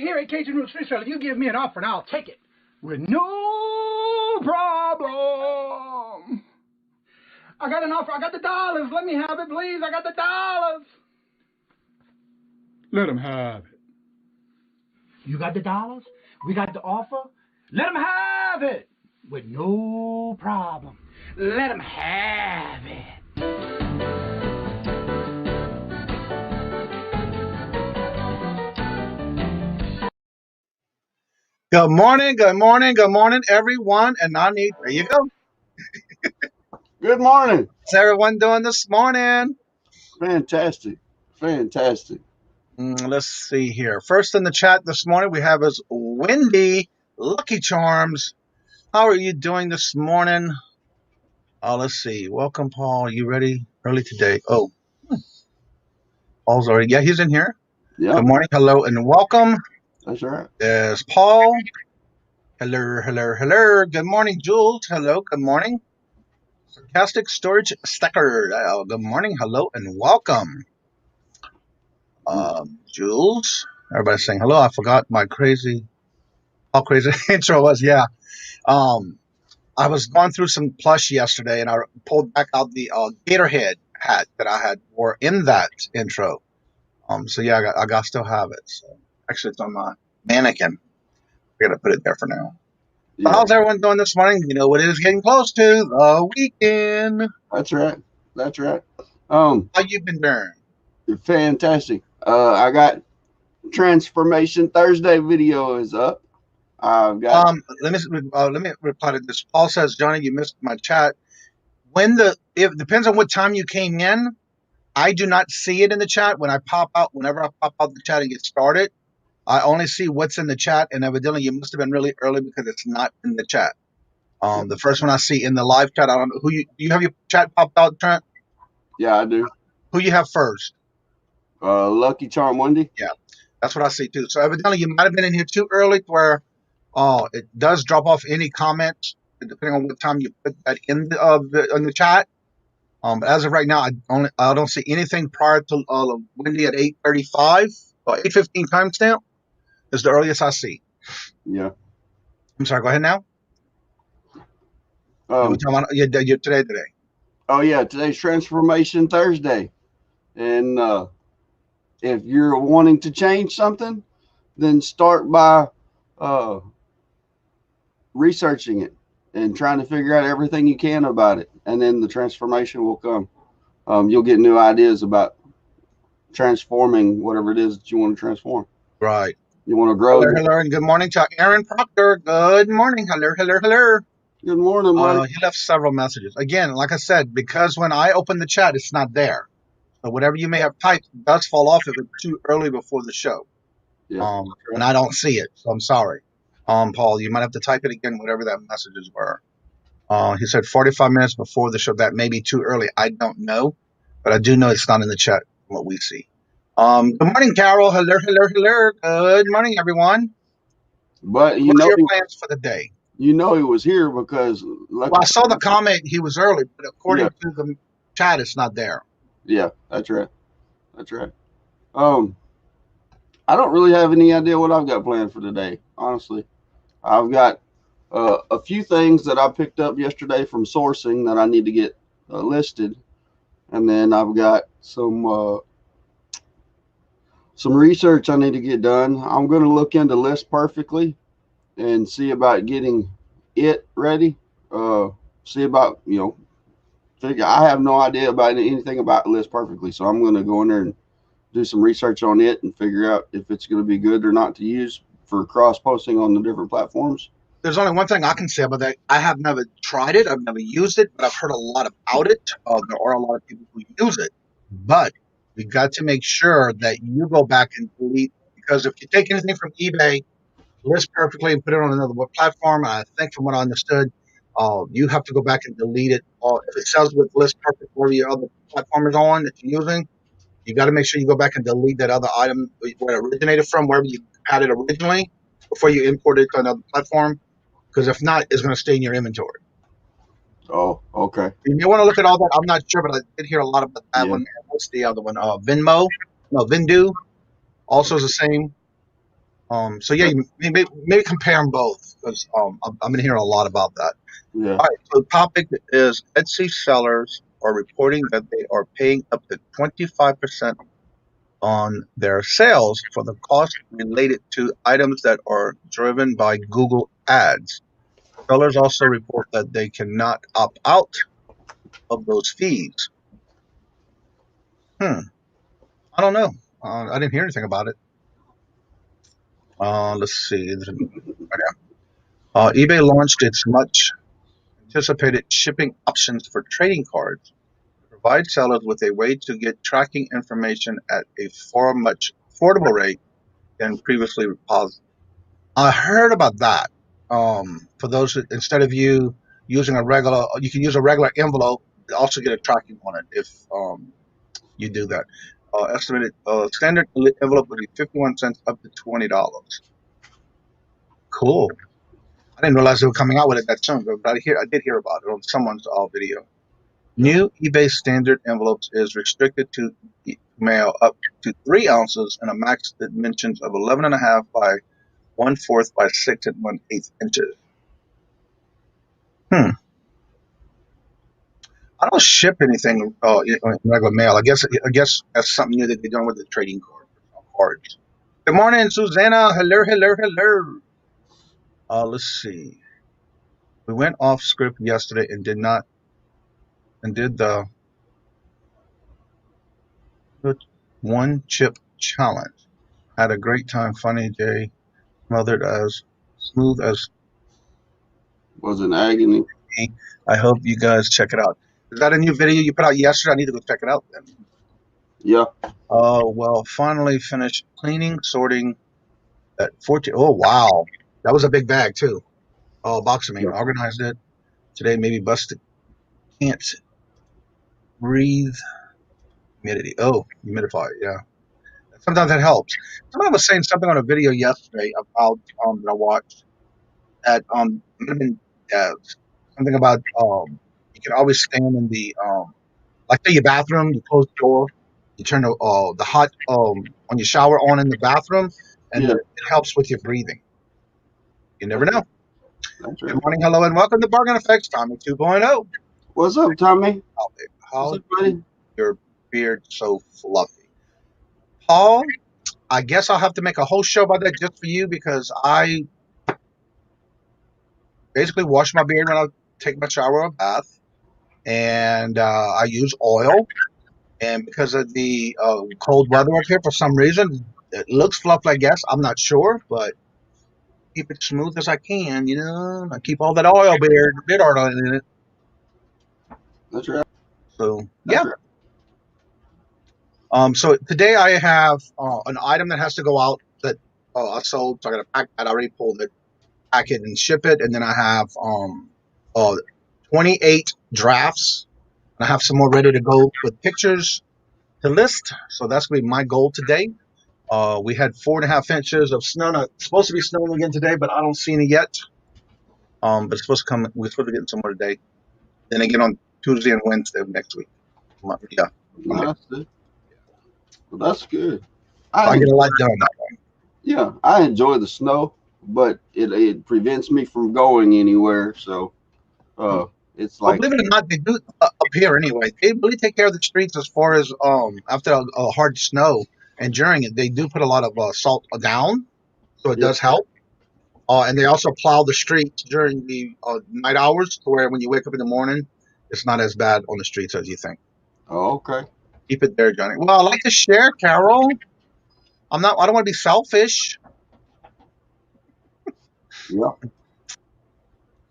here at Kajun Reseller, if you give me an offer, and I'll take it with no problem. I got an offer. I got the dollars. Let me have it, please. I got the dollars. Let him have it. You got the dollars? We got the offer? Let him have it with no problem. Let him have it. Good morning, everyone. And Nani, there you go. Good morning. How's everyone doing this morning? Fantastic. Let's see here. First in the chat this morning, we have is Wendy, Lucky Charms. How are you doing this morning? Let's see. Welcome, Paul. You ready early today? Oh, Paul's already. Yeah, he's in here. Yeah. Good morning, hello, and welcome. That's right. There's Paul. Hello. Good morning, Jules. Hello, good morning. Sarcastic Storage Stacker. Good morning, hello, and welcome. Jules. Everybody's saying hello. I forgot how crazy intro was. Yeah. I was going through some plush yesterday, and I pulled back out the Gatorhead hat that I had wore in that intro. So yeah, I still have it. So actually, it's on my mannequin. We're gonna put it there for now. Yeah. So how's everyone doing this morning? You know what it is getting close to the weekend. That's right. How you been doing? Fantastic. I got Transformation Thursday video is up. I've got. Let me reply to this. Paul says, Johnny, you missed my chat. It depends on what time you came in. I do not see it in the chat whenever I pop out the chat and get started. I only see what's in the chat, and evidently you must have been really early because it's not in the chat. The first one I see in the live chat, I don't know who do you have your chat popped out, Trent? Yeah, I do. Who you have first? Lucky Charm Wendy. Yeah, that's what I see too. So evidently you might have been in here too early to where it does drop off any comments depending on what time you put that in the chat. But as of right now, I don't see anything prior to Wendy at 8:35 or 8:15 timestamp. Is the earliest I see. Yeah. I'm sorry. Go ahead now. You're today. Oh yeah, today's Transformation Thursday, and if you're wanting to change something, then start by researching it and trying to figure out everything you can about it, and then the transformation will come. You'll get new ideas about transforming whatever it is that you want to transform. Right. You want to grow. Hello, and good morning to Aaron Proctor. Good morning. Hello. Good morning, Mike. He left several messages. Again, like I said, because when I open the chat, it's not there. So whatever you may have typed does fall off if it's too early before the show. Yeah. And I don't see it, so I'm sorry. Paul, you might have to type it again, whatever that messages were. He said 45 minutes before the show. That may be too early. I don't know, but I do know it's not in the chat, what we see. Good morning, Carol. Hello. Good morning, everyone. But what are your plans for the day? You know he was here because I saw the comment he was early, but according to the chat, it's not there. Yeah, that's right. I don't really have any idea what I've got planned for today, honestly. I've got a few things that I picked up yesterday from sourcing that I need to get listed, and then I've got some research I need to get done. I'm going to look into List Perfectly and see about getting it ready. See about, I have no idea about anything about List Perfectly, so I'm going to go in there and do some research on it and figure out if it's going to be good or not to use for cross-posting on the different platforms. There's only one thing I can say about that. I have never tried it. I've never used it, but I've heard a lot about it. There are a lot of people who use it, but you got to make sure that you go back and delete, because if you take anything from eBay, List Perfectly, and put it on another platform, I think from what I understood, you have to go back and delete it. If it sells with List Perfect, where your other platform is on that you're using, you got to make sure you go back and delete that other item where it originated from, wherever you had it originally, before you import it to another platform. Because if not, it's going to stay in your inventory. Oh, okay. You may want to look at all that. I'm not sure, but I did hear a lot about that one. What's the other one? Vindu also is the same. So yeah, maybe compare them both because I've been hearing a lot about that. Yeah. All right, so the topic is Etsy sellers are reporting that they are paying up to 25% on their sales for the cost related to items that are driven by Google Ads. Sellers also report that they cannot opt out of those fees. I don't know. I didn't hear anything about it. Let's see. eBay launched its much anticipated shipping options for trading cards to provide sellers with a way to get tracking information at a far much affordable rate than previously possible. I heard about that. For those instead of you using a regular, you can use a regular envelope, also get a tracking on it if you do that. Estimated standard envelope would be 51 cents up to $20. Cool. I didn't realize they were coming out with it that soon, but I did hear about it on someone's video. New eBay standard envelopes is restricted to mail up to 3 ounces and a max dimensions of 11.5 by 1/4 by 6 1/8 inches. I don't ship anything in regular mail. I guess that's something new that they're doing with the trading cards. Good morning, Susanna. Hello. Let's see. We went off script yesterday and did the one chip challenge. Had a great time. Funny, Jay. Smothered as smooth as Was an agony. me. I hope you guys check it out. Is that a new video you put out yesterday? I need to go check it out then. Yeah. Well, finally finished cleaning, sorting at 14. Oh, wow. That was a big bag too. Oh, box of me. Yeah. Organized it. Today maybe busted. Can't breathe. Humidity. Oh, humidifier. Yeah. Sometimes that helps. Someone was saying something on a video yesterday about that I watched that might have been, something about you can always stand in the like say your bathroom, you close the door, you turn the hot on your shower on in the bathroom, and Yeah. it helps with your breathing. You never know. That's Good right. morning, hello, and welcome to Bargain Effects, Tommy 2.0. What's up, Tommy? How What's up, buddy? your beard so fluffy? Paul, I guess I'll have to make a whole show about that just for you because I basically wash my beard when I take my shower or bath, and I use oil. And because of the cold weather up here, for some reason, it looks fluffy, I guess. I'm not sure, but keep it smooth as I can, you know. I keep all that beard oil in it. That's right. So, That's yeah. right. So today I have an item that has to go out that I sold. So I got to pack that. I already pulled it, pack it, and ship it. And then I have 28 drafts. And I have some more ready to go with pictures to list. So that's going to be my goal today. We had 4.5 inches of snow. Now, it's supposed to be snowing again today, but I don't see any yet. But it's supposed to come. We're supposed to get some more today. Then again on Tuesday and Wednesday of next week. Yeah. Well, that's good. I get a lot done that way. Yeah, I enjoy the snow, but it prevents me from going anywhere. So, it's Well, like, believe it or not, they do up here anyway. They really take care of the streets as far as after a hard snow and during it, they do put a lot of salt down, so it Yeah. does help. And they also plow the streets during the night hours, to where when you wake up in the morning, it's not as bad on the streets as you think. oh, okay. Keep it there, Johnny. Well, I like to share, Carol. I don't want to be selfish. Yeah.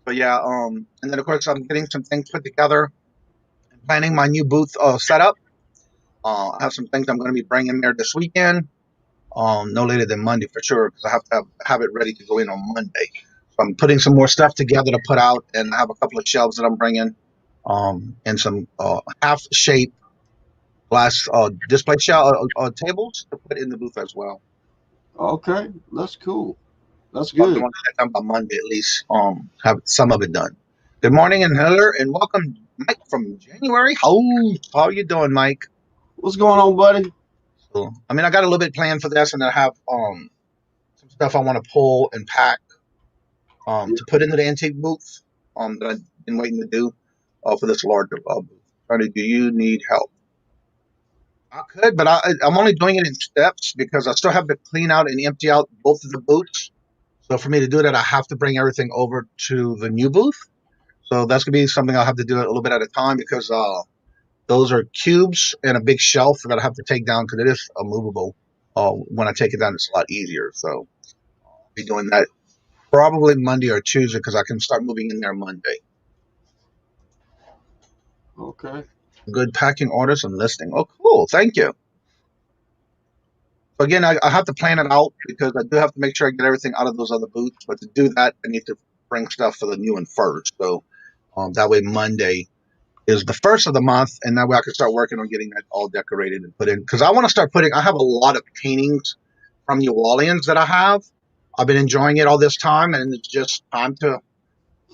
But yeah, and then of course I'm getting some things put together, planning my new booth setup. I have some things I'm going to be bringing there this weekend. No later than Monday for sure, because I have to have it ready to go in on Monday. So I'm putting some more stuff together to put out, and I have a couple of shelves that I'm bringing, and some half shape glass display tables to put in the booth as well. Okay, that's cool. That's So I'm good. doing that done by Monday at least. Have some of it done. Good morning and hello, and welcome, Mike from January. How you doing, Mike? What's going on, buddy? So, I mean, I got a little bit planned for this, and I have some stuff I want to pull and pack to put into the antique booth that I've been waiting to do for this larger booth. Tony, do you need help? I could, but I'm only doing it in steps because I still have to clean out and empty out both of the booths. So for me to do that, I have to bring everything over to the new booth. So that's gonna be something I'll have to do a little bit at a time because those are cubes and a big shelf that I have to take down because it is movable. When I take it down, it's a lot easier. So I'll be doing that probably Monday or Tuesday because I can start moving in there Monday. Okay. Good packing orders and listing. Oh, cool. Thank you. So again, I have to plan it out because I do have to make sure I get everything out of those other booths. But to do that, I need to bring stuff for the new one first. So that way Monday is the first of the month, and that way I can start working on getting that all decorated and put in. Because I want to start putting. I have a lot of paintings from New Orleans that I have. I've been enjoying it all this time, and it's just time to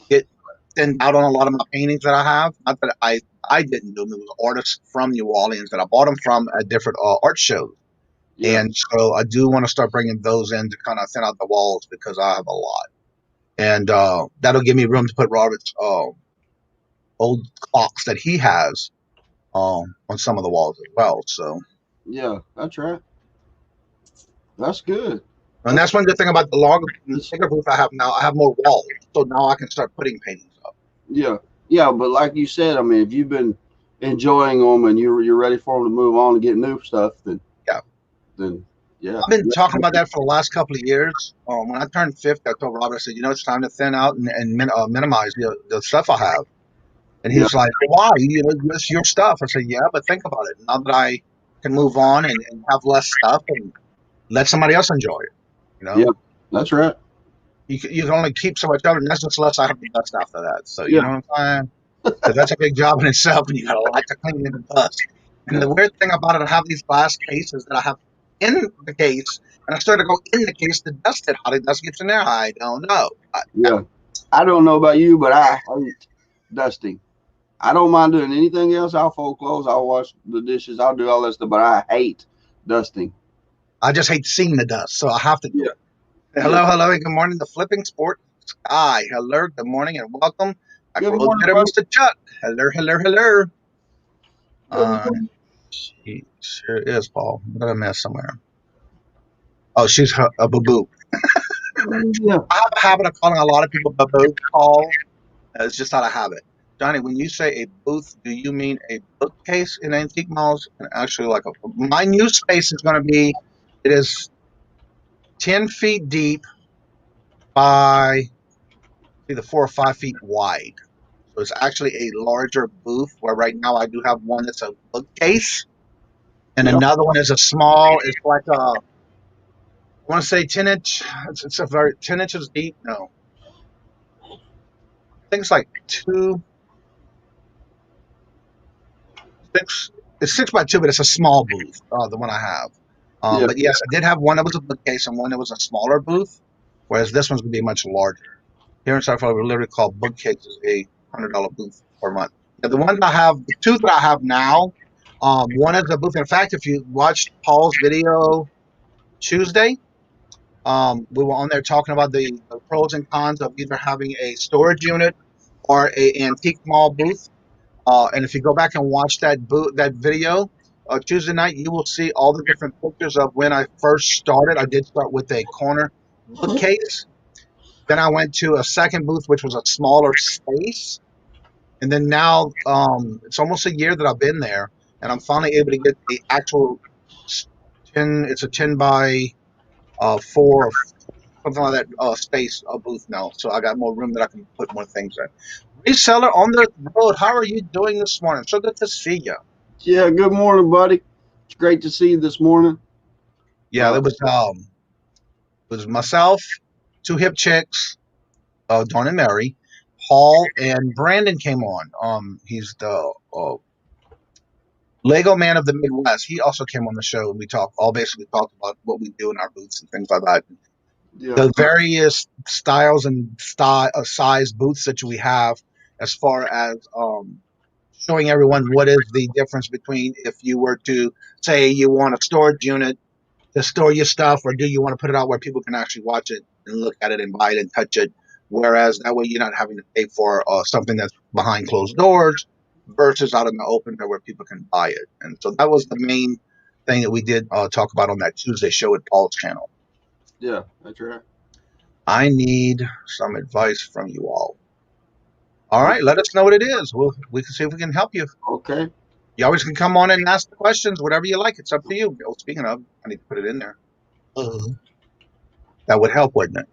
get thinned out on a lot of my paintings that I have. Not that I didn't do them; it was artists from New Orleans that I bought them from at different art shows. Yeah. And so I do want to start bringing those in to kind of thin out the walls because I have a lot. And that'll give me room to put Robert's old clocks that he has on some of the walls as well. So, Yeah, that's right. That's good. and that's one good thing about the bigger booth I have now. I have more walls, so now I can start putting paintings up. Yeah, yeah, but like you said, I mean, if you've been enjoying them and you're ready for them to move on and get new stuff, then Yeah, yeah, I've been talking about that for the last couple of years. When I turned 50, I told Robert, I said, it's time to thin out and minimize the stuff I have. And yeah, he's like, why? It's your stuff. I said, yeah, but think about it. Now that I can move on and have less stuff and let somebody else enjoy it, yeah. That's right. you can only keep so much of it, and that's just less I have to dust after that. So, you Yeah, know what I'm saying? Because that's a big job in itself, and you got a lot to clean in the dust. And the weird thing about it, I have these glass cases that I have in the case, and I started to go in the case to dust it. How the dust gets in there, I don't know. yeah. I don't know about you, but I hate dusting. I don't mind doing anything else. I'll fold clothes. I'll wash the dishes. I'll do all that stuff, but I hate dusting. I just hate seeing the dust, so I have to do Yeah, it. yeah. Hello, and good morning, the Flipping Sport Sky. Hello, good morning, and welcome. Good Road morning, Better, buddy. Mr. Chuck. Hello. Good morning. She sure is, Paul. What did I miss somewhere? Oh, she's a boo-boo. Yeah, I have a habit of calling a lot of people boo-boo, Paul. It's just not a habit. Johnny, when you say a booth, do you mean a bookcase in antique malls? And actually, my new space is going to be, it is 10 feet deep by either 4 or 5 feet wide. So it's actually a larger booth where right now I do have one that's a bookcase and yeah, another one is a small, it's like I want to say 10 inch, it's a very 10 inches deep. No, I think it's like six, it's 6 by 2, but it's a small booth, the one I have. yeah. But yes, I did have one that was a bookcase and one that was a smaller booth, whereas this one's going to be much larger. Here in South Florida, we literally call bookcases a $100 booth per month. Now, the two that I have now, one is a booth. In fact, if you watched Paul's video Tuesday, we were on there talking about the pros and cons of either having a storage unit or a antique mall booth. And if you go back and watch that video Tuesday night, you will see all the different pictures of when I first started. I did start with a corner bookcase. Then I went to a second booth, which was a smaller space. And then now it's almost a year that I've been there, and I'm finally able to get the actual 10. It's a 10 by 4, or something like that space booth now. So I got more room that I can put more things in. Reseller on the road. How are you doing this morning? So good to see you. Yeah, good morning, buddy. It's great to see you this morning. Yeah, it was myself, two hip chicks, Dawn and Mary, Paul and Brandon came on. He's the Lego man of the Midwest. He also came on the show, and we basically talked about what we do in our booths and things like that. Yeah, The various styles and size booths that we have, as far as showing everyone what is the difference between if you were to say you want a storage unit to store your stuff, or do you want to put it out where people can actually watch it and look at it and buy it and touch it? Whereas that way you're not having to pay for something that's behind closed doors versus out in the open where people can buy it. And so that was the main thing that we did talk about on that Tuesday show at Paul's channel. Yeah, that's right. I need some advice from you all. All right, let us know what it is. We can see if we can help you. Okay. You always can come on and ask the questions, whatever you like. It's up to you. Oh, speaking of, I need to put it in there. That would help, wouldn't it?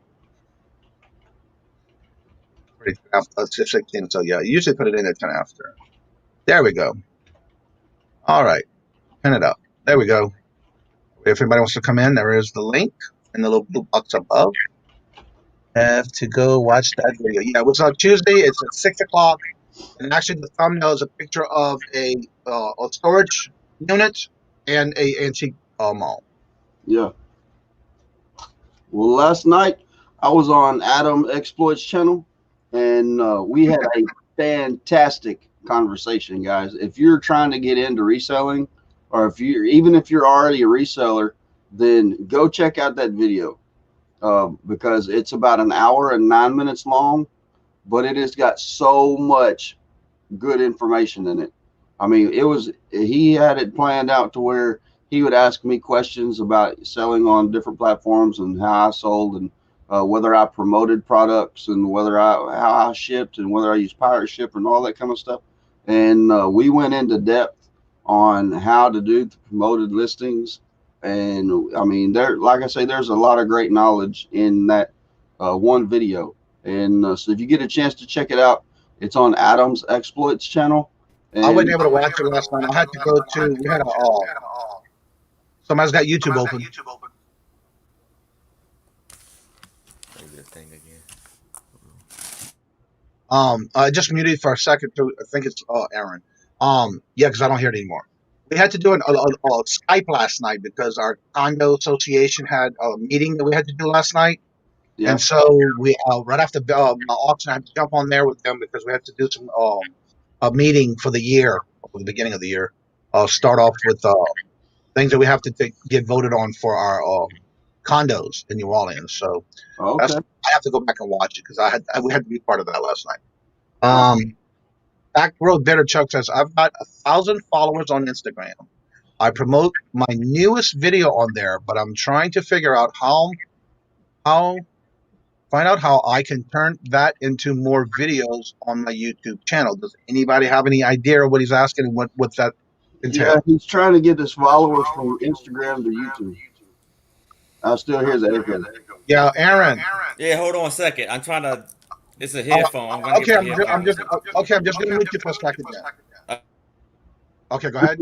It's 16, so yeah, you usually put it in at 10 after. There we go. All right, pin it up. There we go. If anybody wants to come in, there is the link in the little blue box above. Have to go watch that video. Yeah, it was on Tuesday. It's at 6 o'clock. And actually, the thumbnail is a picture of a storage unit and a antique mall. Yeah. Well, last night I was on Adam Exploits channel, and we had a fantastic conversation, guys. If you're trying to get into reselling, or even if you're already a reseller, then go check out that video because it's about an hour and 9 minutes long, but it has got so much good information in it. I mean, he had it planned out to where he would ask me questions about selling on different platforms and how I sold, and whether I promoted products, and how I shipped, and whether I used pirate ship and all that kind of stuff. And we went into depth on how to do the promoted listings. And I mean, like I say, there's a lot of great knowledge in that one video. And so if you get a chance to check it out, it's on Adam's Exploits channel. And I wasn't able to watch it last night. I had to go to, we had somebody's got YouTube open. I just muted for a second too. I think it's Aaron. Yeah, because I don't hear it anymore. We had to do a Skype last night because our condo association had a meeting that we had to do last night. Yeah. And so we right after the auction, I had to jump on there with them because we had to do some a meeting for the year, for the beginning of the year. Start off with things that we have to get voted on for our condos in New Orleans. So I have to go back and watch it because we had to be part of that last night. Back Road Bitter Chuck says, I've got 1,000 followers on Instagram. I promote my newest video on there, but I'm trying to figure out how I can turn that into more videos on my YouTube channel. Does anybody have any idea of what he's asking and what's that entail? Yeah, he's trying to get his followers from Instagram to YouTube. I still hear that echo. Yeah, Aaron. Yeah, hold on a second. I'm trying to. It's a headphone. I'm just going to mute you for a second. Okay, go ahead.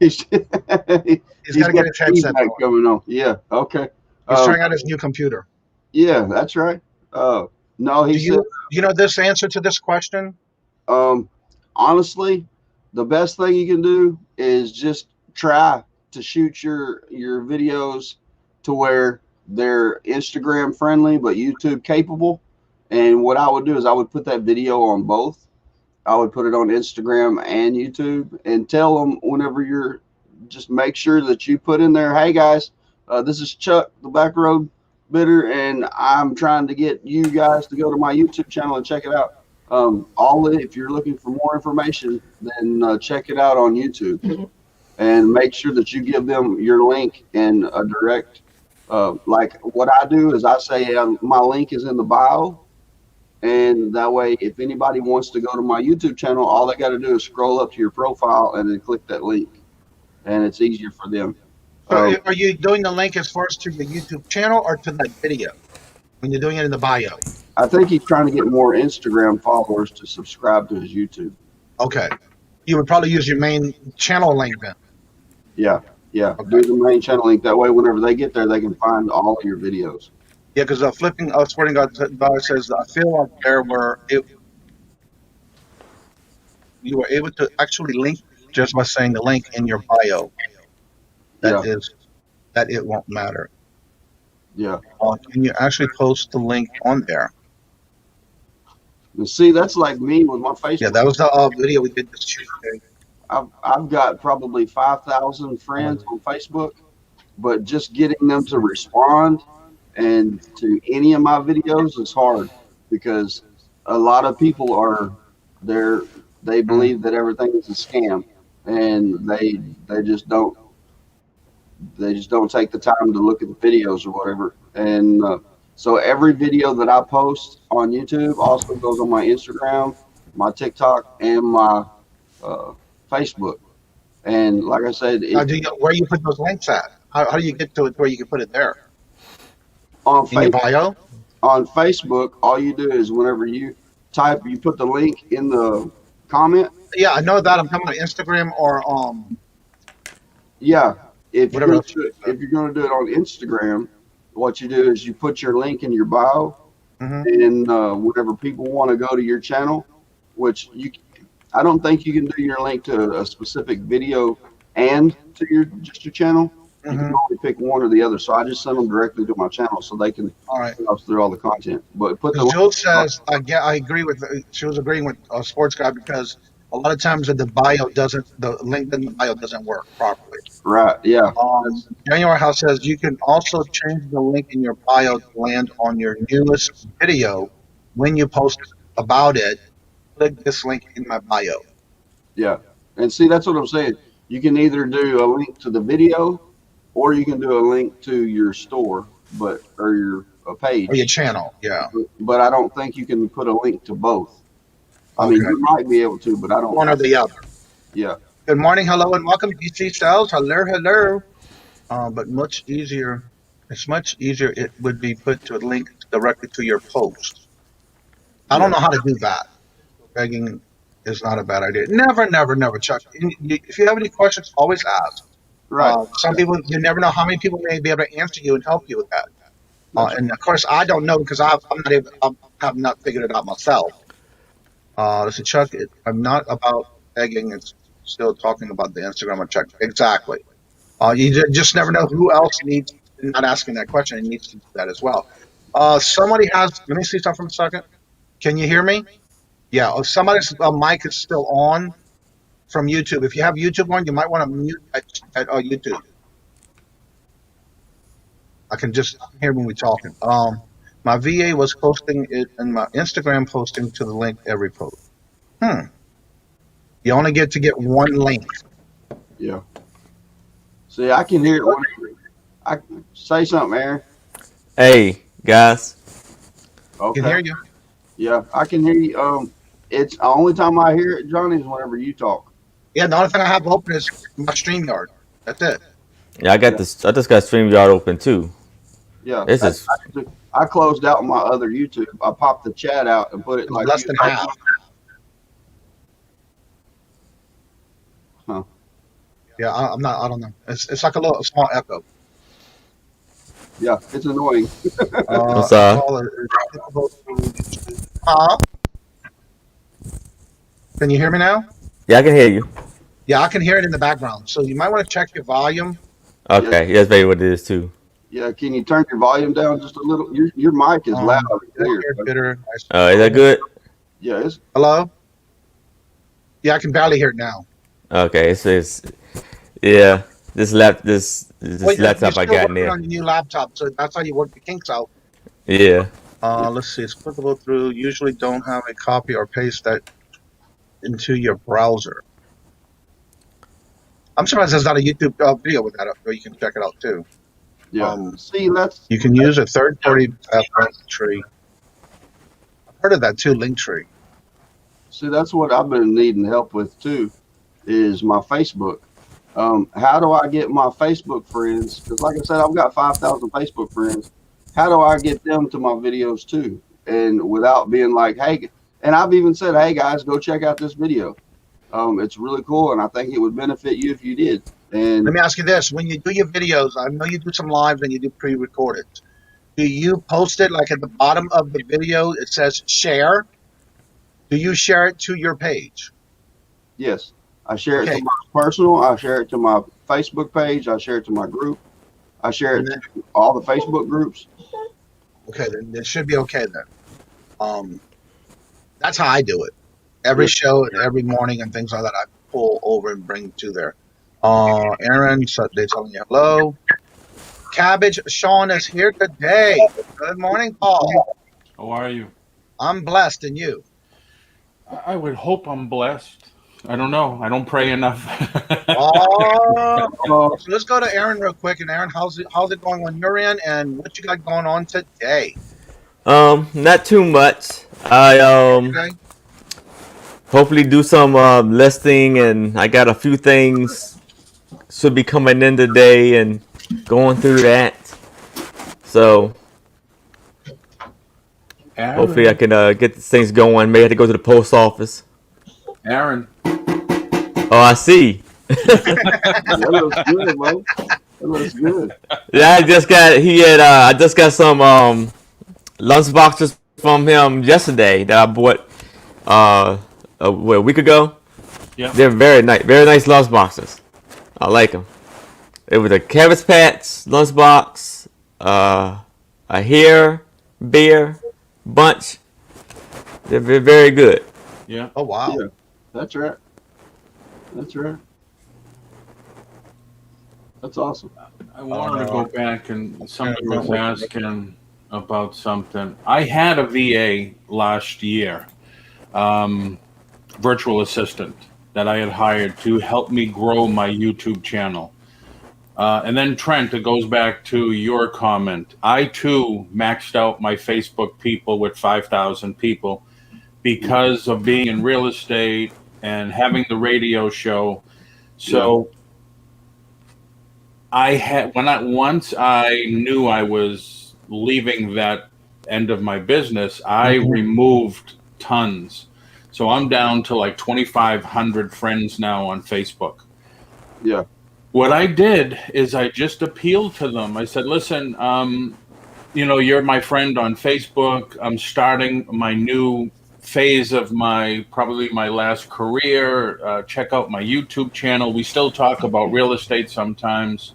He's got to get his headset coming on. Yeah. Okay. He's trying out his new computer. Yeah, that's right. No, do you know this answer to this question? Honestly, the best thing you can do is just try to shoot your videos to where they're Instagram friendly but YouTube capable. And what I would do is I would put that video on both. I would put it on Instagram and YouTube, and tell them whenever just make sure that you put in there, hey guys, this is Chuck, the Back Road Bitter, and I'm trying to get you guys to go to my YouTube channel and check it out. If you're looking for more information, then check it out on YouTube, and make sure that you give them your link in a direct. Like what I do is I say my link is in the bio. And that way, if anybody wants to go to my YouTube channel, all they got to do is scroll up to your profile and then click that link, and it's easier for them. So are you doing the link as far as to the YouTube channel or to that video when you're doing it in the bio? I think he's trying to get more Instagram followers to subscribe to his YouTube. Okay. You would probably use your main channel link then. Yeah. Okay. Do the main channel link. That way, whenever they get there, they can find all of your videos. Yeah, because Sporting God says, I feel like you were able to actually link just by saying the link in your bio. That it won't matter. Yeah. Can you actually post the link on there? And see, that's like me with my Facebook. Yeah, that was the video we did this Tuesday. I've got probably 5,000 friends on Facebook, but just getting them to respond and to any of my videos is hard because a lot of people are there. They believe that everything is a scam, and they just don't take the time to look at the videos or whatever. And so every video that I post on YouTube also goes on my Instagram, my TikTok, and my Facebook. And like I said, Where you put those links at? How do you get to it where you can put it there? on In your bio? on Facebook, all you do is whenever you put the link in the comment. Yeah, I know that. I'm talking about Instagram or Yeah, if you're whatever gonna else. if you're going to do it on Instagram, what you do is you put your link in your bio, Mhm. and whenever people want to go to your channel, which I don't think you can do your link to a specific video and to just your channel. You can only pick one or the other. So I just send them directly to my channel so they can All right. browse through all the content. But put the Because link. Jules says, I agree with, she was agreeing with a sports guy because a lot of times the link in the bio doesn't work properly. Right, yeah. January House says you can also change the link in your bio to land on your newest video when you post about it. Click this link in my bio. Yeah. And see, that's what I'm saying. You can either do a link to the video or you can do a link to your store, or your page. Or your channel, yeah. But I don't think you can put a link to both. I mean, you might be able to, but I don't. One or the other. Yeah. Good morning, hello, and welcome to DC Sales. Hello. But much easier. It's much easier. It would be put to a link directly to your post. I don't know how to do that. Begging is not a bad idea. Never, Chuck. If you have any questions, always ask. Right. Some people, you never know how many people may be able to answer you and help you with that. And of course, I don't know because I have not figured it out myself. Listen, Chuck, I'm not about begging. It's still talking about the Instagram of Chuck. Exactly. You just never know who else needs, not asking that question, and needs to do that as well. Somebody has, let me see something for a second. Can you hear me? Yeah, somebody's mic is still on from YouTube. If you have YouTube on, you might want to mute at YouTube. I can hear when we're talking. My VA was posting it in my Instagram posting to the link every post. You only get to get one link. Yeah. See, I can hear it. I say something, Aaron. Hey guys. Okay. I can hear you. Yeah, I can hear you. It's the only time I hear it, Johnny, is whenever you talk. Yeah, the only thing I have open is my StreamYard. That's it. Yeah, I got this. I just got StreamYard open too. Yeah. This is. I closed out my other YouTube. I popped the chat out and put it like less than half. Huh. Yeah, I don't know. It's like a small echo. Yeah, it's annoying. What's up? Can you hear me now? Yeah, I can hear you. Yeah, I can hear it in the background. So you might want to check your volume. Okay, that's maybe what it is too. Yeah, can you turn your volume down just a little? Your mic is loud over there. Is that good? Yeah, hello? Yeah, I can barely hear it now. Okay, it's yeah. This laptop I got in there. On your new laptop, so that's how you work the kinks out. Yeah. Let's see. It's clickable through. Usually don't have a copy or paste that into your browser. I'm surprised there's not a YouTube video with that up there. You can check it out too. Yeah. You can use a third-party Linktree. I've heard of that too, Linktree. See, that's what I've been needing help with too, is my Facebook. How do I get my Facebook friends? Because like I said, I've got 5,000 Facebook friends. How do I get them to my videos too? And without being like, hey, and I've even said, hey guys, go check out this video. It's really cool, and I think it would benefit you if you did. And let me ask you this: when you do your videos, I know you do some lives and you do pre-recorded. Do you post it like at the bottom of the video? It says share. Do you share it to your page? Yes, I share it to my personal. I share it to my Facebook page. I share it to my group. I share it to all the Facebook groups. Okay, then it should be okay then. That's how I do it. Every show and every morning and things like that, I pull over and bring to there. Aaron, so they're telling you hello. Cabbage Sean is here today. Good morning, Paul. How are you? I'm blessed, and you? I would hope I'm blessed. I don't know. I don't pray enough. So let's go to Aaron real quick. And Aaron, how's it going on your end, and what you got going on today? Not too much. I Okay. hopefully do some listing, and I got a few things should be coming in today and going through that. So hopefully I can get these things going. May have to go to the post office. Aaron. Oh, I see. That looks good, bro. That looks good. Yeah, I just got some lunch boxes from him yesterday that I bought a week ago. Yeah. They're very nice lunch boxes. I like them. It was a Cabbage Patch lunchbox, a hair bear bunch. They're very good. Yeah. Oh wow. Yeah, that's right. That's right. That's awesome. I wanted to go back, and somebody was asking about something. I had a VA last year, virtual assistant that I had hired to help me grow my YouTube channel. And then Trent, it goes back to your comment. I too maxed out my Facebook people with 5,000 people because of being in real estate and having the radio show. So once I knew I was leaving that end of my business, I removed tons. So I'm down to like 2,500 friends now on Facebook. Yeah. What I did is I just appealed to them. I said, listen, you're my friend on Facebook. I'm starting my new phase of probably my last career. Check out my YouTube channel. We still talk about real estate sometimes.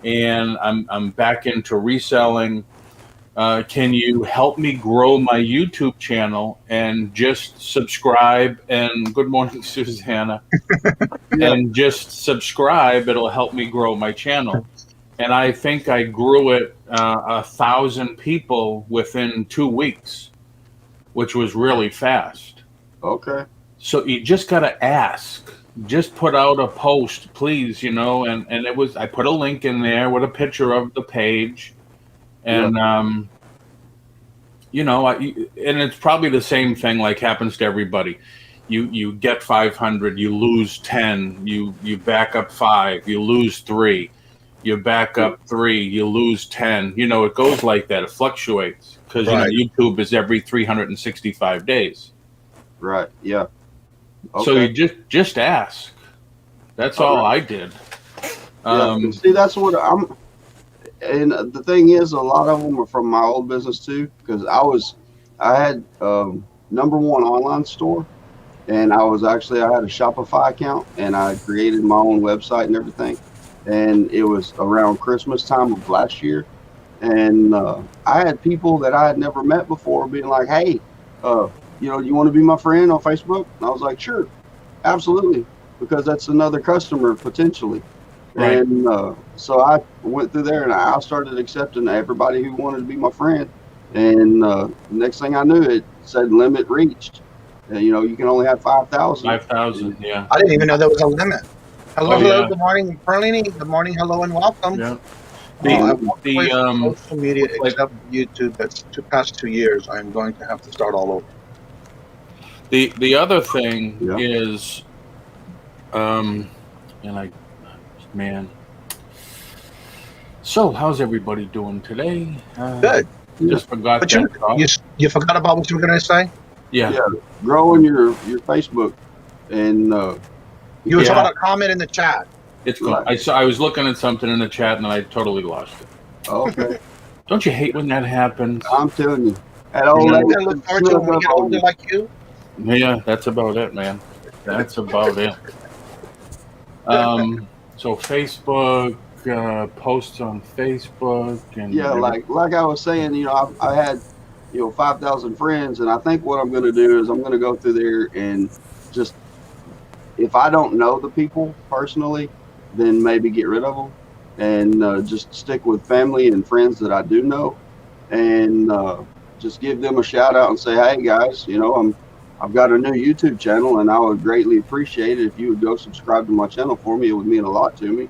And I'm back into reselling. Can you help me grow my YouTube channel and just subscribe? And good morning, Susanna. And just subscribe. It'll help me grow my channel. And I think I grew it 1,000 people within 2 weeks, which was really fast. Okay. So you just got to ask. Just put out a post, please, and I put a link in there with a picture of the page. And, and it's probably the same thing like happens to everybody. You get 500, you lose 10, you back up 5, you lose 3, you back up 3, you lose 10. It goes like that. It fluctuates because YouTube is every 365 days. Right. Yeah. Okay. So you just ask. That's all I did. See, that's what and the thing is, a lot of them are from my old business too, because I had #1 online store, and I had a Shopify account, and I created my own website and everything, and it was around Christmas time of last year, and I had people that I had never met before being like, hey, you want to be my friend on Facebook? And I was like, sure, absolutely, because that's another customer potentially. Right. And so I went through there and I started accepting everybody who wanted to be my friend. And next thing I knew, it said limit reached. You can only have 5,000. 5,000, yeah. I didn't even know there was a limit. Hello, Good morning, Perlini. Good morning, hello, and welcome. Yeah. Social media except YouTube. That's past 2 years. I'm going to have to start all over. The other thing is, So how's everybody doing today? Good. Just forgot. But you forgot about what you were going to say? Yeah. Growing your Facebook, and you saw a comment in the chat. It's cool. I was looking at something in the chat and I totally lost it. Okay. Don't you hate when that happens? I'm telling you. Look forward to when we get older like you. Yeah, that's about it, man. That's about it. So Facebook, posts on Facebook, and like I was saying, I had 5,000 friends, and I think what I'm going to do is I'm going to go through there and just, if I don't know the people personally, then maybe get rid of them. and just stick with family and friends that I do know, and just give them a shout out and say, hey guys, I've got a new YouTube channel, and I would greatly appreciate it if you would go subscribe to my channel for me. It would mean a lot to me,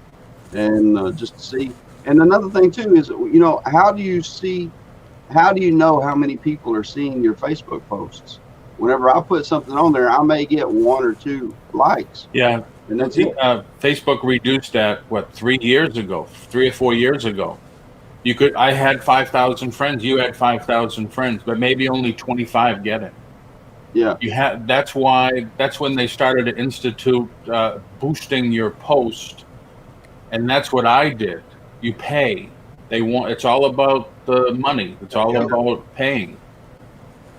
and just to see. And another thing too is, how do you know how many people are seeing your Facebook posts? Whenever I put something on there, I may get 1 or 2 likes. Yeah. And that's it. Facebook reduced that, 3 or 4 years ago. I had 5,000 friends, you had 5,000 friends, but maybe only 25 get it. Yeah. That's when they started to institute boosting your post. And that's what I did. You pay. It's all about the money. It's all about paying.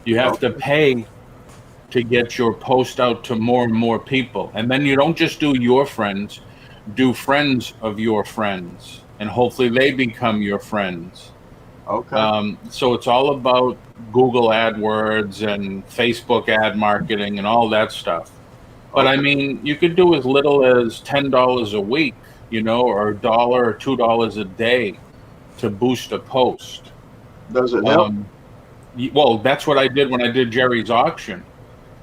You have to pay to get your post out to more and more people. And then you don't just do your friends, do friends of your friends, and hopefully they become your friends. Okay. So it's all about Google AdWords and Facebook ad marketing and all that stuff. But I mean, you could do as little as $10 a week, or $1 or $2 a day to boost a post. Does it help? Well, that's what I did when I did Jerry's auction.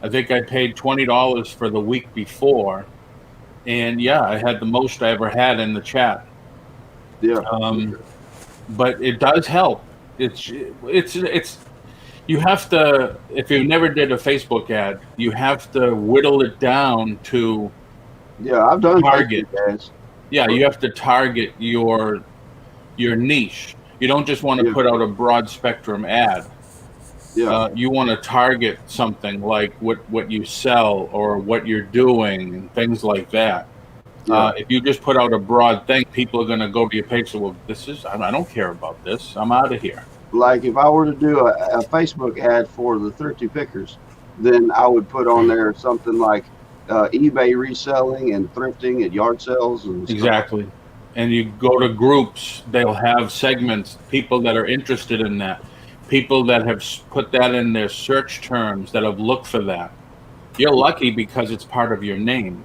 I think I paid $20 for the week before, and I had the most I ever had in the chat. Yeah. But it does help. It's you have to, if you never did a Facebook ad, you have to whittle it down to I've done target. ads. Yeah, you have to target your niche. You don't just want to put out a broad spectrum ad. Yeah. You want to target something like what you sell or what you're doing and things like that. Yeah. If you just put out a broad thing, people are going to go to your page and say, well, I don't care about this. I'm out of here. Like if I were to do a Facebook ad for the Thrifty Pickerz, then I would put on there something like eBay reselling and thrifting at yard sales. And exactly. Stuff. And you go to groups, they'll have segments, people that are interested in that. People that have put that in their search terms, that have looked for that. You're lucky because it's part of your name.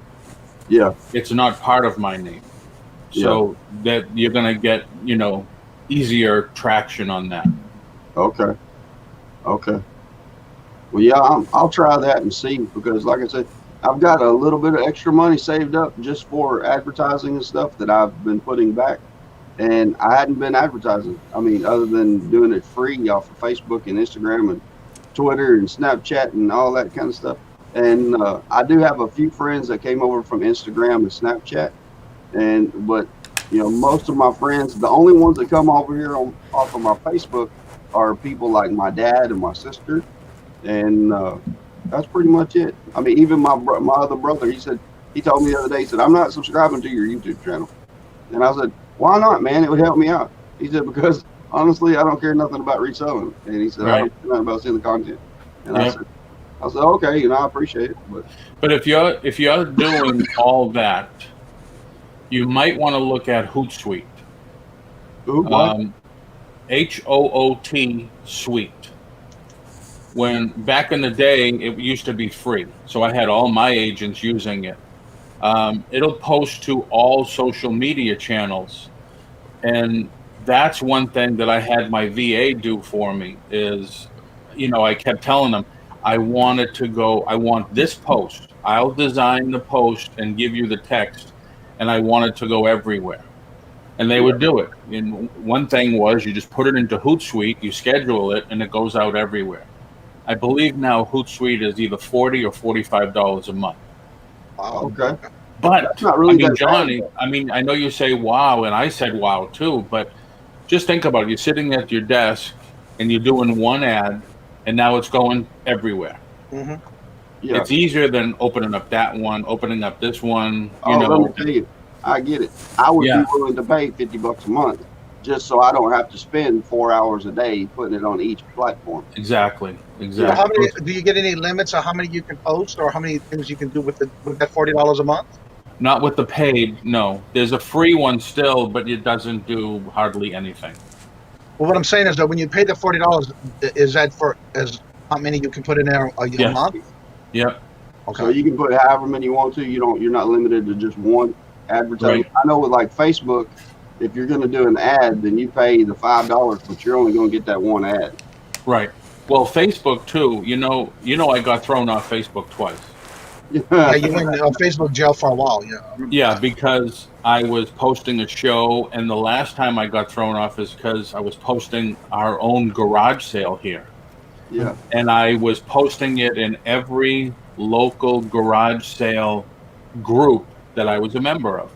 Yeah. It's not part of my name. So that you're going to get, easier traction on that. Okay. Well, I'll try that and see, because like I said, I've got a little bit of extra money saved up just for advertising and stuff that I've been putting back. And I hadn't been advertising. I mean, other than doing it free off of Facebook and Instagram and Twitter and Snapchat and all that kind of stuff. And I do have a few friends that came over from Instagram and Snapchat. But most of my friends, the only ones that come over here off of my Facebook are people like my dad and my sister. And that's pretty much it. I mean, even my other brother, he told me the other day, he said, I'm not subscribing to your YouTube channel. And I said, why not, man? It would help me out. He said, because honestly, I don't care nothing about reselling. And he said, I don't care nothing about seeing the content. And I said, okay, I appreciate it. But if you're doing all that, you might want to look at Hootsuite. HOOT Suite. When back in the day, it used to be free. So I had all my agents using it. It'll post to all social media channels. And that's one thing that I had my VA do for me is, I kept telling them, I want this post. I'll design the post and give you the text, and I want it to go everywhere. And they would do it. And one thing was you just put it into Hootsuite, you schedule it, and it goes out everywhere. I believe now Hootsuite is either $40 or $45 a month. Wow. Okay. But that's not really Johnny, I know you say wow, and I said wow too, but just think about it. You're sitting at your desk and you're doing one ad, and now it's going everywhere. Mm-hmm. Yeah. It's easier than opening up that one, opening up this one. Let me tell you, I get it. I would be willing to pay $50 a month just so I don't have to spend 4 hours a day putting it on each platform. Exactly. How many, do you get any limits on how many you can post or how many things you can do with that $40 a month? Not with the paid, no. There's a free one still, but it doesn't do hardly anything. Well, what I'm saying is that when you pay the $40, is that as how many you can put in there a month? Yep. Okay. So you can put however many you want to. You're not limited to just one advertising. Right. I know with like Facebook, if you're going to do an ad, then you pay the $5, but you're only going to get that one ad. Right. Well, Facebook too. I got thrown off Facebook twice. Yeah, you went in Facebook jail for a while. Yeah. I remember Yeah, that. because I was posting a show, and the last time I got thrown off is because I was posting our own garage sale here. Yeah. And I was posting it in every local garage sale group that I was a member of.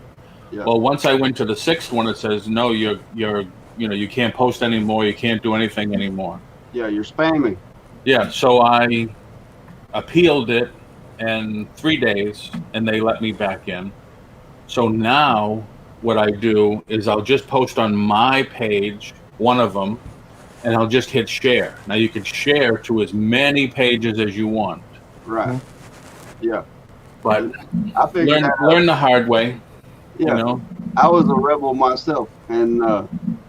Yeah. Well, once I went to the sixth one, it says, no, you can't post anymore. You can't do anything anymore. Yeah, you're spamming. Yeah, so I appealed it in 3 days, and they let me back in. So now what I do is I'll just post on my page, one of them, and I'll just hit share. Now you can share to as many pages as you want. Right. Yeah. But I figured learn the hard way. Yeah. I was a rebel myself, and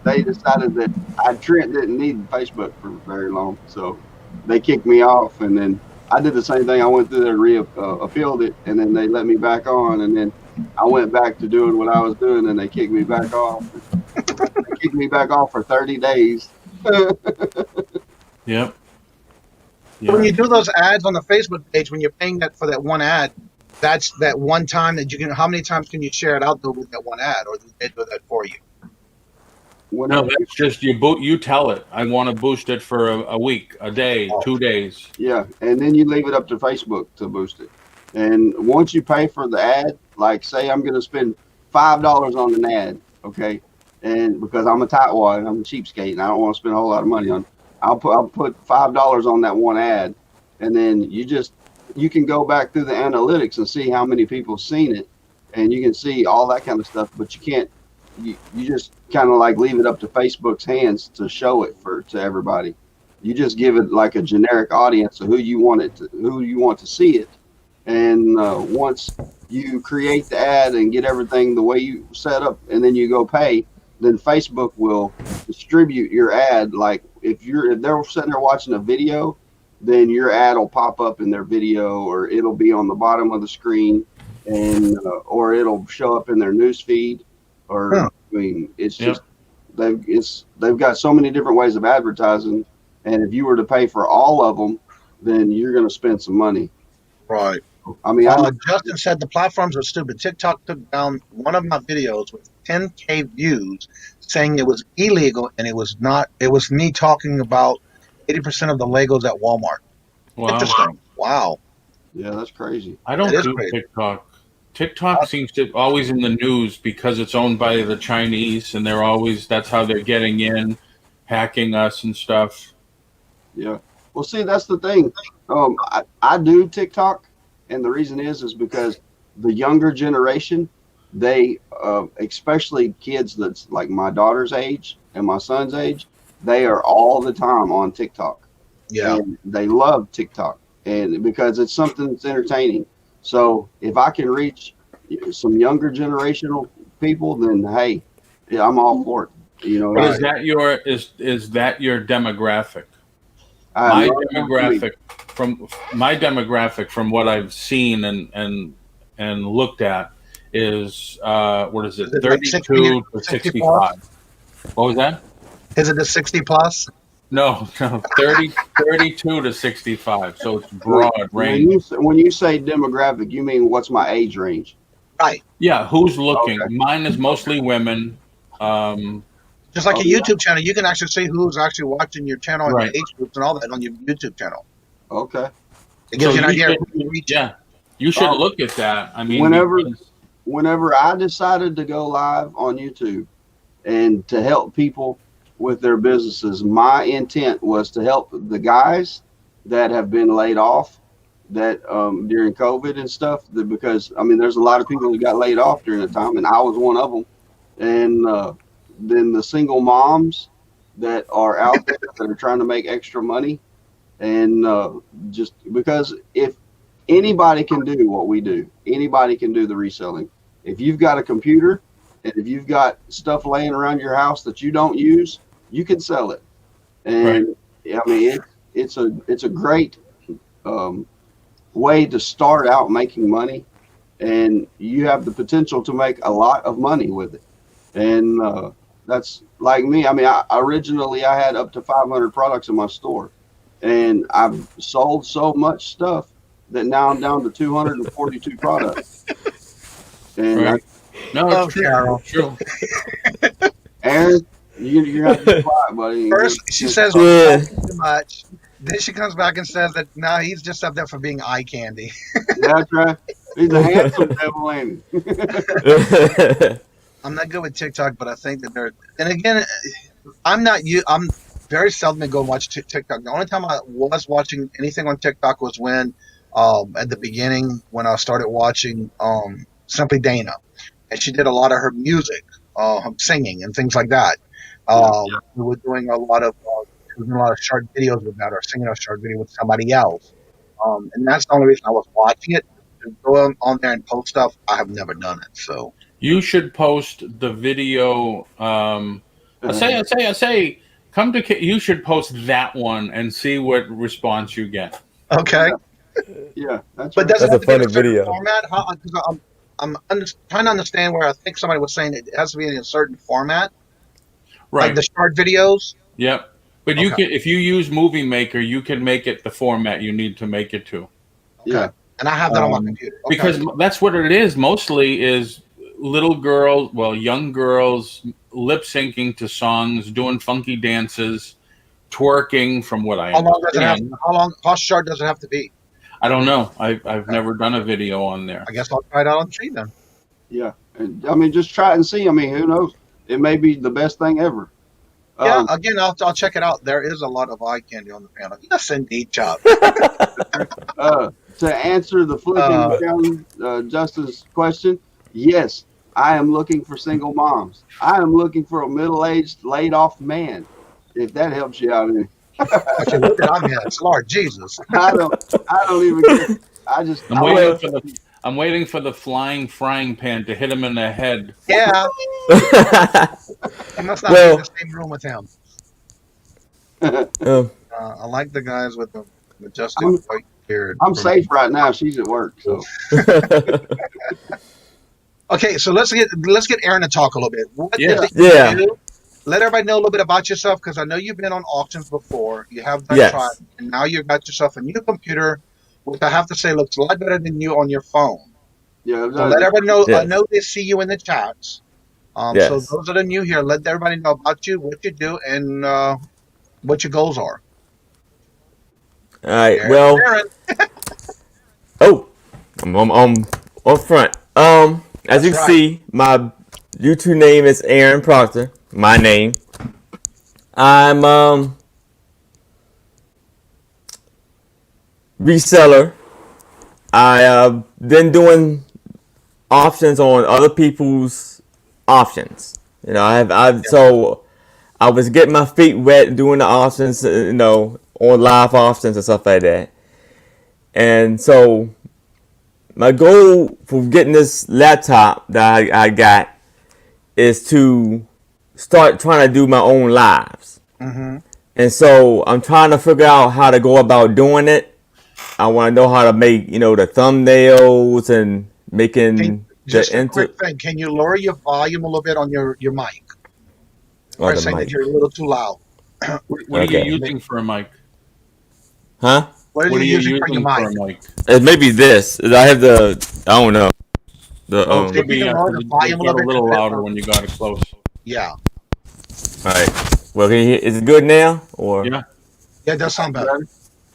they decided that Trent didn't need Facebook for very long, so they kicked me off, and then I did the same thing. I went through there, appealed it, and then they let me back on, and then I went back to doing what I was doing, and they kicked me back off. They kicked me back off for 30 days. Yep. When you do those ads on the Facebook page, when you're paying that for that one ad, that's that one time that you can. How many times can you share it out there with that one ad, or do they do that for you? No, that's just you tell it. I want to boost it for a week, a day, 2 days. Yeah, and then you leave it up to Facebook to boost it. And once you pay for the ad, like say I'm going to spend $5 on an ad, okay, and because I'm a tightwad and I'm a cheapskate and I don't want to spend a whole lot of money on, I'll put $5 on that one ad, and then you can go back through the analytics and see how many people have seen it, and you can see all that kind of stuff. But you can't. You just kind of like leave it up to Facebook's hands to show it to everybody. You just give it like a generic audience of who you want to see it, and once you create the ad and get everything the way you set up, and then you go pay, then Facebook will distribute your ad. Like if they're sitting there watching a video, then your ad will pop up in their video, or it'll be on the bottom of the screen, and or it'll show up in their news feed. Or I mean, it's just they've got so many different ways of advertising, and if you were to pay for all of them, then you're going to spend some money. Right. I mean, Justin said the platforms are stupid. TikTok took down one of my videos with 10K views, saying it was illegal, and it was not. It was me talking about 80% of the Legos at Walmart. Wow. Interesting. Wow. Yeah, that's crazy. I don't do TikTok. TikTok seems to always in the news because it's owned by the Chinese, and that's how they're getting in, hacking us and stuff. Yeah. Well, see, that's the thing. I do TikTok, and the reason is because the younger generation, they, especially kids that's like my daughter's age and my son's age, they are all the time on TikTok. Yeah. And they love TikTok, and because it's something that's entertaining. So if I can reach some younger generational people, then hey, yeah, I'm all for it. But is that your demographic? My demographic from what I've seen and looked at is what is it? 32 to 65. What was that? Is it the 60 plus? No, 32 to 65. So it's broad range. When you say demographic, you mean what's my age range? Right. Yeah. Who's looking? Okay. Mine is mostly women. Just like a YouTube channel, you can actually see who's actually watching your channel and your age groups and all that on your YouTube channel. Okay. It gives you an idea. You should look at that. I mean, whenever I decided to go live on YouTube and to help people with their businesses, my intent was to help the guys that have been laid off that during COVID and stuff, because I mean there's a lot of people that got laid off during the time, and I was one of them. And then the single moms that are out there that are trying to make extra money, and just because if anybody can do what we do, anybody can do the reselling. If you've got a computer and if you've got stuff laying around your house that you don't use, you can sell it. And I mean, it's a great way to start out making money, and you have the potential to make a lot of money with it. And that's like me. I mean, originally I had up to 500 products in my store, and I've sold so much stuff that now I'm down to 242 products. And Right. No, Oh, it's true. Carol. It's true. Aaron, you're gonna have to be quiet, buddy. First, she says Yeah. too much. Then she comes back and says that no, he's just up there for being eye candy. That's right. He's a handsome devil, ain't he? I'm not good with TikTok, but I think that they're. And again, I'm not you. I'm very seldom to go watch TikTok. The only time I was watching anything on TikTok was when, at the beginning, when I started watching Simply Dana, and she did a lot of her music, singing and things like that. We were doing a lot of short videos with that, or singing a short video with somebody else. And that's the only reason I was watching it. To go on there and post stuff, I have never done it. So You should post the video. I say, come to. You should post that one and see what response you get. okay, Yeah, that's but right. does it That's have a to be in funny a certain video. format? Trying to understand where I think somebody was saying it has to be in a certain format, like Right. the short videos. Yep. But you Okay. can, if you use Movie Maker, you can make it the format you need to make it to. Okay. Yeah. And I have that on my computer. Okay. Because that's what it is. Mostly is little girls, well, young girls lip syncing to songs, doing funky dances, twerking. From what I how long does it have? understand, How short does it have to be? I don't know. I've never done a video on there. I guess I'll try it out on the street then. Yeah. And, I mean, just try it and see. I mean, who knows? It may be the best thing ever. Yeah, again, I'll check it out. There is a lot of eye candy on the panel. Yes, indeed, Chop. To answer the flipping Justin's question, yes, I am looking for single moms. I am looking for a middle-aged, laid-off man. If that helps you out any. Okay, look at I'm here. Lord Jesus. I don't even care. I'm waiting for the flying frying pan to hit him in the head. Yeah, you must not be in the same room with him. I like the guys with the majestic white beard. I'm safe right now. She's at work, so. Okay, so let's get Aaron to talk a little bit. What Yeah. is it you do? Let everybody know a little bit about yourself, because I know you've been on auctions before. You have done trial, and now you've got yourself a new computer, which I have to say looks a lot better than you on your phone. Yeah. So let everybody know. I know they see you in the chats. So those that are new here, let everybody know about you, what you do, and what your goals are. All right. Aaron, Well. Aaron. I'm up front. As you can see, my YouTube name is Aaron Proctor. My name. I'm reseller. I been doing options on other people's options. You know, so I was getting my feet wet doing the options, you know, on live options and stuff like that. And so my goal for getting this laptop that I got is to start trying to do my own lives. Mm-hmm. And so I'm trying to figure out how to go about doing it. I want to know how to make, you know, the thumbnails and making Just a quick thing. Can you lower your volume a little bit on your mic? Oh, I'm saying that you're a little too loud. What are you using for a mic? Huh? What are you using for your mic? It may be this. I have I don't know. It could be a little louder when you got it close. Yeah. All right. Well, can you hear, is it good now? Or Yeah, it does sound better.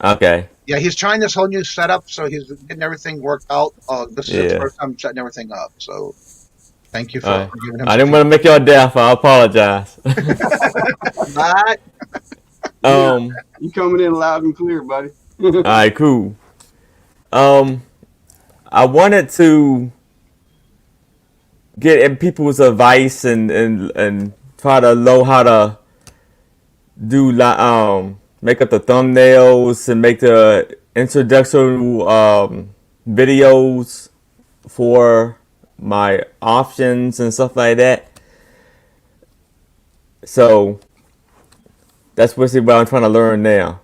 Okay. Yeah, he's trying this whole new setup, so he's getting everything worked out. This is his first time setting everything up, so thank you for giving him. I didn't want to make y'all deaf. I apologize. You coming in loud and clear, buddy. All right, cool. I wanted to get people's advice and try to know how to do make up the thumbnails and make the introductory videos for my options and stuff like that. So that's what I'm trying to learn now,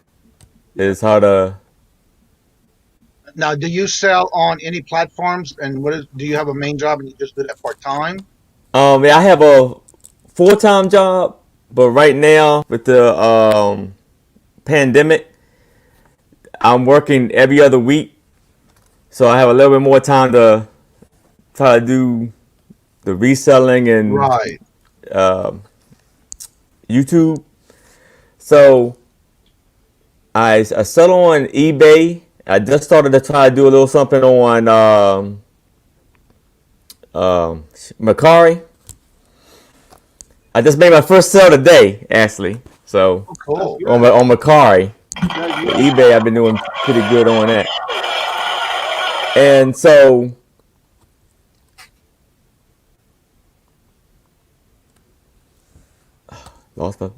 is how to. Now, do you sell on any platforms? And do you have a main job and you just do that part time? Yeah, I have a full-time job, but right now with the pandemic, I'm working every other week, so I have a little bit more time to try to do the reselling and Right. YouTube. So I sell on eBay. I just started to try to do a little something on Mercari. I just made my first sale today, actually. So Oh, cool. on Mercari, eBay, I've been doing pretty good on that. And so lost my.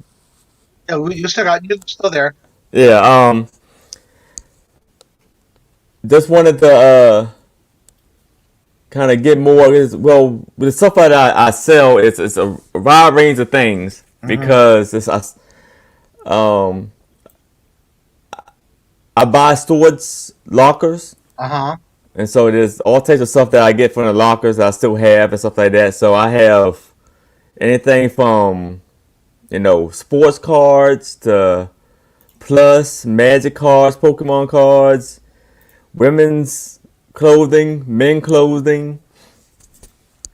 Yeah, you're still there. Yeah. Just wanted to kind of get more. Well, with the stuff that I sell, it's a wide range of things because um I buy storage lockers. Uh-huh. And so there's all types of stuff that I get from the lockers that I still have and stuff like that. So I have anything from, sports cards to plus magic cards, Pokemon cards, women's clothing, men clothing,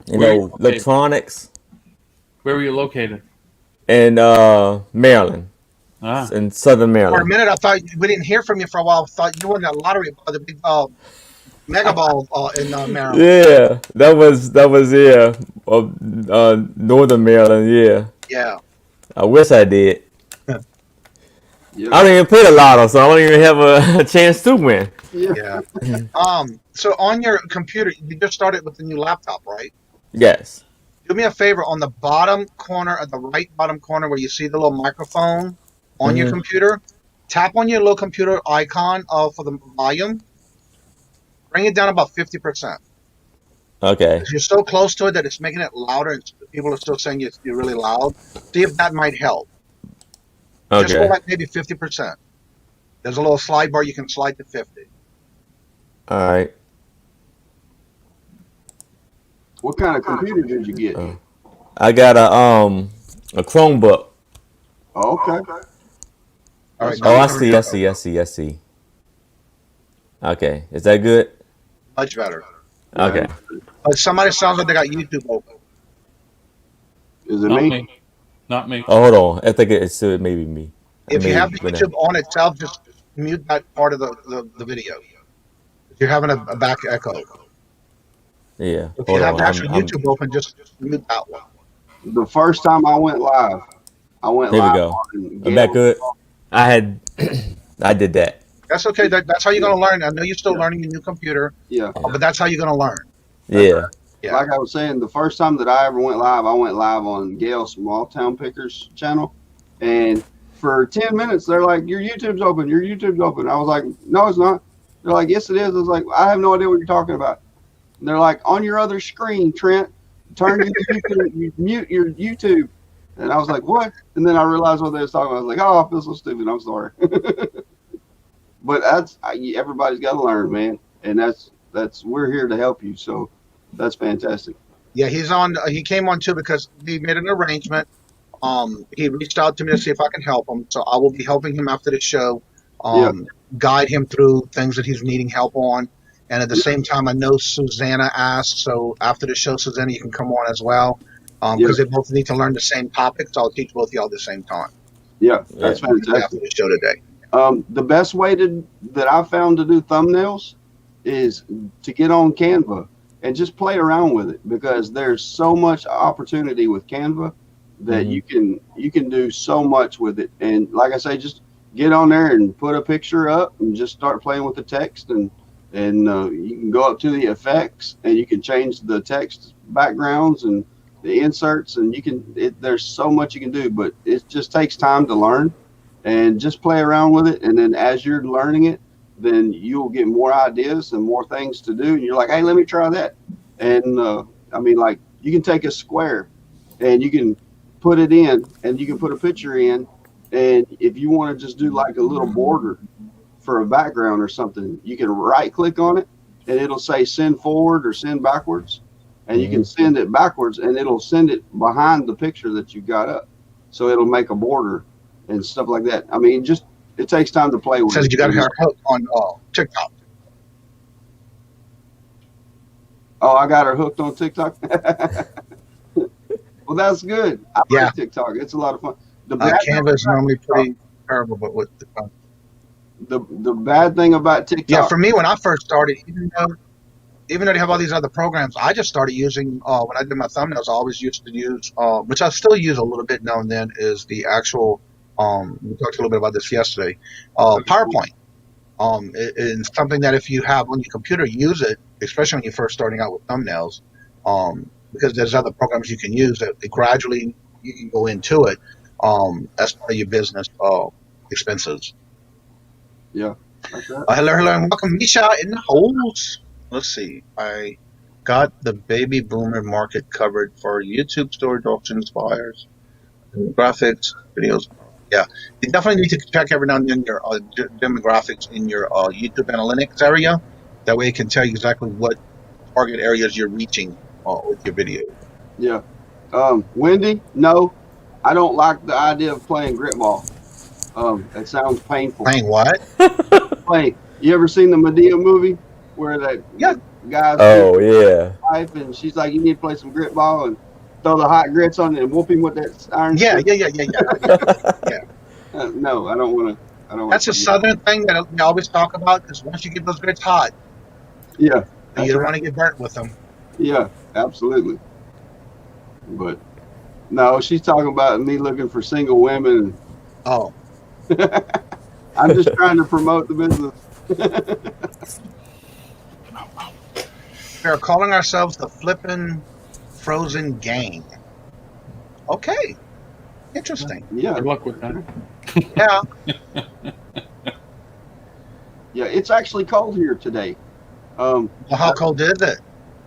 electronics. Where were you located? In Maryland, in Southern For a Maryland. minute, I thought we didn't hear from you for a while. I thought you won that lottery, the big mega ball in Maryland. Yeah, that was Northern Maryland. Yeah, Yeah. I wish I did. Yeah. I don't even play the lotto, so I don't even have a chance to win. Yeah. So on your computer, you just started with the new laptop, right? Yes. Do me a favor, on the bottom corner, at the right bottom corner where you see the little microphone on your computer, tap on your little computer icon for the volume. Bring it down about 50%. Okay. You're so close to it that it's making it louder, and people are still saying you're really loud. See if that might help. Just go Okay. like maybe 50%. There's a little slide bar you can slide to 50. All right. What kind of computer did you get? I got a Chromebook. Oh, okay. All right. Oh, I see. Okay. Is that good? Much better. Okay. But somebody sounds like they got YouTube open. Is it Not me? me. Not me. Oh, hold on. I think it's maybe me. If you have the Maybe, YouTube on itself, just mute that part of the video. You're having a back echo. yeah. If you Hold have on. the actual YouTube open, just mute that one. The first time I went live, Here we live go. on Is that good? I did that. That's okay. That's how you're going to learn. I know you're still learning your new computer, Yeah. but that's how you're going to learn. Yeah. Yeah. Like I was saying, the first time that I ever went live, I went live on Gail's Small Town Pickers channel. And for 10 minutes, they're like, your YouTube's open. Your YouTube's open. I was like, no, it's not. They're like, yes, it is. I was like, I have no idea what you're talking about. And they're like, on your other screen, Trent, turn your YouTube, you mute your YouTube. And I was like, what? And then I realized what they was talking about. I was like, oh, I feel so stupid. I'm sorry. But everybody's got to learn, man. And we're here to help you. So that's fantastic. Yeah, he's on. He came on too because he made an arrangement. He reached out to me to see if I can help him. So I will be helping him after the show, guide him through things that he's needing help on. And at the same time, I know Susanna asked. So after the show, Susanna, you can come on as well because they both need to learn the same topic. So I'll teach both of y'all at the same time. Yeah, that's fantastic. After the show today. The best way that I found to do thumbnails is to get on Canva and just play around with it, because there's so much opportunity with Canva that you can do so much with it. And like I say, just get on there and put a picture up and just start playing with the text, and you can go up to the effects and you can change the text backgrounds and the inserts, and there's so much you can do, but it just takes time to learn. And just play around with it, and then as you're learning it, then you'll get more ideas and more things to do. And you're like, hey, let me try that. And like, you can take a square and you can put it in, and you can put a picture in. And if you want to just do like a little border for a background or something, you can right click on it and it'll say send forward or send backwards. and you can send it backwards, and it'll send it behind the picture that you got up, so it'll make a border and stuff like that. I mean, just it takes time to play with. Says you got her hooked on TikTok. Oh, I got her hooked on TikTok. Well, that's good. I like TikTok. It's a lot of fun. Canva is normally pretty terrible, but with the bad thing about TikTok. Yeah, for me, when I first started, even though they have all these other programs, I just started using, when I did my thumbnails, I always used to use, which I still use a little bit now and then, is the actual, we talked a little bit about this yesterday, PowerPoint. It's something that if you have on your computer, use it, especially when you're first starting out with thumbnails, because there's other programs you can use that gradually you can go into it as part of your business expenses. Yeah. Like that. Hello, and welcome, Misha, in the holes. Let's see. I got the baby boomer market covered for YouTube storage auctions, buyers, graphics, videos. Yeah, you definitely need to check every now and then your demographics in your YouTube analytics area. That way, it can tell you exactly what target areas you're reaching with your video. Yeah. Wendy, no, I don't like the idea of playing grit ball. It sounds painful. Playing what? You ever seen the Medea movie where that guy's wife and she's like, you need to play some grit ball and throw the hot grits on it and whoop him with that iron stick? Yeah. No, I don't want to. That's a southern thing that we always talk about, because once you get those grits hot, you don't want to get burnt with them. Yeah, absolutely. But no, she's talking about me looking for single women. Oh. I'm just trying to promote the business. We are calling ourselves the Flippin' Frozen Gang. Okay. Interesting. Yeah. Good luck with that. Yeah. Yeah, it's actually cold here today. Well, how cold is it?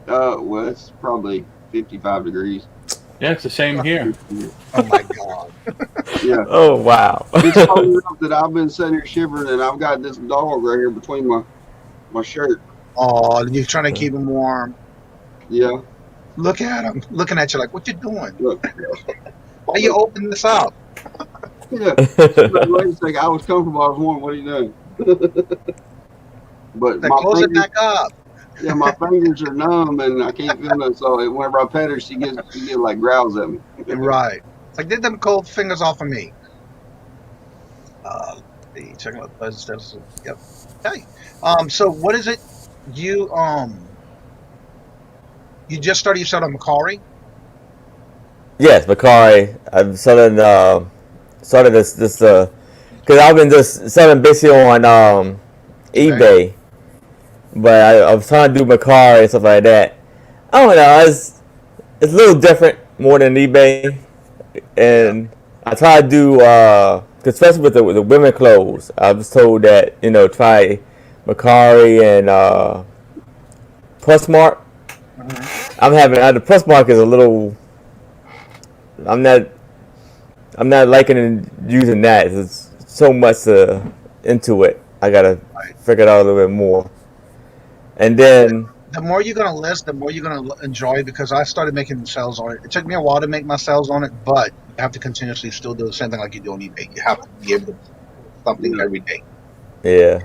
Well, it's probably 55 degrees. Yeah, it's the same here. Oh my God. Yeah. Oh wow. It's cold enough that I've been sitting here shivering, and I've got this dog right here between my shirt. Oh, you're trying to keep him warm. Yeah. Look at him, looking at you like, what you doing? Look. Why you opening this up? Yeah. Wait a second. I was comfortable. I was warm. What are you doing? But close it back up. Yeah, my fingers are numb and I can't feel them. So whenever I pet her, she gets like growls at me. Right. It's like, get them cold fingers off of me. Check out the yep. Okay. So what is it you just started? You said on Mercari? Yes, Mercari. I'm selling started this because I've been just selling basically on eBay, but I was trying to do Mercari and stuff like that. I don't know, it's a little different more than eBay, and I try to do especially with the women clothes. I was told that try Mercari and Plusmark. I'm having the Plusmark is a little. I'm not liking using that. It's so much into it. I gotta figure it out a little bit more. And then the more you're gonna list, the more you're gonna enjoy. Because I started making sales on it. It took me a while to make my sales on it, but you have to continuously still do the same thing like you do on eBay. You have to be able to do something every day. Yeah.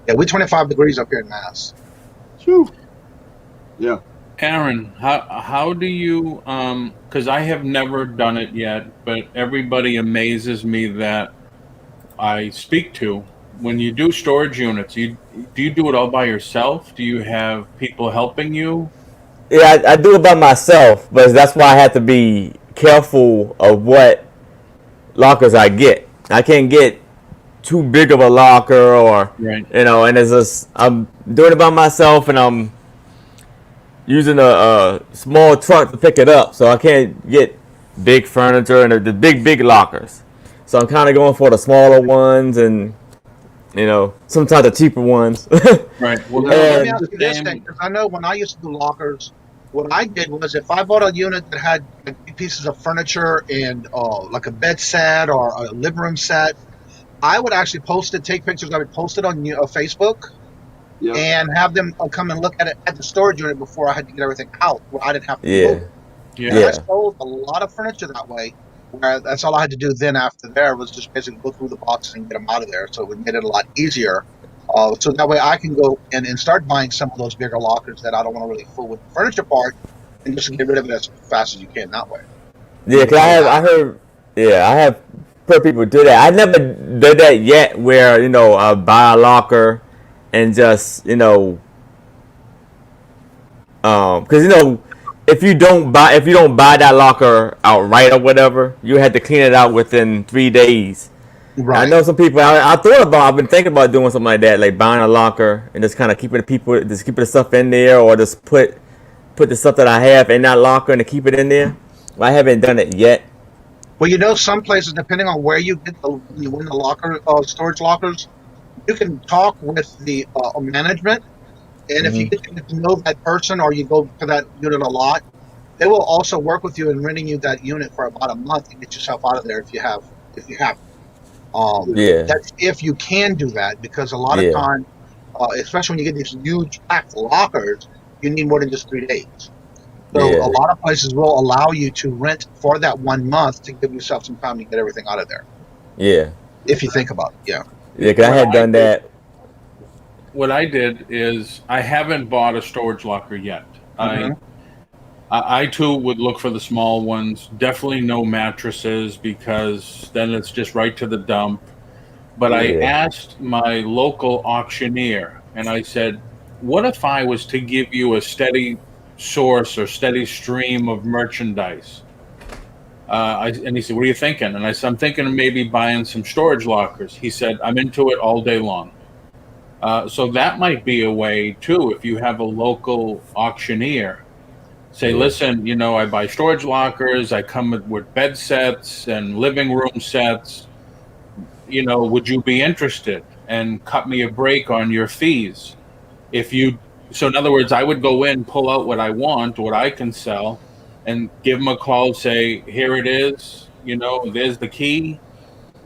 Yeah, we're 25 degrees up here in Mass. Whew. Yeah. Aaron, how do you, because I have never done it yet, but everybody amazes me that I speak to. When you do storage units, do you do it all by yourself? Do you have people helping you? Yeah, I do it by myself, but that's why I have to be careful of what lockers I get. I can't get too big of a locker or, right. And it's just, I'm doing it by myself and I'm using a small truck to pick it up, so I can't get big furniture and the big lockers. So I'm kind of going for the smaller ones and sometimes the cheaper ones. Right. Well, let me ask you this thing, because I know when I used to do lockers, what I did was if I bought a unit that had pieces of furniture and like a bed set or a living room set, I would actually post it, take pictures of it, post it on Facebook. Yep. and have them come and look at it at the storage unit before I had to get everything out, where I didn't have to move Yeah. it. Yeah. And I Yeah. sold a lot of furniture that way, where that's all I had to do then after there was just basically go through the boxes and get them out of there. So it made it a lot easier. So that way I can go and start buying some of those bigger lockers that I don't want to really fool with the furniture part, and just get rid of it as fast as you can that way. Yeah, cause I have heard people do that. I never did that yet, where I buy a locker and just because if you don't buy that locker outright or whatever, you had to clean it out within 3 days. I Right. know some people. I've been thinking about doing something like that, like buying a locker and just kind of keeping the stuff in there, or just put the stuff that I have in that locker and to keep it in there. I haven't done it yet. Well, some places, depending on where you when you win the locker storage lockers, you can talk with the management, and if you get to know that person or you go to that unit a lot, they will also work with you in renting you that unit for about a month and get yourself out of there if you have. Yeah. That's if you can do that, because a lot of Yeah. times, especially when you get these huge packed lockers, you need more than just 3 days. So Yeah. a lot of places will allow you to rent for that 1 month to give yourself some time to get everything out of there. Yeah. If you think about it, yeah. Yeah, cause I had done that. What I did is I haven't bought a storage locker yet. Mhm. I too would look for the small ones. Definitely no mattresses, because then it's just right to the dump. But I Yeah. asked my local auctioneer, and I said, what if I was to give you a steady source or steady stream of merchandise? And he said, what are you thinking? And I said, I'm thinking of maybe buying some storage lockers. He said, I'm into it all day long. So that might be a way too, if you have a local auctioneer. Say, listen, I buy storage lockers. I come with bed sets and living room sets. Would you be interested? And cut me a break on your fees. So in other words, I would go in, pull out what I want, what I can sell, and give them a call. Say, here it is. There's the key.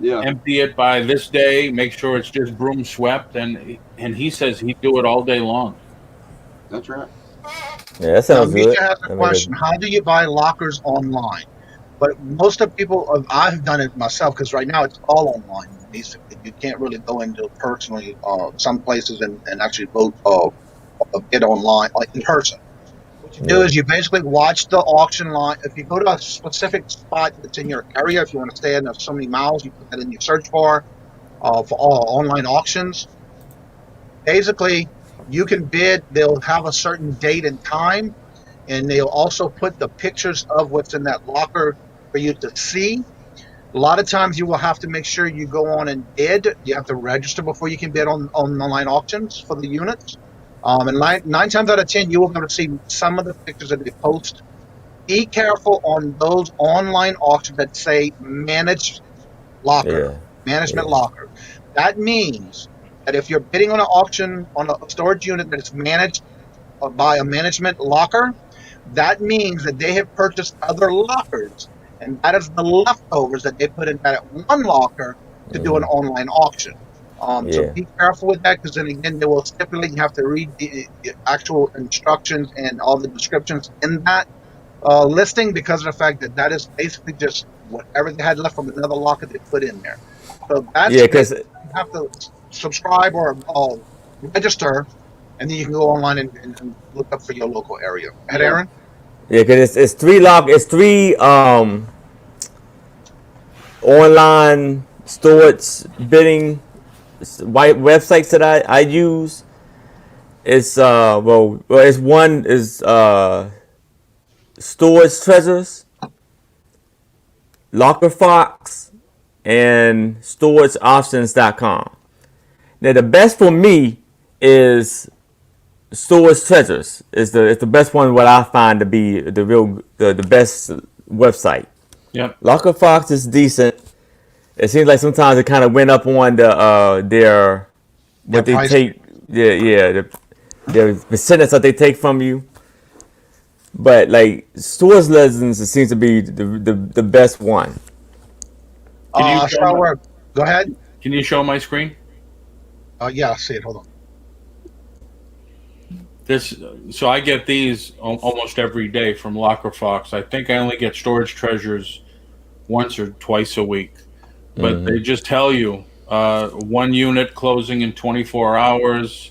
Yeah. Empty it by this day. Make sure it's just broom swept. And he says he'd do it all day long. That's right. Yeah, that Now, sounds Misha good. has a question. How do you buy lockers online? But most of people, I've done it myself, because right now it's all online. Basically, you can't really go into personally some places and actually vote bid online, like in person. What you do is you basically watch the auction line. If you go to a specific spot that's in your area, if you want to stay in so many miles, you put that in your search bar for all online auctions. Basically, you can bid. They'll have a certain date and time, and they'll also put the pictures of what's in that locker for you to see. A lot of times you will have to make sure you go on and bid. You have to register before you can bid on online auctions for the units. And nine times out of 10, you will be able to see some of the pictures that they post. Be careful on those online auctions that say managed locker, management locker. That means that if you're bidding on an auction on a storage unit that is managed by a management locker, that means that they have purchased other lockers, and that is the leftovers that they put in that one locker to do an online auction. So be careful with that, because then again, they will stipulate you have to read the actual instructions and all the descriptions in that listing, because of the fact that that is basically just whatever they had left from another locker they put in there. So that's because you have to subscribe or register, and then you can go online and look up for your local area. Ahead, Aaron? Yeah, because it's three online storage bidding websites that I use. It's it's one is Storage Treasures, Locker Fox, and StorageOptions.com. Now the best for me is Storage Treasures. It's the best one, what I find to be the best website. Yep. Locker Fox is decent. It seems like sometimes it kind of went up on their what they price. take. The percentage that they take from you. But like Storage Legends, it seems to be the best one. Can you show Go ahead. Can you show my screen? Yeah, I see it. Hold on. So I get these almost every day from Locker Fox. I think I only get Storage Treasures once or twice a week, but they just tell you 1 unit closing in 24 hours,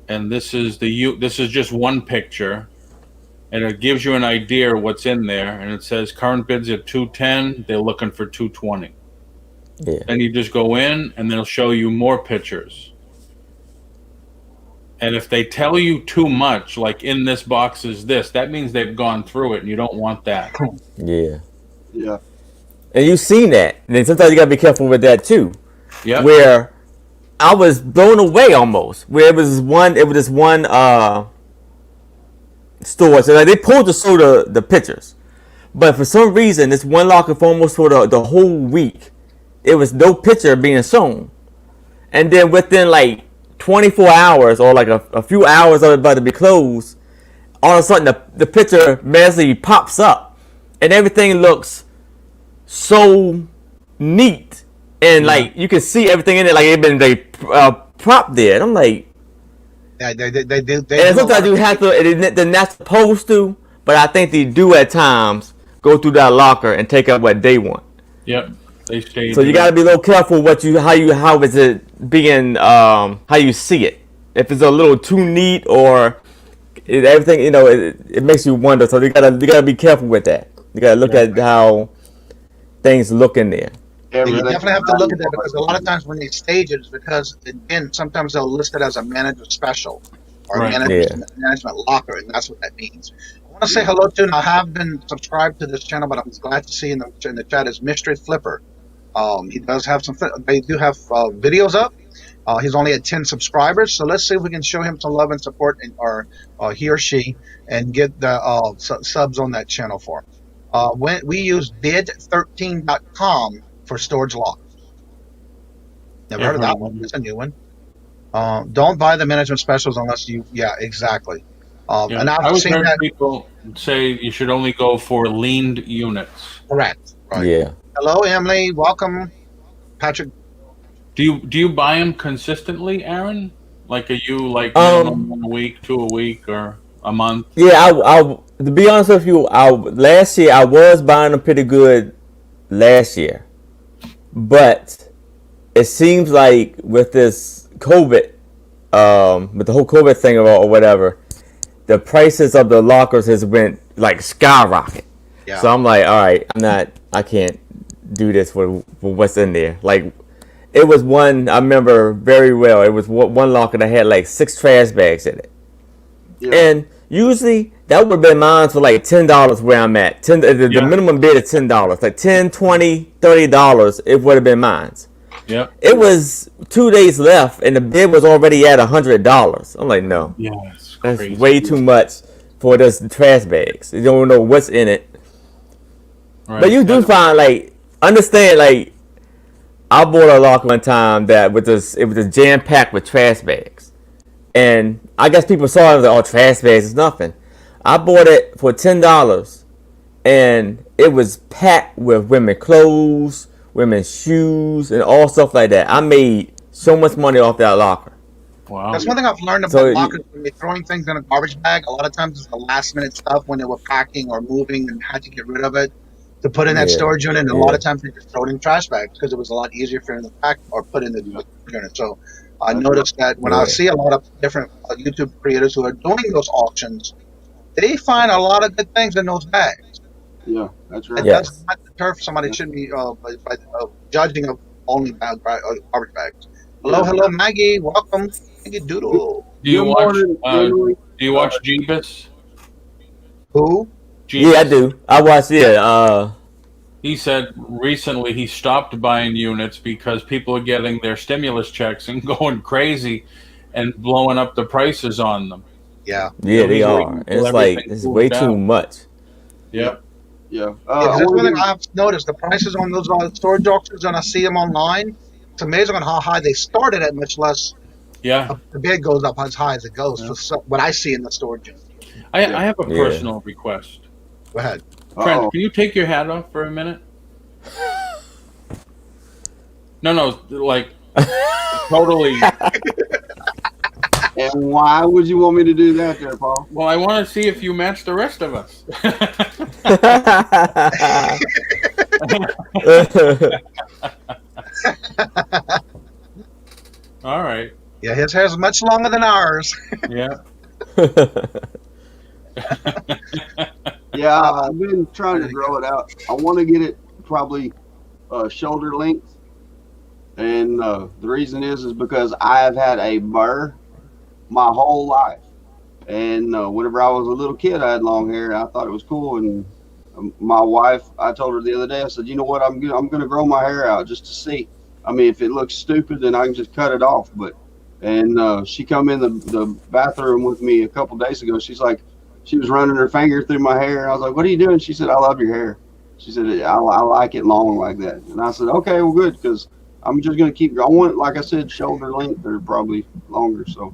and this is just one picture, and it gives you an idea of what's in there, and it says current bids at 210. They're looking for 220. Yeah. And you just go in, and they'll show you more pictures. And if they tell you too much, like in this box is this, that means they've gone through it, and you don't want that. Yeah. Yeah. And you've seen that. And then sometimes you gotta be careful with that too. Yeah. Where I was blown away almost. Where it was this one store. So like they pulled the pictures. But for some reason this one locker for almost for the whole week, it was no picture being shown. And then within like 24 hours or like a few hours of it about to be closed, all of a sudden the picture magically pops up and everything looks so neat and like you can see everything in it like it been prop there. And I'm like, Yeah, they do. and sometimes you have to, they're not supposed to, but I think they do at times go through that locker and take up what they want. Yep. They stay. So you got to be a little careful how is it being, how you see it. If it's a little too neat or everything, it makes you wonder. So you gotta be careful with that. You gotta look at how things look in there. You definitely have to look at that because a lot of times when they stage it, it's because again sometimes they'll list it as a manager special or management locker, and that's what that means. I want to say hello to, and I have been subscribed to this channel, but I'm glad to see in the chat is Mystery Flipper. He does have they do have videos up. He's only at 10 subscribers, so let's see if we can show him some love and support, or he or she, and get the subs on that channel for him. When we use bid13.com for storage lockers. Never heard of that one. It's a new one. Don't buy the management specials unless you. Yeah, exactly. And I've seen that people say you should only go for leaned units. Correct. Right. Yeah. Hello, Emily. Welcome, Patrick. Do you buy them consistently, Aaron? Like, are you like minimum a week, 2 a week, or a month? Yeah, I to be honest with you, last year I was buying them pretty good last year, but it seems like with this COVID, with the whole COVID thing or whatever, the prices of the lockers has went like skyrocket. Yeah. So I'm like, all right, I can't do this for what's in there. Like, it was one I remember very well. It was one locker that had like 6 trash bags in it, and usually that would have been mine for like $10 where I'm at. The minimum bid is $10. Like $10, $20, $30, it would have been mine. Yeah. It was 2 days left, and the bid was already at $100. I'm like, no. Yes. That's way too much for those trash bags. You don't know what's in it. Right. But you do find, like, understand, like, I bought a locker one time that it was jam packed with trash bags, and I guess people saw it, like, oh, trash bags is nothing. I bought it for $10, and it was packed with women's clothes, women's shoes, and all stuff like that. I made so much money off that locker. Wow. That's one thing I've learned about lockers. When they're throwing things in a garbage bag, a lot of times it's the last minute stuff when they were packing or moving and had to get rid of it to put in that storage unit. And a lot of times they just throw it in trash bags because it was a lot easier for them to pack or put in the unit. So I noticed that when I see a lot of different YouTube creators who are doing those auctions, they find a lot of good things in those bags. Yeah, that's right. And that's not deter somebody shouldn't be by judging of only garbage bags. Hello, Maggie. Welcome. Maggie Doodle. Do you watch Jeebus? Who? Jeebus. Yeah, I do. I watch it. He said recently he stopped buying units because people are getting their stimulus checks and going crazy and blowing up the prices on them. Yeah. Yeah, they are. And it's like, it's way too much. Yep. Yeah. That's one thing I've noticed. The prices on those storage auctions, and I see them online, it's amazing on how high they started at, much less the bid goes up as high as it goes. For what I see in the storage unit. I have a personal request. Go ahead. Trent, can you take your hat off for a minute? No, like totally. And why would you want me to do that there, Paul? Well, I want to see if you match the rest of us. All right. Yeah, his hair's much longer than ours. Yeah. Yeah, I've been trying to grow it out. I want to get it probably shoulder length, and the reason is because I have had a burr my whole life, and whenever I was a little kid, I had long hair. And I thought it was cool, and my wife, I told her the other day, I said, you know what, I'm gonna grow my hair out just to see. I mean, if it looks stupid, then I can just cut it off. And she come in the bathroom with me a couple days ago. She's like, she was running her finger through my hair, and I was like, what are you doing? She said, I love your hair. She said, I like it long like that. And I said, okay, well, good, because I'm just gonna keep. I want it, like I said, shoulder length or probably longer. So,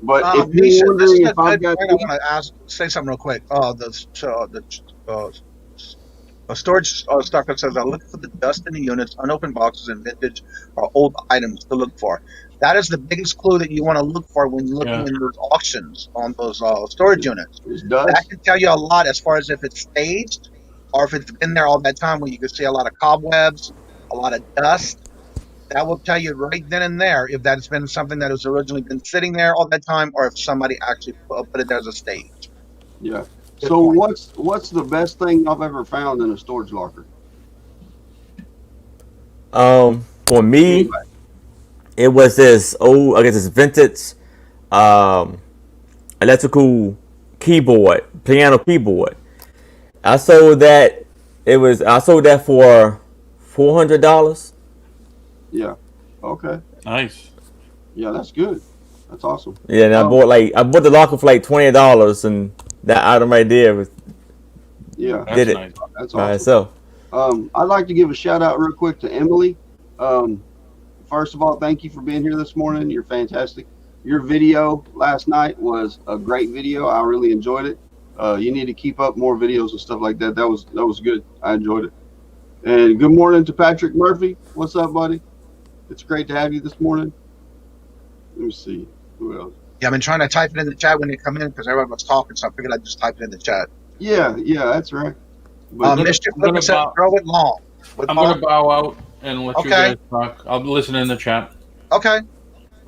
but if you're wondering if I've got, I want to say something real quick. A storage stocker says, I look for the dust in the units, unopened boxes, and vintage or old items to look for. That is the biggest clue that you want to look for when looking in those auctions on those storage units. That can tell you a lot as far as if it's staged or if it's been there all that time, where you can see a lot of cobwebs, a lot of dust. That will tell you right then and there if that's been something that has originally been sitting there all that time, or if somebody actually put it there as a stage. Yeah. So what's the best thing I've ever found in a storage locker? For me, it was this old, I guess it's vintage, electrical keyboard, piano keyboard. I sold that. I sold that for $400. Yeah. Okay. Nice. Yeah, that's good. That's awesome. Yeah, and I bought the locker for like $20, and that item right there was did it nice. That's by awesome. itself. I'd like to give a shout out real quick to Emily. First of all, thank you for being here this morning. You're fantastic. Your video last night was a great video. I really enjoyed it. You need to keep up more videos and stuff like that. That was good. I enjoyed it. And good morning to Patrick Murphy. What's up, buddy? It's great to have you this morning. Let me see. Who else? Yeah, I've been trying to type it in the chat when you come in because everyone was talking, so I figured I'd just type it in the chat. Yeah, that's right. But Mr. Flipper said, throw it long. I'm going to bow out and let you guys talk. I'll listen in the chat. Okay.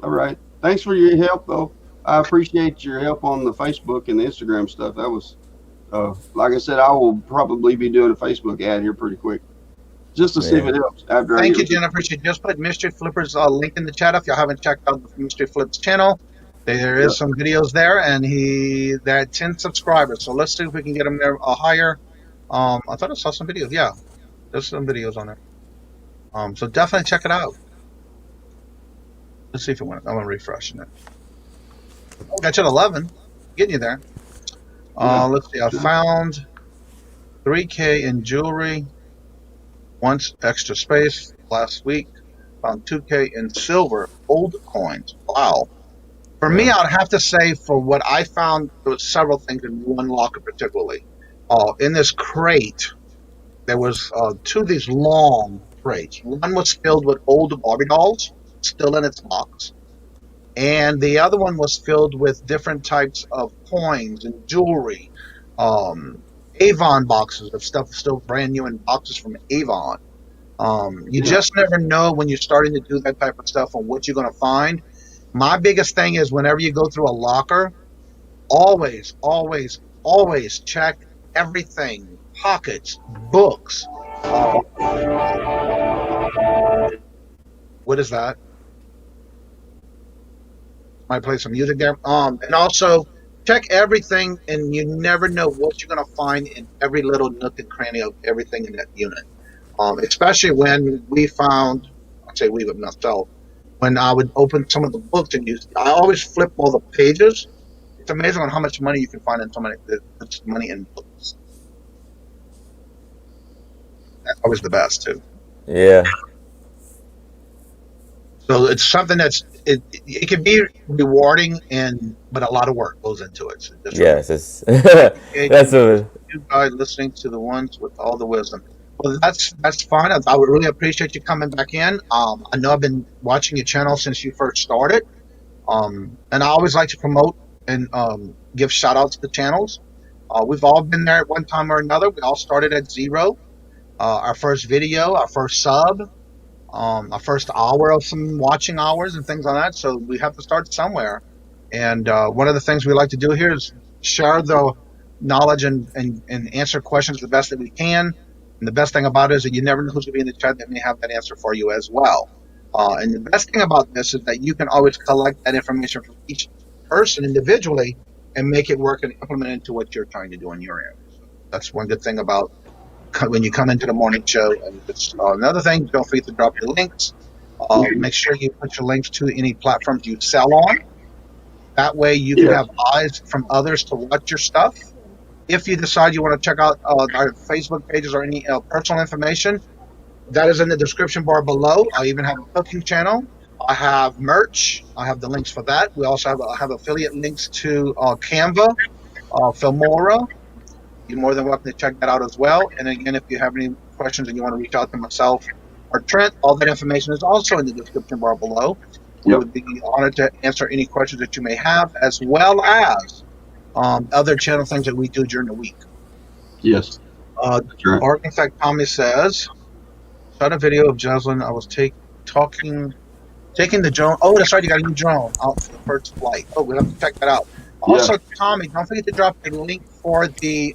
All right. Thanks for your help, though. I appreciate your help on the Facebook and the Instagram stuff. That was, like I said, I will probably be doing a Facebook ad here pretty quick, just to see if it helps. Thank you, Jennifer. She just put Mystery Flipper's link in the chat. If y'all haven't checked out the Mystery Flips channel, there is some videos there, and they're at 10 subscribers. So let's see if we can get them there higher. I thought I saw some videos. Yeah, there's some videos on there. So definitely check it out. Let's see if it went. I'm gonna refresh it. Got you at 11. Getting you there. Let's see. I found 3K in jewelry. Once extra space last week. Found 2K in silver, old coins. Wow. For me, I'd have to say for what I found, there was several things in one locker particularly. In this crate, there was two of these long crates. One was filled with old Barbie dolls, still in its box. And the other one was filled with different types of coins and jewelry. Avon boxes of stuff still brand new in boxes from Avon. You just never know when you're starting to do that type of stuff on what you're going to find. My biggest thing is whenever you go through a locker, always, always, always check everything. Pockets, books. What is that? Might play some music there. And also check everything, and you never know what you're going to find in every little nook and cranny of everything in that unit. Especially when we found, I'd say we, but myself, when I would open some of the books and I always flip all the pages. It's amazing on how much money you can find in somebody that puts money in books. That's always the best too. Yeah. So it's something it can be rewarding, but a lot of work goes into it. So yes, that's you guys listening to the ones with all the wisdom. Well, that's fine. I would really appreciate you coming back in. I know I've been watching your channel since you first started, And I always like to promote and give shout outs to channels. We've all been there at one time or another. We all started at zero. Our first video, our first sub, our first hour of some watching hours and things like that. So we have to start somewhere. And one of the things we like to do here is share the knowledge and answer questions the best that we can. And the best thing about it is that you never know who's going to be in the chat that may have that answer for you as well. And the best thing about this is that you can always collect that information from each person individually and make it work and implement it into what you're trying to do in your area. So that's one good thing about when you come into the morning show. And it's, another thing, don't forget to drop your links. Make sure you put your links to any platforms you sell on. That way you can have eyes from others to watch your stuff. If you decide you want to check out our Facebook pages or any personal information, that is in the description bar below. I even have a cooking channel. I have merch. I have the links for that. We also have affiliate links to Canva, Fimora. You're more than welcome to check that out as well. And again, if you have any questions and you want to reach out to myself or Trent, all that information is also in the description bar below. We would be honored to answer any questions that you may have, as well as other channel things that we do during the week. Yes. That's right. Or in fact, Tommy says, shot a video of Jocelyn. I was taking the drone. Oh, that's right. You got a new drone out for the first flight. Oh, we'll have to check that out. Also, Tommy, don't forget to drop a link for the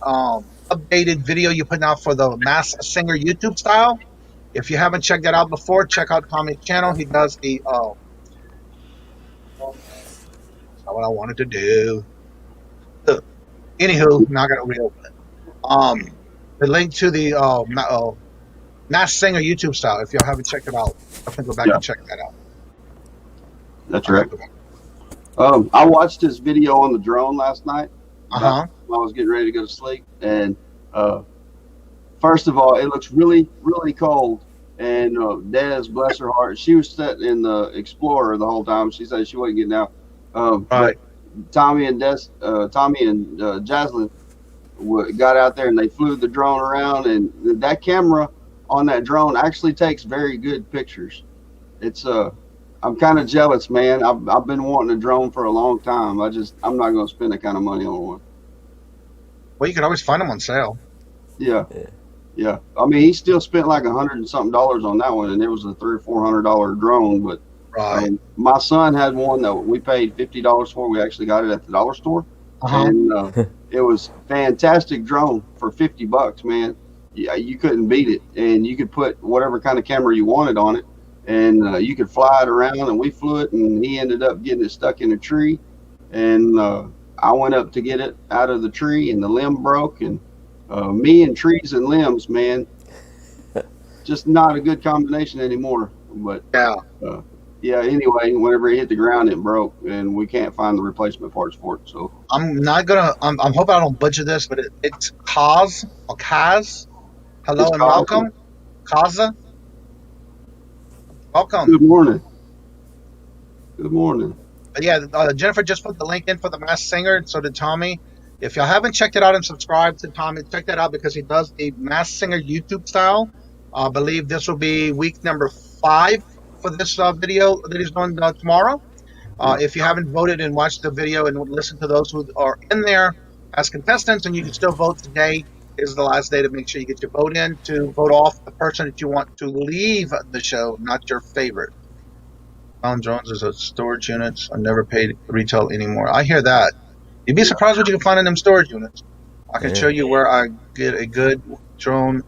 updated video you put out for the Mass Singer YouTube style. If you haven't checked that out before, check out Tommy's channel. He does the that's not what I wanted to do. Anywho, now I gotta reopen it. The link to the Mass Singer YouTube style. If you haven't checked it out, definitely go back and check that out. That's right. I watched his video on the drone last night. I was getting ready to go to sleep, and first of all, it looks really, really cold. And Des, bless her heart, she was sitting in the Explorer the whole time. She said she wasn't getting out. But Tommy and Jaslyn got out there and they flew the drone around, and that camera on that drone actually takes very good pictures. It's I'm kind of jealous, man. I've been wanting a drone for a long time. I'm not going to spend that kind of money on one. Well, you can always find them on sale. Yeah. I mean, he still spent like $100 and something on that one, and it was a $300 or $400 drone. But my son had one that we paid $50 for. We actually got it at the dollar store, and it was fantastic drone for $50, man. Yeah, you couldn't beat it, and you could put whatever kind of camera you wanted on it, and you could fly it around. And we flew it, and he ended up getting it stuck in a tree, and I went up to get it out of the tree, and the limb broke. And me and trees and limbs, man, just not a good combination anymore. But anyway, whenever it hit the ground, it broke, and we can't find the replacement parts for it. So I'm hoping I don't butcher this, but it's Kaz or Kaz. Hello and welcome, Kaza. Welcome. Good morning. Good morning. But yeah, Jennifer just put the link in for the Masked Singer. So did Tommy. If y'all haven't checked it out and subscribed to Tommy, check that out because he does the Masked Singer YouTube style. I believe this will be week number 5 for this video that he's doing tomorrow. If you haven't voted and watched the video and listened to those who are in there as contestants, and you can still vote, today is the last day to make sure you get your vote in to vote off the person that you want to leave the show, not your favorite. Alan Jones is a storage units. I never paid retail anymore. I hear that. You'd be surprised what you can find in them storage units. I can show you where I get a good drone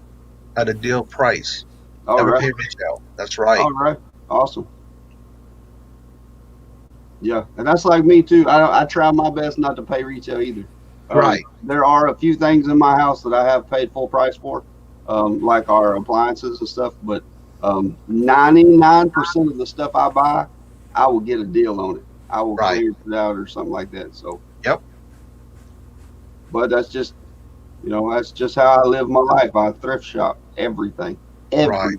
at a deal price. Never pay retail. That's right. All right. Awesome. Yeah, and that's like me too. I try my best not to pay retail either. Right. There are a few things in my house that I have paid full price for, like our appliances and stuff. But 99% of the stuff I buy, I will get a deal on it. I will clear it out or something like that. So. Yep. But that's just, that's just how I live my life. I thrift shop everything. Right.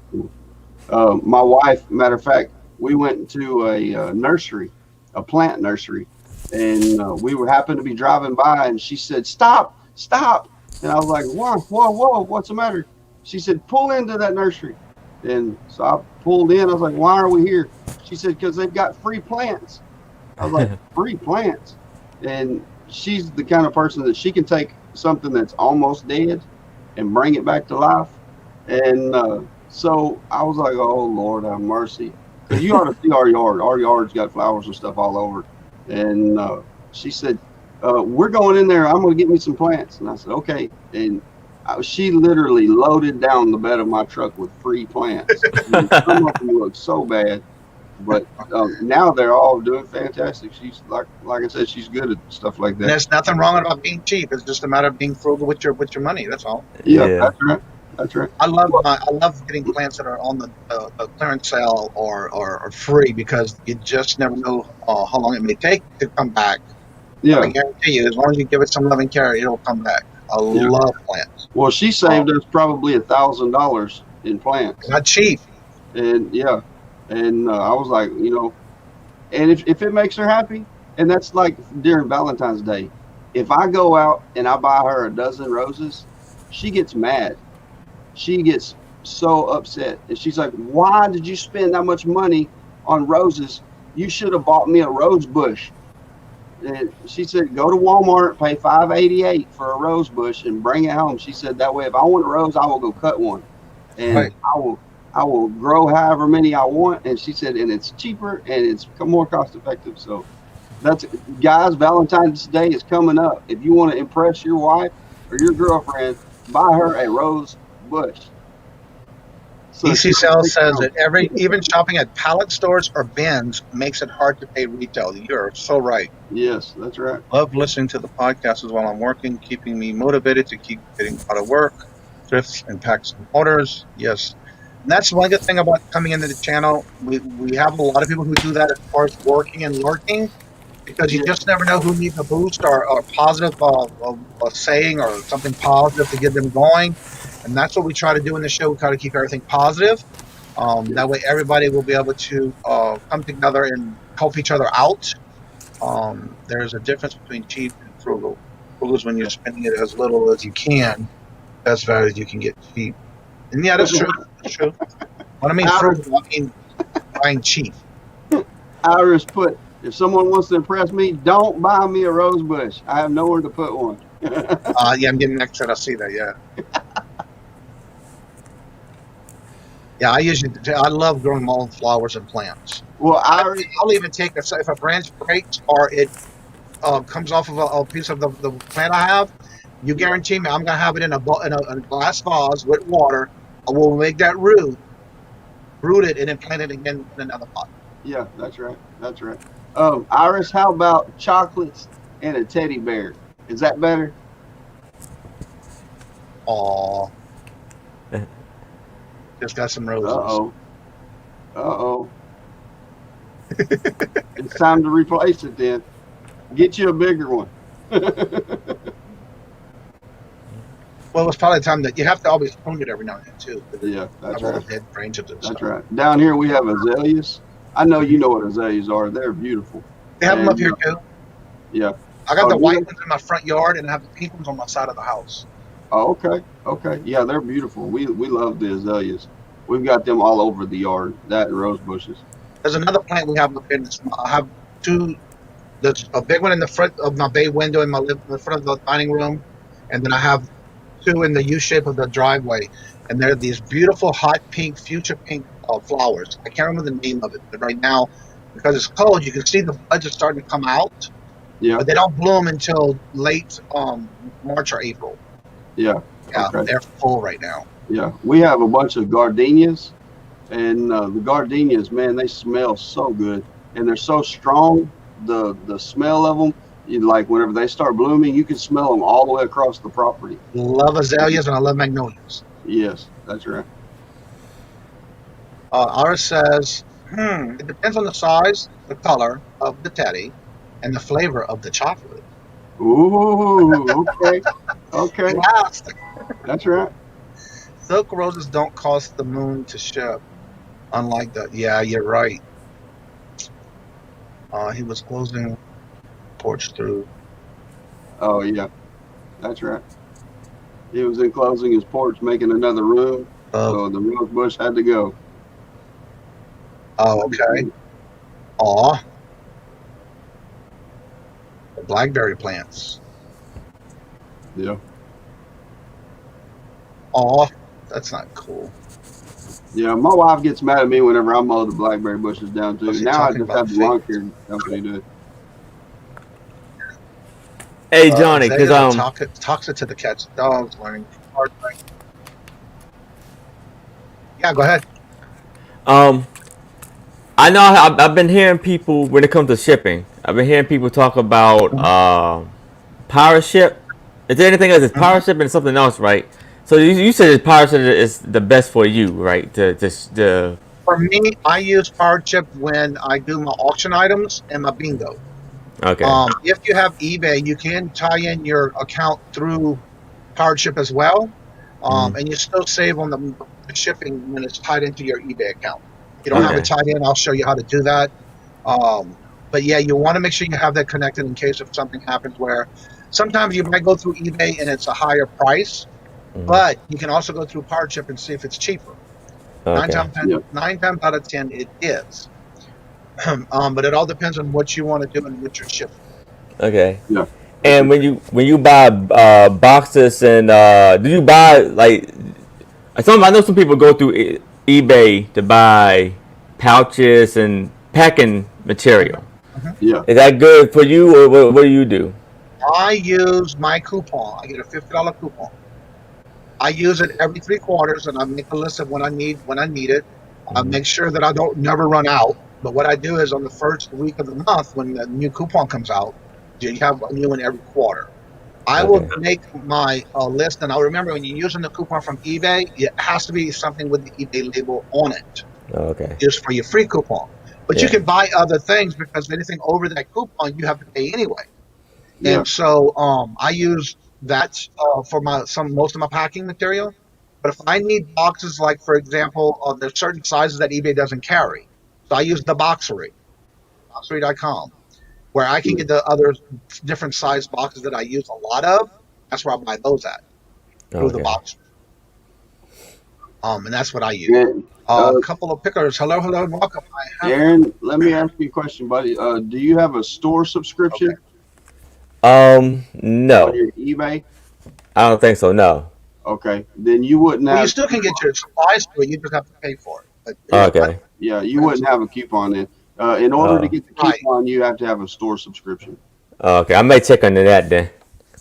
My wife, matter of fact, we went to a nursery, a plant nursery, and we happened to be driving by, and she said, "Stop, stop!" And I was like, "Whoa, what's the matter?" She said, "Pull into that nursery." And so I pulled in. I was like, "Why are we here?" She said, "Because they've got free plants." I was like, free plants. And she's the kind of person that she can take something that's almost dead and bring it back to life. And so I was like, oh, Lord, have mercy. Because you ought to see our yard. Our yard's got flowers and stuff all over. And she said, we're going in there. I'm going to get me some plants. And I said, okay. And she literally loaded down the bed of my truck with free plants. And some of them look so bad. But now they're all doing fantastic. She's like I said, she's good at stuff like that. And there's nothing wrong about being cheap. It's just a matter of being frugal with your money. That's all. Yeah, that's right. That's right. I love getting plants that are on the clearance sale or free, because you just never know how long it may take to come back. Yeah, I guarantee you, as long as you give it some love and care, it'll come back. I love plants. Well, she saved us probably $1,000 in plants. Not cheap. And I was like, and if it makes her happy, and that's like during Valentine's Day, if I go out and I buy her a dozen roses, she gets mad. She gets so upset. And she's like, why did you spend that much money on roses? You should have bought me a rose bush. And she said, go to Walmart, pay $5.88 for a rose bush and bring it home. She said, that way, if I want a rose, I will go cut one. And right. I will grow however many I want. And she said, and it's cheaper and it's more cost effective. So that's, guys, Valentine's Day is coming up. If you want to impress your wife or your girlfriend, buy her a rose bush. So EC Sales says that even shopping at pallet stores or bins makes it hard to pay retail. You're so right. Yes, that's right. Love listening to the podcast while I'm working, keeping me motivated to keep getting out of work, thrifts and packs and orders. Yes. And that's one good thing about coming into the channel. We have a lot of people who do that as far as working and lurking, because you just never know who needs a boost or positive saying or something positive to get them going. And that's what we try to do in the show. We try to keep everything positive. That way everybody will be able to come together and help each other out. There's a difference between cheap and frugal. Frugal is when you're spending it as little as you can, best value as you can get cheap. And yeah, that's true. That's true. When I mean frugal, I mean buying cheap. Iris put, if someone wants to impress me, don't buy me a rose bush. I have nowhere to put one. Yeah, I'm getting next to it. I see that, yeah. Yeah, I love growing my own flowers and plants. Well, I'll even take if a branch breaks or it comes off of a piece of the plant I have. You guarantee me I'm gonna have it in a glass vase with water. I will make that root it, and then plant it again in another pot. Yeah, that's right. That's right. Iris, how about chocolates and a teddy bear? Is that better? Aw. Just got some roses. Uh-oh. It's time to replace it then. Get you a bigger one. Well, it's probably time that you have to always prune it every now and then too. Yeah, that's right. Dead branches and that's stuff. right. Down here we have azaleas. I know you know what azaleas are. They're beautiful. They have them up here too. Yeah. I got the white ones in my front yard, and I have the pink ones on my side of the house. Oh, okay. Yeah, they're beautiful. We love the azaleas. We've got them all over the yard. That and rose bushes. There's another plant we have up here. I have two. There's a big one in the front of my bay window in the front of the dining room, and then I have two in the U shape of the driveway. And they're these beautiful hot pink, fuchsia pink flowers. I can't remember the name of it, but right now, because it's cold, you can see the buds are starting to come out. Yeah. But they don't bloom until late March or April. Yeah. Yeah, okay. They're full right now. Yeah, we have a bunch of gardenias, and the gardenias, man, they smell so good, and they're so strong. The smell of them, like whenever they start blooming, you can smell them all the way across the property. Love azaleas and I love magnolias. Yes, that's right. Ours says, it depends on the size, the color of the teddy, and the flavor of the chocolate. Ooh, okay. Okay. Last. That's right. Silk roses don't cost the moon to ship. Unlike that. Yeah, you're right. He was closing porch through. Oh, yeah. That's right. He was enclosing his porch, making another room. So the rose bush had to go. Oh, okay. Aw. Blackberry plants. Yeah. Oh, that's not cool. Yeah, my wife gets mad at me whenever I mow the blackberry bushes down too. What's he Now I talking just about? have the lawn care company do it. Hey Johnny, They're because toxic to the cats and dogs. Learning hard way. Yeah, go ahead. I know I've been hearing people when it comes to shipping. I've been hearing people talk about power ship. Is there anything else? It's power ship and something else, right? So you said power ship is the best for you, right? For me, I use PowerChip when I do my auction items and my bingo. Okay. If you have eBay, you can tie in your account through PowerChip as well, and you still save on the shipping when it's tied into your eBay account. If you don't have it Okay. tied in, I'll show you how to do that. But yeah, you want to make sure you have that connected in case if something happens where sometimes you might go through eBay and it's a higher price, but you can also go through PowerChip and see if it's cheaper. Nine Okay. times, Yeah. 9 times out of 10, it is. But it all depends on what you want to do and what you're shipping. Okay. Yeah. And when you buy boxes and do you buy like I know some people go through eBay to buy pouches and packing material. Yeah. Is that good for you, or what do you do? I use my coupon. I get a $50 coupon. I use it every 3 quarters, and I make a list of when I need it. I make sure that I don't never run out. But what I do is on the first week of the month, when the new coupon comes out, you have a new one every quarter. I will Okay. make my list, and I'll remember when you're using the coupon from eBay, it has to be something with the eBay label on it, Okay. just for your free coupon. But you Yeah. can buy other things because anything over that coupon, you have to pay anyway. Yeah. And so I use that for most of my packing material. But if I need boxes, like for example, there's certain sizes that eBay doesn't carry, so I use the boxery.com, where I can get the other different size boxes that I use a lot of. That's where I buy those at through the Okay. box. And that's what I use. And, A couple of pickers. Hello, hello, and welcome. I have Aaron, let me ask you a question, buddy. Do you have a store subscription on No, your eBay? I don't think so. No. Okay, then you wouldn't Well, you have. still can get your supplies to it. You just have to pay for it. But Yeah, Okay. yeah, you wouldn't have a coupon then. In order to get the Right. coupon, you have to have a store subscription. Okay. I may check into that then.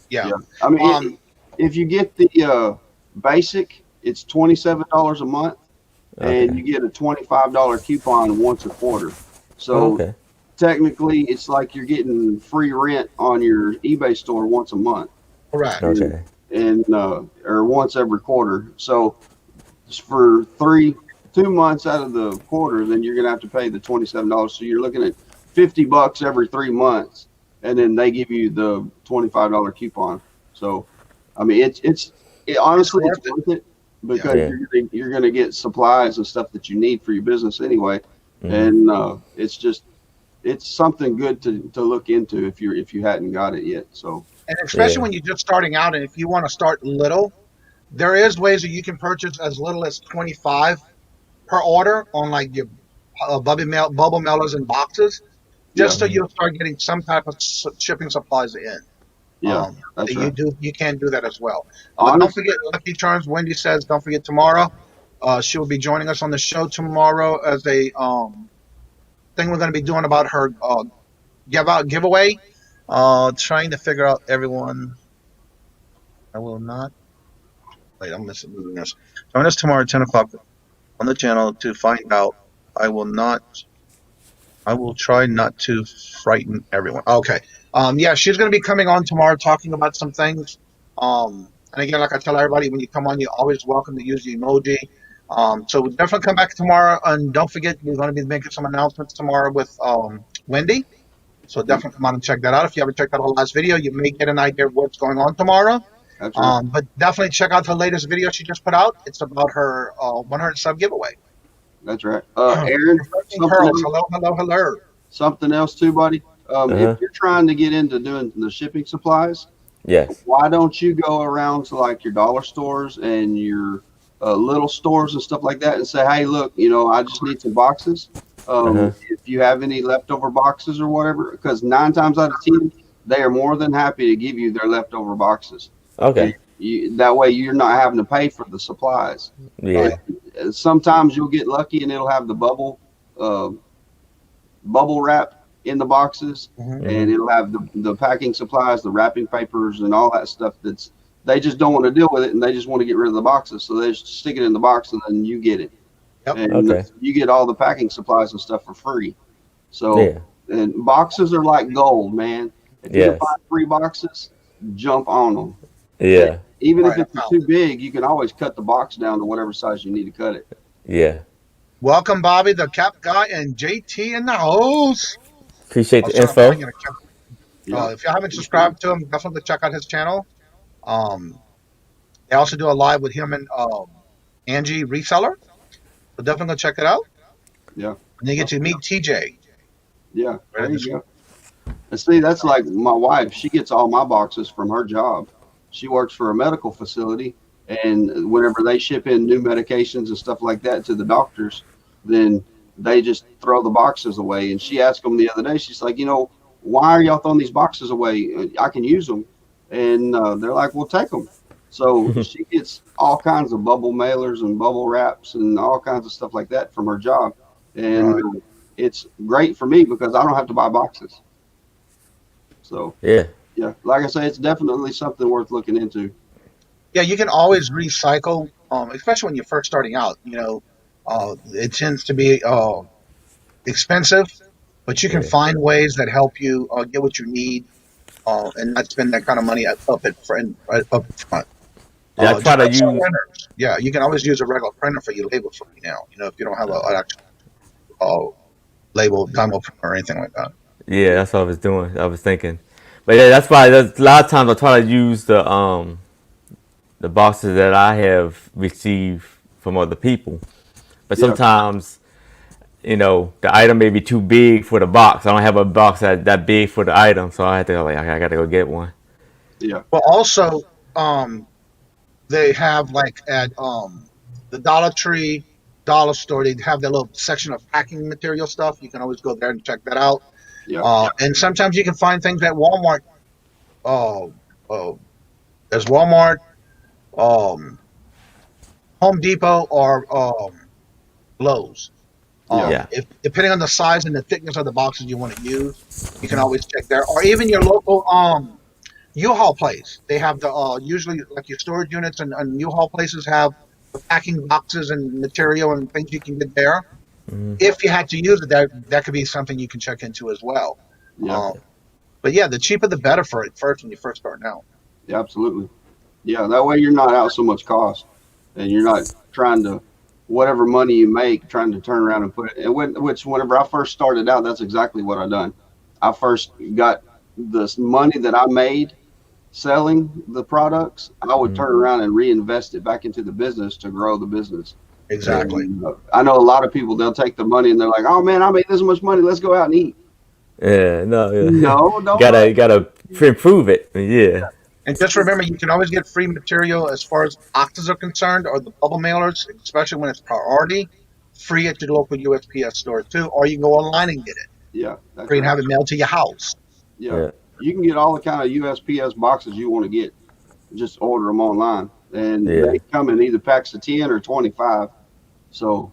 Yeah. Yeah, I mean, Um, if you get the basic, it's $27 a month, and you get a $25 coupon once a quarter. So Okay. technically, it's like you're getting free rent on your eBay store once a month, correct. Okay. and or once every quarter. So for 2 months out of the quarter, then you're gonna have to pay the $27. So you're looking at $50 every 3 months, and then they give you the $25 coupon. So, I mean, honestly, it's worth it because Yeah. you're gonna get supplies and stuff that you need for your business anyway, and it's something good to look into if you hadn't got it yet. So And especially Yeah. when you're just starting out, and if you want to start little, there is ways that you can purchase as little as 25 per order on like your bubble mailers and boxes, yeah, just so you'll start getting some type of shipping supplies in. yeah, that's right. You can do that as well. Don't Honestly, forget Lucky Charms. Wendy says, don't forget tomorrow. She will be joining us on the show tomorrow as a thing we're going to be doing about her giveaway. Trying to figure out everyone. I will not. Wait, I'm missing this. Join us tomorrow at 10 o'clock on the channel to find out. I will not. I will try not to frighten everyone. Okay. Yeah, she's going to be coming on tomorrow talking about some things. And again, like I tell everybody, when you come on, you're always welcome to use the emoji. So we'll definitely come back tomorrow. And don't forget, we're going to be making some announcements tomorrow with Wendy. So definitely come on and check that out. If you haven't checked out our last video, you may get an idea of what's going on tomorrow. that's right. But definitely check out the latest video she just put out. It's about her 100 sub giveaway. That's right. Aaron, Pearls. Hello, hello, hello. something else too, buddy. If you're trying to get into doing the shipping supplies, Yes. why don't you go around to like your dollar stores and your little stores and stuff like that and say, hey, look, I just need some boxes. If you have any leftover boxes or whatever, because 9 times out of 10, they are more than happy to give you their leftover boxes. And Okay. that way you're not having to pay for the supplies. Yeah. Right. Sometimes you'll get lucky and it'll have the uh, bubble wrap in the boxes, Hmm. and Mhm. it'll have the packing supplies, the wrapping papers, and all that stuff. They just don't want to deal with it, and they just want to get rid of the boxes. So they just stick it in the box, and then you get it, Yep. and Okay. you get all the packing supplies and stuff for free. So, Yeah. and boxes are like gold, man. If you can Yes. find free boxes, jump on them. Yeah. Even if Right. I it's found too it. big, you can always cut the box down to whatever size you need to cut it. Yeah. Welcome, Bobby, the Cap Guy, and JT in the house. Appreciate I'll the start info. bringing a camera. Yeah. If you haven't subscribed to him, definitely check out his channel. Um, they also do a live with him and Angie Reseller. So definitely go check it out. Yeah. And you get to meet TJ. Yeah. Right There in you this. go. And see, that's like my wife. She gets all my boxes from her job. She works for a medical facility, and whenever they ship in new medications and stuff like that to the doctors, then they just throw the boxes away. And she asked them the other day, she's like, why are y'all throwing these boxes away? I can use them. And they're like, well, take them. So she gets all kinds of bubble mailers and bubble wraps and all kinds of stuff like that from her job. And Right. it's great for me because I don't have to buy boxes. So, Yeah. yeah, like I say, it's definitely something worth looking into. Yeah, you can always recycle, especially when you're first starting out. It tends to be expensive, but you can Yeah. find ways that help you get what you need and not spend that kind of money up front. Yeah. I try Just to like some use. printers. Yeah, you can always use a regular printer for your label free now. If you don't have an actual label demo printer or anything like that. Yeah, that's what I was doing. I was thinking, but yeah, that's why a lot of times I try to use the boxes that I have received from other people. But Yeah, sometimes, the item may be too big for the box. I don't have a box that big for the item, so I had to I gotta go get one. yeah, But also, um, they have like at the Dollar Tree, Dollar Store, they have their little section of packing material stuff. You can always go there and check that out. yeah, And sometimes you can find things at Walmart. Uh, uh, there's Walmart, um, Home Depot, or Lowe's. yeah, Yeah. If depending on the size and the thickness of the boxes you want to use, you can always check there, or even your local U-Haul place. They have the usually like your storage units and U-Haul places have the packing boxes and material and things you can get there. Mhm. If you had to use it, that could be something you can check into as well. yeah, Um, but yeah, the cheaper the better for it first when you first start out. yeah, absolutely. Yeah, that way you're not out so much cost, and you're not trying to whatever money you make trying to turn around and put it. Which whenever I first started out, that's exactly what I done. I first got this money that I made selling the products. I would Mhm. turn around and reinvest it back into the business to grow the business. Yeah. Exactly. And I know a lot of people, they'll take the money and they're like, oh man, I made this much money. Let's go out and eat. Yeah. No. Yeah. No, don't do You gotta improve it. Yeah. And just remember, you can always get free material as far as boxes are concerned, or the bubble mailers, especially when it's priority, free at your local USPS store too, or you can go online and get it Yeah, that's free and right. have it mailed to your house. Yeah. Yeah. You can get all the kind of USPS boxes you want to get. Just order them online. And Yeah. they come in either packs of 10 or 25. So,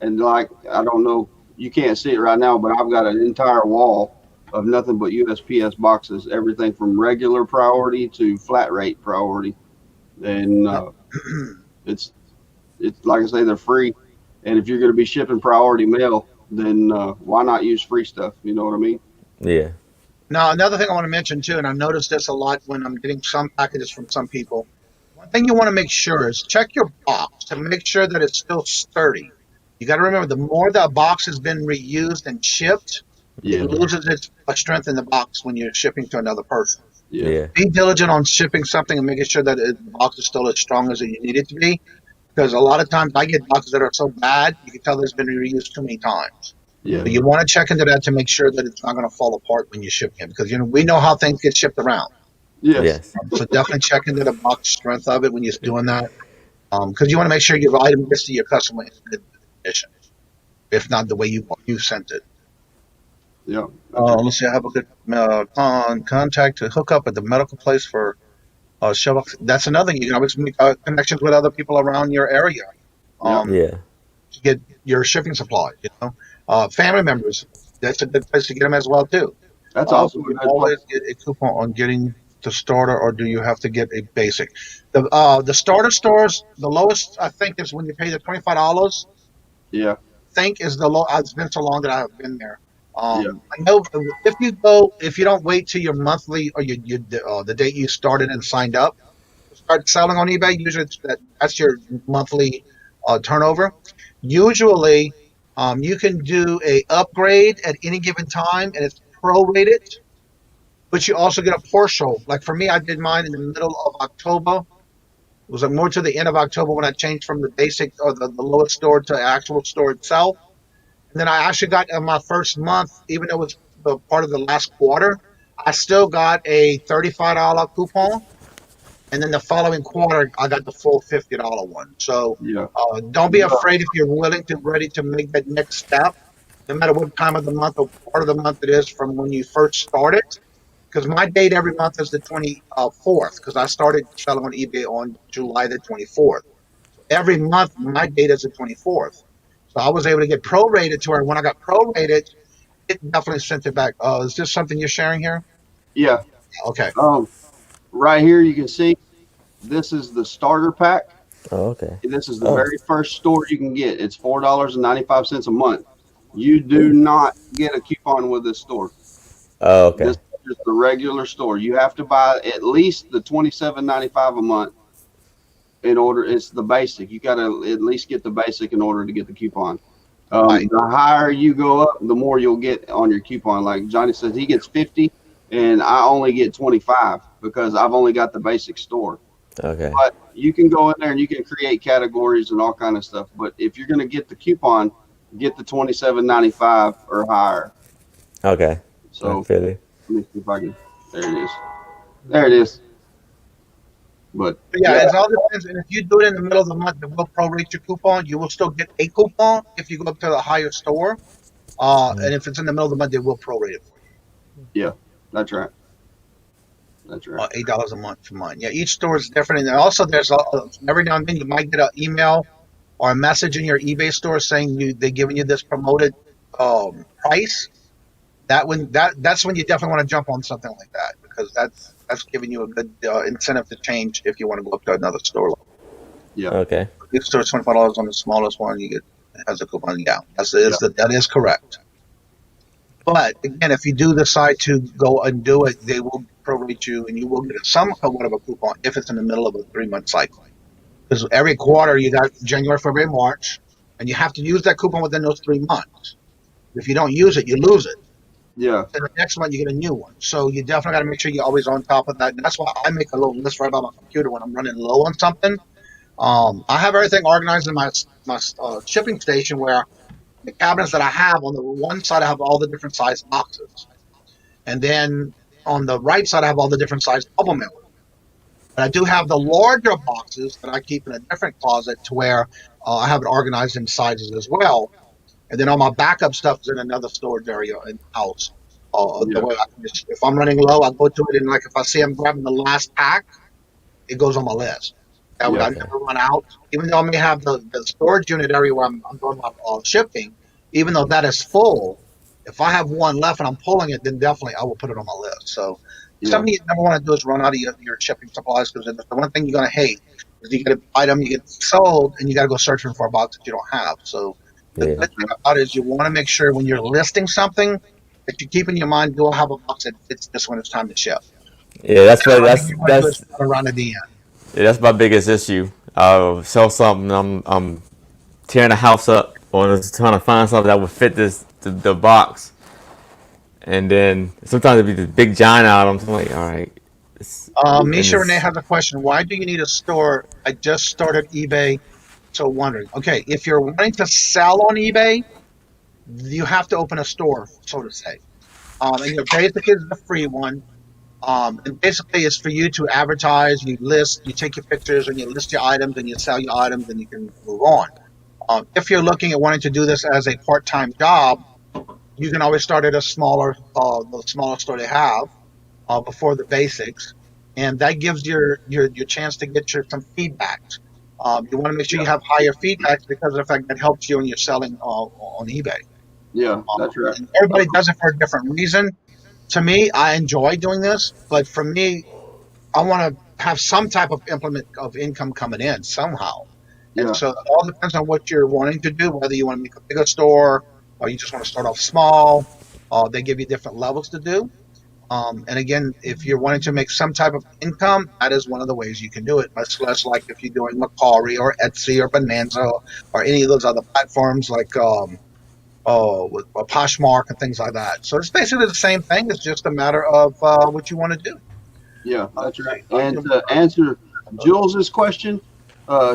and like, I don't know, you can't see it right now, but I've got an entire wall of nothing but USPS boxes, everything from regular priority to flat rate priority. And it's, it's like I say, they're free. And if you're going to be shipping priority mail, then why not use free stuff? You know what I mean? Yeah. Now, another thing I want to mention too, and I noticed this a lot when I'm getting some packages from some people. One thing you want to make sure is check your box to make sure that it's still sturdy. You got to remember, the more that box has been reused and shipped, it Yeah, loses its strength in the box when you're shipping to another person. yeah, Yeah. Be diligent on shipping something and making sure that the box is still as strong as you need it to be. Because a lot of times I get boxes that are so bad, you can tell there's been reused too many times. yeah, So you want to check into that to make sure that it's not going to fall apart when you ship it, because we know how things get shipped around. yes, Yes. So definitely check into the box strength of it when you're doing that, because you want to make sure your item gets to your customer in good condition, if not the way you sent it. Yeah. That's right. Let's see. I have a good contact to hook up at the medical place for shovel. That's another thing. You can always make connections with other people around your area. Yeah. Yeah. To get your shipping supplies. Family members. That's a good place to get them as well too. That's also Do a you good place. always get a coupon on getting the starter, or do you have to get a basic? The starter stores, the lowest I think is when you pay the $25. Yeah. Think is the low. It's been so long that I have been there. Yeah. I know if you don't wait till your monthly or the date you started and signed up to start selling on eBay. Usually that's your monthly turnover. Usually, you can do a upgrade at any given time, and it's prorated. But you also get a partial. Like for me, I did mine in the middle of October. It was like more to the end of October when I changed from the basic or the lowest store to the actual store itself. And then I actually got in my first month, even though it was the part of the last quarter, I still got a $35 coupon. And then the following quarter, I got the full $50 one. So Yeah. don't be afraid if you're willing to ready to make that next step, no matter what time of the month or part of the month it is from when you first started. Because my date every month is the 24th, because I started selling on eBay on July the 24th. So every month, my date is the 24th. So I was able to get prorated to where when I got prorated, it definitely sent it back. Is this something you're sharing here? Yeah. Okay. Right here you can see this is the starter pack. Oh, okay. And this is the Oh. very first store you can get. It's $4.95 a month. You do Ooh. not get a coupon with this store. Oh, okay. This is just the regular store. You have to buy at least the $27.95 a month in order. It's the basic. You got to at least get the basic in order to get the coupon. Right. The higher you go up, the more you'll get on your coupon. Like Johnny says, he gets 50, and I only get 25 because I've only got the basic store. Okay. But you can go in there and you can create categories and all kind of stuff. But if you're going to get the coupon, get the $27.95 or higher. Okay. So Feel it. let me see if I can. There it is. There it is. But Yeah, it all depends. And if you do it in the middle of the month, it will prorate your coupon. You will still get a coupon if you go up to the higher store. And if it's in the middle of the month, they will prorate it for you. yeah, that's right. That's right. $8 a month for mine. Yeah, each store is different. And also, there's every now and then you might get an email or a message in your eBay store saying they're giving you this promoted price. That's when you definitely want to jump on something like that, because that's giving you a good incentive to change if you want to go up to another store. Yeah. Okay. Big store is $25 on the smallest one. You get has a coupon down. That is correct. But again, if you do decide to go and do it, they will prorate you, and you will get somewhat of a coupon if it's in the middle of a 3-month cycle. Because every quarter you got January, February, March, and you have to use that coupon within those 3 months. If you don't use it, you lose it. Yeah. And the next month you get a new one. So you definitely got to make sure you're always on top of that. And that's why I make a little list right by my computer when I'm running low on something. I have everything organized in my shipping station, where the cabinets that I have, on the one side I have all the different size boxes, and then on the right side I have all the different size bubble mail. But I do have the larger boxes that I keep in a different closet, to where I have it organized in sizes as well. And then all my backup stuff is in another storage area in the house. The way if I'm running low, I go to it, and like if I see I'm grabbing the last pack, it goes on my list. That way I never run out. Even though I may have the storage unit area where I'm doing my shipping, even though that is full, if I have one left and I'm pulling it, then definitely I will put it on my list. So something you never want to do is run out of your shipping supplies, because the one thing you're going to hate is you get an item, you get sold, and you got to go searching for a box that you don't have. So the Yeah. good thing about it is you want to make sure when you're listing something that you keep in your mind, do I have a box that fits this when it's time to ship? Yeah. That's what. I think you want to do is around at the end. Yeah, that's my biggest issue. I'll sell something. I'm tearing the house up, or just trying to find something that would fit the box. And then sometimes it'd be this big giant items. I'm like, all right. Misha Renee has a question. Why do you need a store? I just started eBay, so wondering. Okay, if you're wanting to sell on eBay, you have to open a store, so to say. And your basic is the free one. And basically, it's for you to advertise. You list, you take your pictures, and you list your items, and you sell your items, and you can move on. If you're looking at wanting to do this as a part-time job, you can always start at the smallest store they have before the basics, and that gives your chance to get some feedbacks. You want to make sure Yeah. you have higher feedbacks because of the fact that helps you when you're selling on eBay. Yeah, that's right. And everybody does it for a different reason. To me, I enjoy doing this, but for me, I want to have some type of implement of income coming in somehow. And Yeah. so it all depends on what you're wanting to do, whether you want to make a bigger store or you just want to start off small. They give you different levels to do. And again, if you're wanting to make some type of income, that is one of the ways you can do it. Much less like if you're doing Mercari or Etsy or Bonanza or any of those other platforms like with Poshmark and things like that. So it's basically the same thing. It's just a matter of what you want to do. Yeah, that's right. I And can- to answer Jules's question,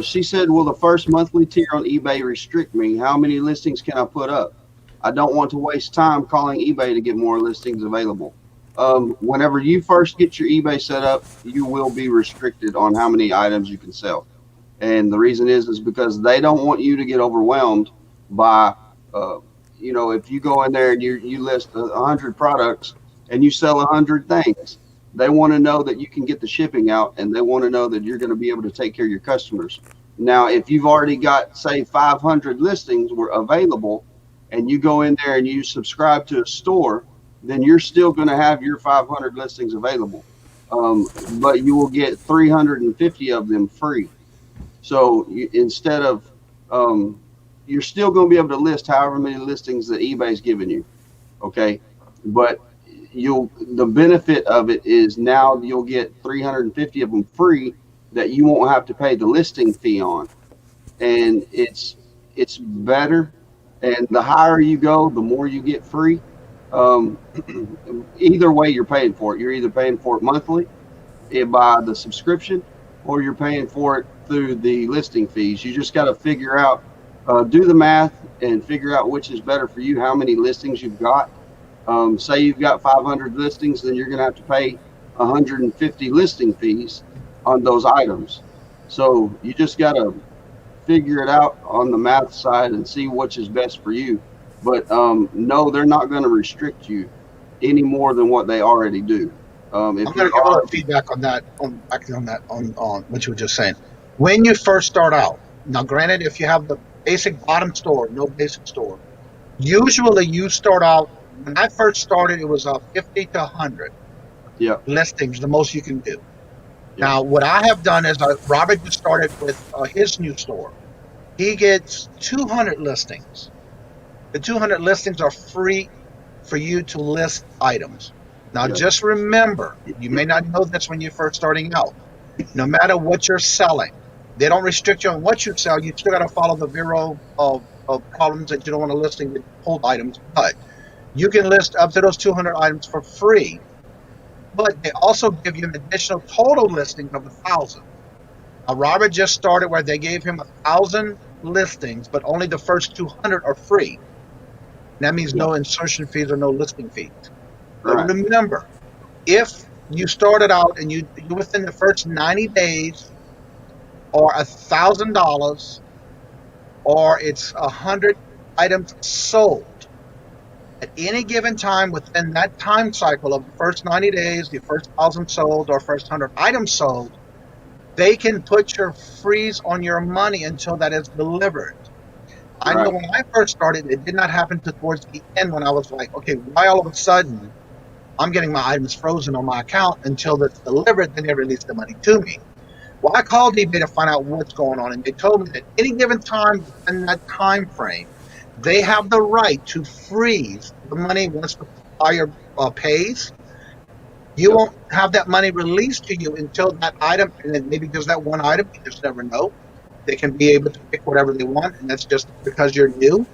she said, "Will the first monthly tier on eBay restrict me? How many listings can I put up? I don't want to waste time calling eBay to get more listings available." Whenever you first get your eBay set up, you will be restricted on how many items you can sell. And the reason is because they don't want you to get overwhelmed by, if you go in there and you list 100 products and you sell 100 things, they want to know that you can get the shipping out, and they want to know that you're going to be able to take care of your customers. Now, if you've already got, say, 500 listings were available, and you go in there and you subscribe to a store, then you're still going to have your 500 listings available, but you will get 350 of them free. So instead of, you're still going to be able to list however many listings that eBay's giving you, okay? But the benefit of it is now you'll get 350 of them free that you won't have to pay the listing fee on, and it's better. And the higher you go, the more you get free. Either way, you're paying for it. You're either paying for it monthly by the subscription, or you're paying for it through the listing fees. You just got to figure out, do the math and figure out which is better for you, how many listings you've got. Say you've got 500 listings, then you're going to have to pay 150 listing fees on those items. So you just got to figure it out on the math side and see which is best for you. But no, they're not going to restrict you any more than what they already do. I'm going to give a little feedback on that, on what you were just saying. When you first start out, now granted, if you have the basic bottom store, no basic store, usually you start out, when I first started, it was 50 to 100 listings, the most you can do. Now, what I have done is Robert just started with his new store. He gets 200 listings. The 200 listings are free for you to list items. Now, just remember, you may not know this when you're first starting out. No matter what you're selling, they don't restrict you on what you sell. You still got to follow the bureau of problems that you don't want to list and get pulled items. But you can list up to those 200 items for free. But they also give you an additional total listing of 1,000. Now, Robert just started where they gave him 1,000 listings, but only the first 200 are free. And that means no insertion fees or no listing fees. But remember, if you started out and you within the first 90 days, or $1,000, or it's 100 items sold, at any given time within that time cycle of the first 90 days, the first 1,000 sold or first 100 items sold, they can put your freeze on your money until that is delivered. I know when I first started, it did not happen towards the end when I was like, okay, why all of a sudden I'm getting my items frozen on my account until it's delivered, then they release the money to me. Well, I called eBay to find out what's going on, and they told me that any given time in that time frame, they have the right to freeze the money once the buyer pays. You won't have that money released to you until that item, and then maybe just that one item, you just never know. They can be able to pick whatever they want, and that's just because you're new.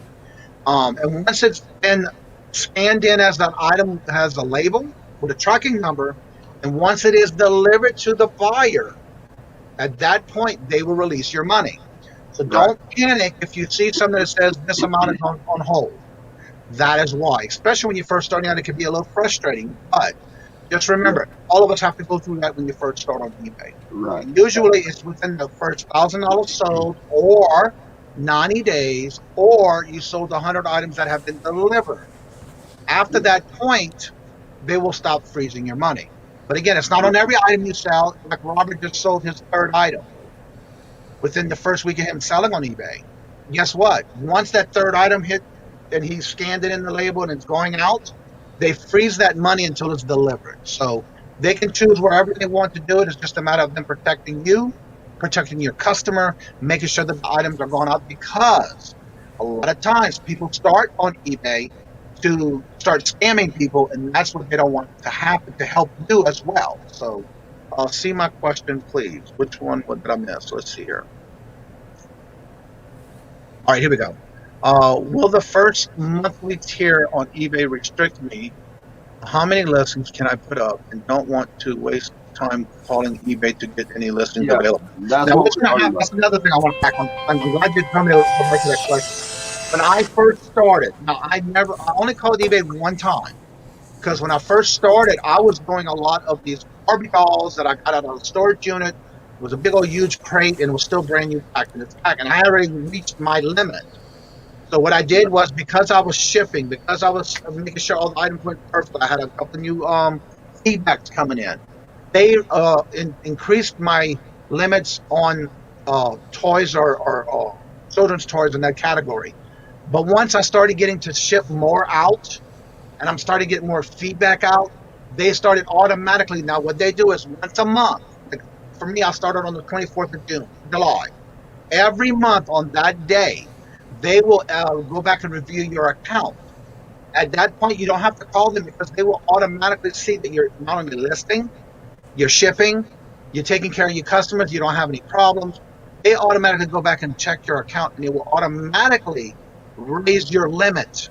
And once it's been scanned in as that item has a label with a tracking number, and once it is delivered to the buyer, at that point, they will release your money. So don't panic if you see something that says this amount is on hold. That is why. Especially when you're first starting out, it can be a little frustrating. But just remember, all of us have to go through that when you first start on eBay. And usually it's within the first $1,000 sold, or 90 days, or you sold 100 items that have been delivered. After that point, they will stop freezing your money. But again, it's not on every item you sell. Like Robert just sold his third item within the first week of him selling on eBay. Guess what? Once that third item hit and he scanned it in the label and it's going out, they freeze that money until it's delivered. So they can choose wherever they want to do it. It's just a matter of them protecting you, protecting your customer, making sure that the items are going out, because a lot of times people start on eBay to start scamming people, and that's what they don't want to happen to help you as well. So see my question, please. Which one did I miss? Let's see here. All right, here we go. Will the first monthly tier on eBay restrict me? How many listings can I put up, and don't want to waste time calling eBay to get any listings available? That's Now, what what's we're going to talking happen? about. That's another thing I want to back on. I'm glad you told me to go back to that question. When I first started, now I only called eBay one time, because when I first started, I was doing a lot of these Barbie dolls that I got out of a storage unit. It was a big old huge crate, and it was still brand new packed in its pack, and I had already reached my limit. So what I did was, because I was shipping, because I was making sure all the items went perfect, I had a couple new feedbacks coming in. They increased my limits on toys or children's toys in that category. But once I started getting to ship more out, and I'm starting to get more feedback out, they started automatically. Now what they do is once a month. Like for me, I started on the 24th of July. Every month on that day, they will go back and review your account. At that point, you don't have to call them, because they will automatically see that you're not only listing, you're shipping, you're taking care of your customers, you don't have any problems. They automatically go back and check your account, and it will automatically raise your limit.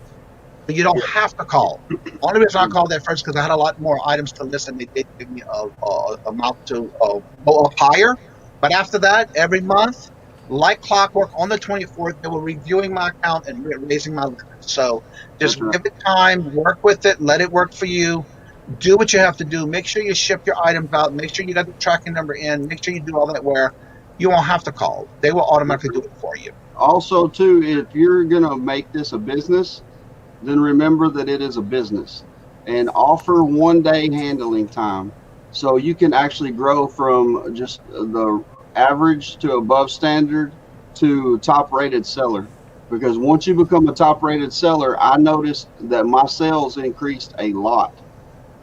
So you don't have to call. Only reason I called that first because I had a lot more items to list, and they did give me a amount to go up higher. But after that, every month, like clockwork, on the 24th, they were reviewing my account and raising my limit. So just give it time, work with it, let it work for you. Do what you have to do. Make sure you ship your items out. Make sure you got the tracking number in. Make sure you do all that, where you won't have to call. They will automatically do it for you. Also, too, if you're going to make this a business, then remember that it is a business, and offer 1 day handling time, so you can actually grow from just the average to above standard to top rated seller. Because once you become a top rated seller, I noticed that my sales increased a lot.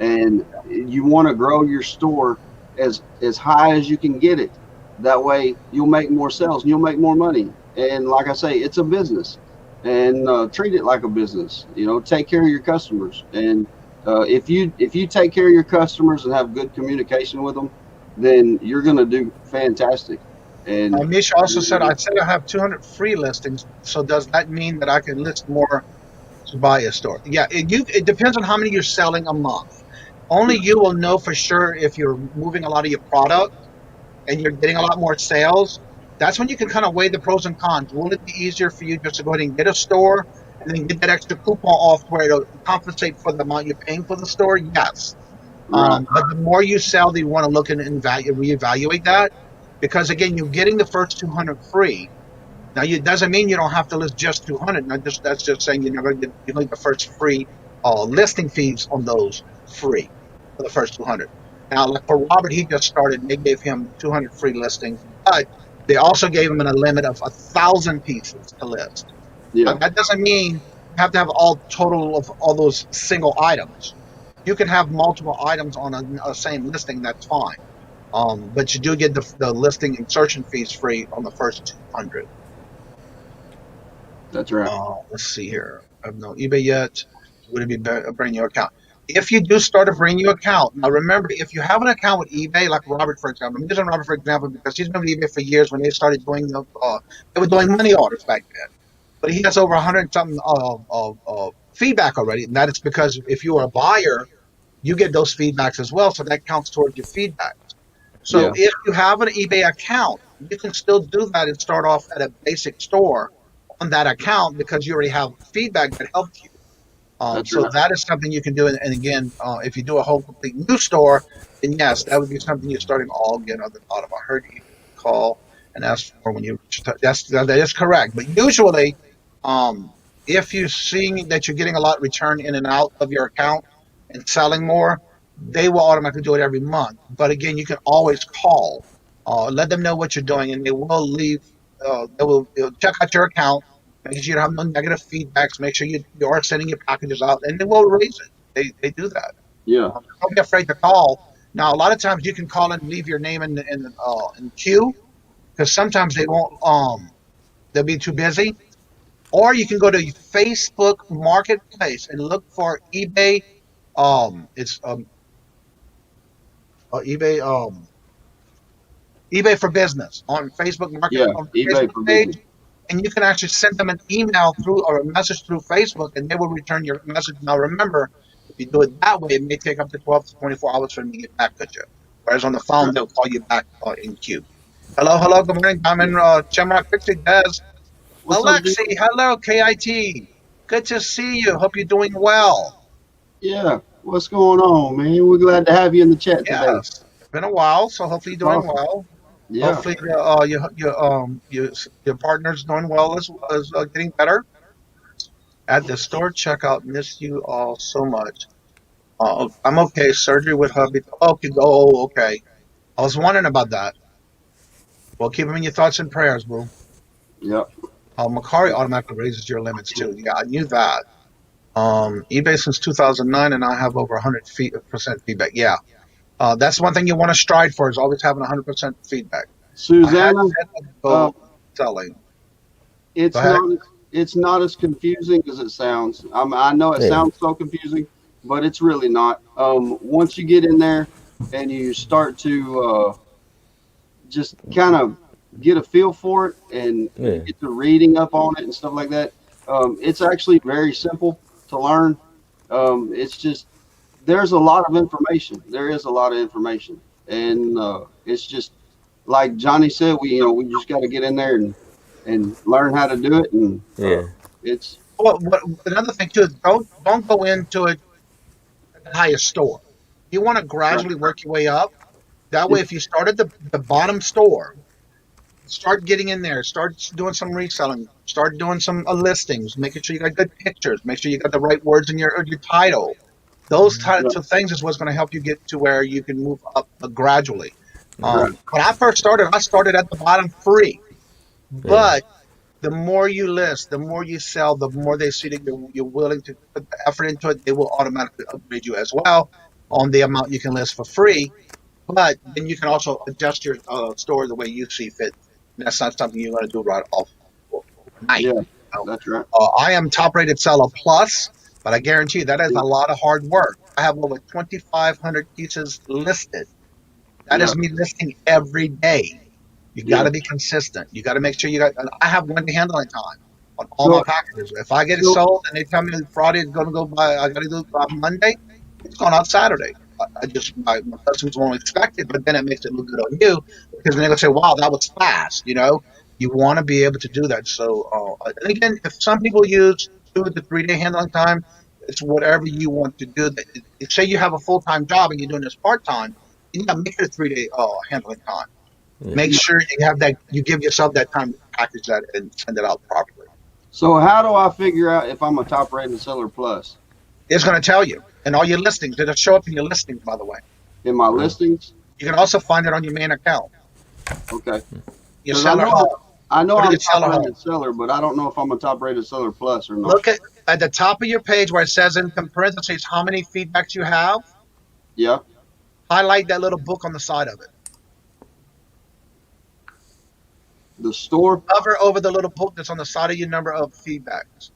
And you want to grow your store as high as you can get it. That way you'll make more sales and you'll make more money. And like I say, it's a business, and treat it like a business. Take care of your customers, and if you take care of your customers and have good communication with them, then you're going to do fantastic. And Misha also said, I have 200 free listings. So does that mean that I can list more to buy a store? Yeah, it depends on how many you're selling a month. Only you will know for sure if you're moving a lot of your product and you're getting a lot more sales. That's when you can kind of weigh the pros and cons. Will it be easier for you just to go ahead and get a store and then get that extra coupon off where it'll compensate for the amount you're paying for the store? Yes. Right. But the more you sell, you want to look and reevaluate that, because again, you're getting the first 200 free. Now, it doesn't mean you don't have to list just 200. That's just saying you're going to get the first free listing fees on those free for the first 200. Now, like for Robert, he just started. They gave him 200 free listings, but they also gave him a limit of 1,000 pieces to list. Yeah. Now, that doesn't mean you have to have all total of all those single items. You can have multiple items on a same listing. That's fine. But you do get the listing insertion fees free on the first 200. That's right. Let's see here. I have no eBay yet. Would it be a brand new account? If you do start a brand new account, now remember, if you have an account with eBay, like Robert, for example, I'm using Robert for example because he's been with eBay for years. When they started doing they were doing money orders back then. But he has over 100 something feedback already, and that is because if you are a buyer, you get those feedbacks as well, so that counts towards your feedback. So if you have an eBay account, you can still do that and start off at a basic store on that account because you already have feedback that helped you. So that is something you can do. And again, if you do a whole complete new store, then yes, that would be something you're starting all again on the bottom. I heard you call and ask for when you that is correct. But usually, if you're seeing that you're getting a lot return in and out of your account and selling more, they will automatically do it every month. But again, you can always call, let them know what you're doing, and they will leave. They'll check out your account, make sure you don't have no negative feedbacks, make sure you are sending your packages out, and they will raise it. They do that. Yeah. Don't be afraid to call. Now, a lot of times you can call and leave your name in queue because sometimes they won't. They'll be too busy. Or you can go to Facebook Marketplace and look for eBay. It's eBay eBay for Business on Facebook Market Yeah. on the eBay Facebook for page, business. and you can actually send them an email through or a message through Facebook, and they will return your message. Now, remember, if you do it that way, it may take up to 12 to 24 hours for them to get back at you. Whereas on the phone, they'll call you back in queue. Hello, hello, good morning. I'm in Shamrock Pixie Des. What's up, dude? Alexi, hello, KIT. Good to see you. Hope you're doing well. Yeah. What's going on, man? We're glad to have you in the chat today. Yes, it's been a while, so hopefully you're doing Awesome. well. Yeah. Hopefully, your partner's doing well as getting better. At the store checkout, miss you all so much. I'm okay. Surgery with hubby. Okay, oh, okay. I was wondering about that. Well, keep them in your thoughts and prayers, boo. Yep. Mercari automatically raises your limits too. Yeah, I knew that. eBay since 2009, and I have over 100% feedback. Yeah, that's one thing you want to strive for is always having 100% feedback. I had Susanna, said I'd go selling. Go it's ahead. not as confusing as it sounds. I know it Yeah. sounds so confusing, but it's really not. Once you get in there and you start to just kind of get a feel for it and Yeah. get to reading up on it and stuff like that, it's actually very simple to learn. It's just there's a lot of information. There is a lot of information, and it's just like Johnny said. We just got to get in there and learn how to do it. And Yeah. it's Well, another thing too is don't go into it at the highest store. You want to right. gradually work your way up. That way, if you start at the bottom store, start getting in there, start doing some reselling, start doing some listings, making sure you got good pictures, make sure you got the right words in your title. Those Yeah, types of things is what's going to help you get to where you can move up gradually. right. When I first started, I started at the bottom free, Yeah. but the more you list, the more you sell, the more they see that you're willing to put the effort into it, they will automatically upgrade you as well on the amount you can list for free. But then you can also adjust your store the way you see fit. And that's not something you're going to do right off overnight. Yeah, You know? that's right. I am top rated seller plus, but I guarantee you that is a lot of hard work. I have over 2,500 pieces listed. That Yeah, is me listing every day. You got yeah. to be consistent. You got to make sure you got. I have one day handling time on all my So, packages. If I get it so sold and they tell me Friday is going to go by, I got to do it by Monday. It's going out Saturday. I just my customers won't expect it, but then it makes it look good on you because then they're gonna say, "Wow, that was fast." You want to be able to do that. So, and again, if some people use 2 to 3 day handling time, it's whatever you want to do. Say you have a full time job and you're doing this part time, you got to make it a 3 day handling time. Make Yeah. sure you have that. You give yourself that time to package that and send it out properly. so how do I figure out if I'm a top rated seller plus It's going to tell you, and all your listings. It'll show up in your listings, by the way. in my listings? You can also find it on your main account. Okay, Your because seller hub. I know Go to I'm the top seller hub. rated seller, but I don't know if I'm a top rated seller plus or not. Look at the top of your page where it says in parentheses how many feedbacks you have. Yeah, Highlight that little book on the side of it. the store. Hover over the little book that's on the side of your number of feedbacks,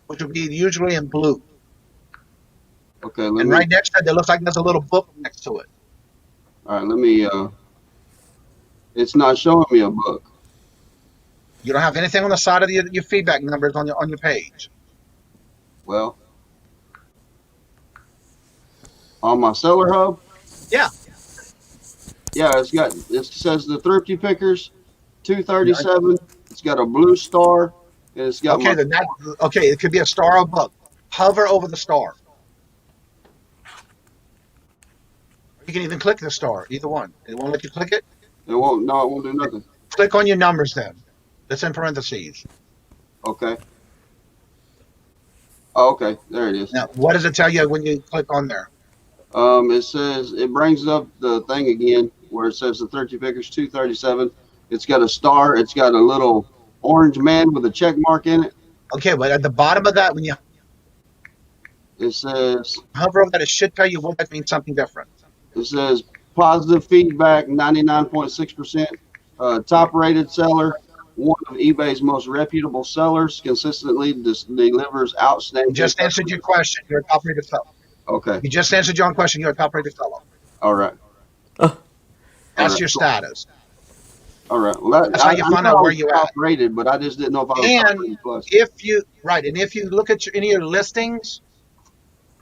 which will be usually in blue. Okay, let And me. right next to it, it looks like there's a little book next to it. All right, let me. It's not showing me a book. You don't have anything on the side of your feedback numbers on your page. Well, on my seller hub. Yeah. Yeah, it says the Thrifty Pickerz 237. It's got a blue star, and it's got Okay, okay, it could be a star or book. Hover over the star. You can even click the star, either one. It won't let you click it. It won't do nothing. Click on your numbers then. That's in parentheses. Okay. Oh, okay, there it is. Now, what does it tell you when you click on there? It says it brings up the thing again where it says the Thrifty Pickerz 237. It's got a star. It's got a little orange man with a check mark in it. Okay, but at the bottom of that, when you It says hover over that, it should tell you what that means something different. it says positive feedback 99.6%. Top rated seller, one of eBay's most reputable sellers, consistently delivers outstanding. Just answered your question. You're a top rated seller. Okay. You just answered your own question. You're a top rated seller. All right. That's All right. your status. All right. Well, That's how you find out where you're at. Rated, but I just didn't know if I was And top rated plus. if you look at any of your listings,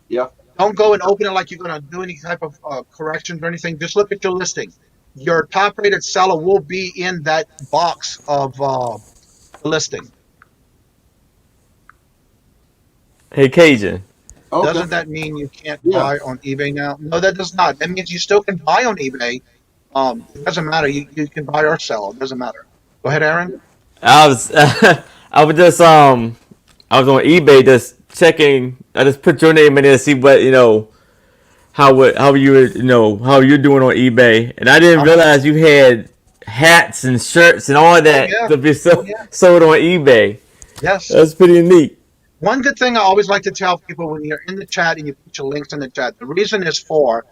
Yeah. don't go and open it like you're going to do any type of corrections or anything. Just look at your listing. Your top rated seller will be in that box of the listing. Hey, Kajun. Okay. Doesn't that mean you can't buy on eBay now? No, that does not. That means you still can buy on eBay. It doesn't matter. You can buy or sell. It doesn't matter. Go ahead, Aaron. I was I was just I was on eBay just checking. I just put your name in there to see what how you're doing on eBay, and I didn't realize you had hats and shirts and all that to be sold on eBay. Yes. That's pretty neat. One good thing I always like to tell people when you're in the chat and you put your links in the chat, the reason is for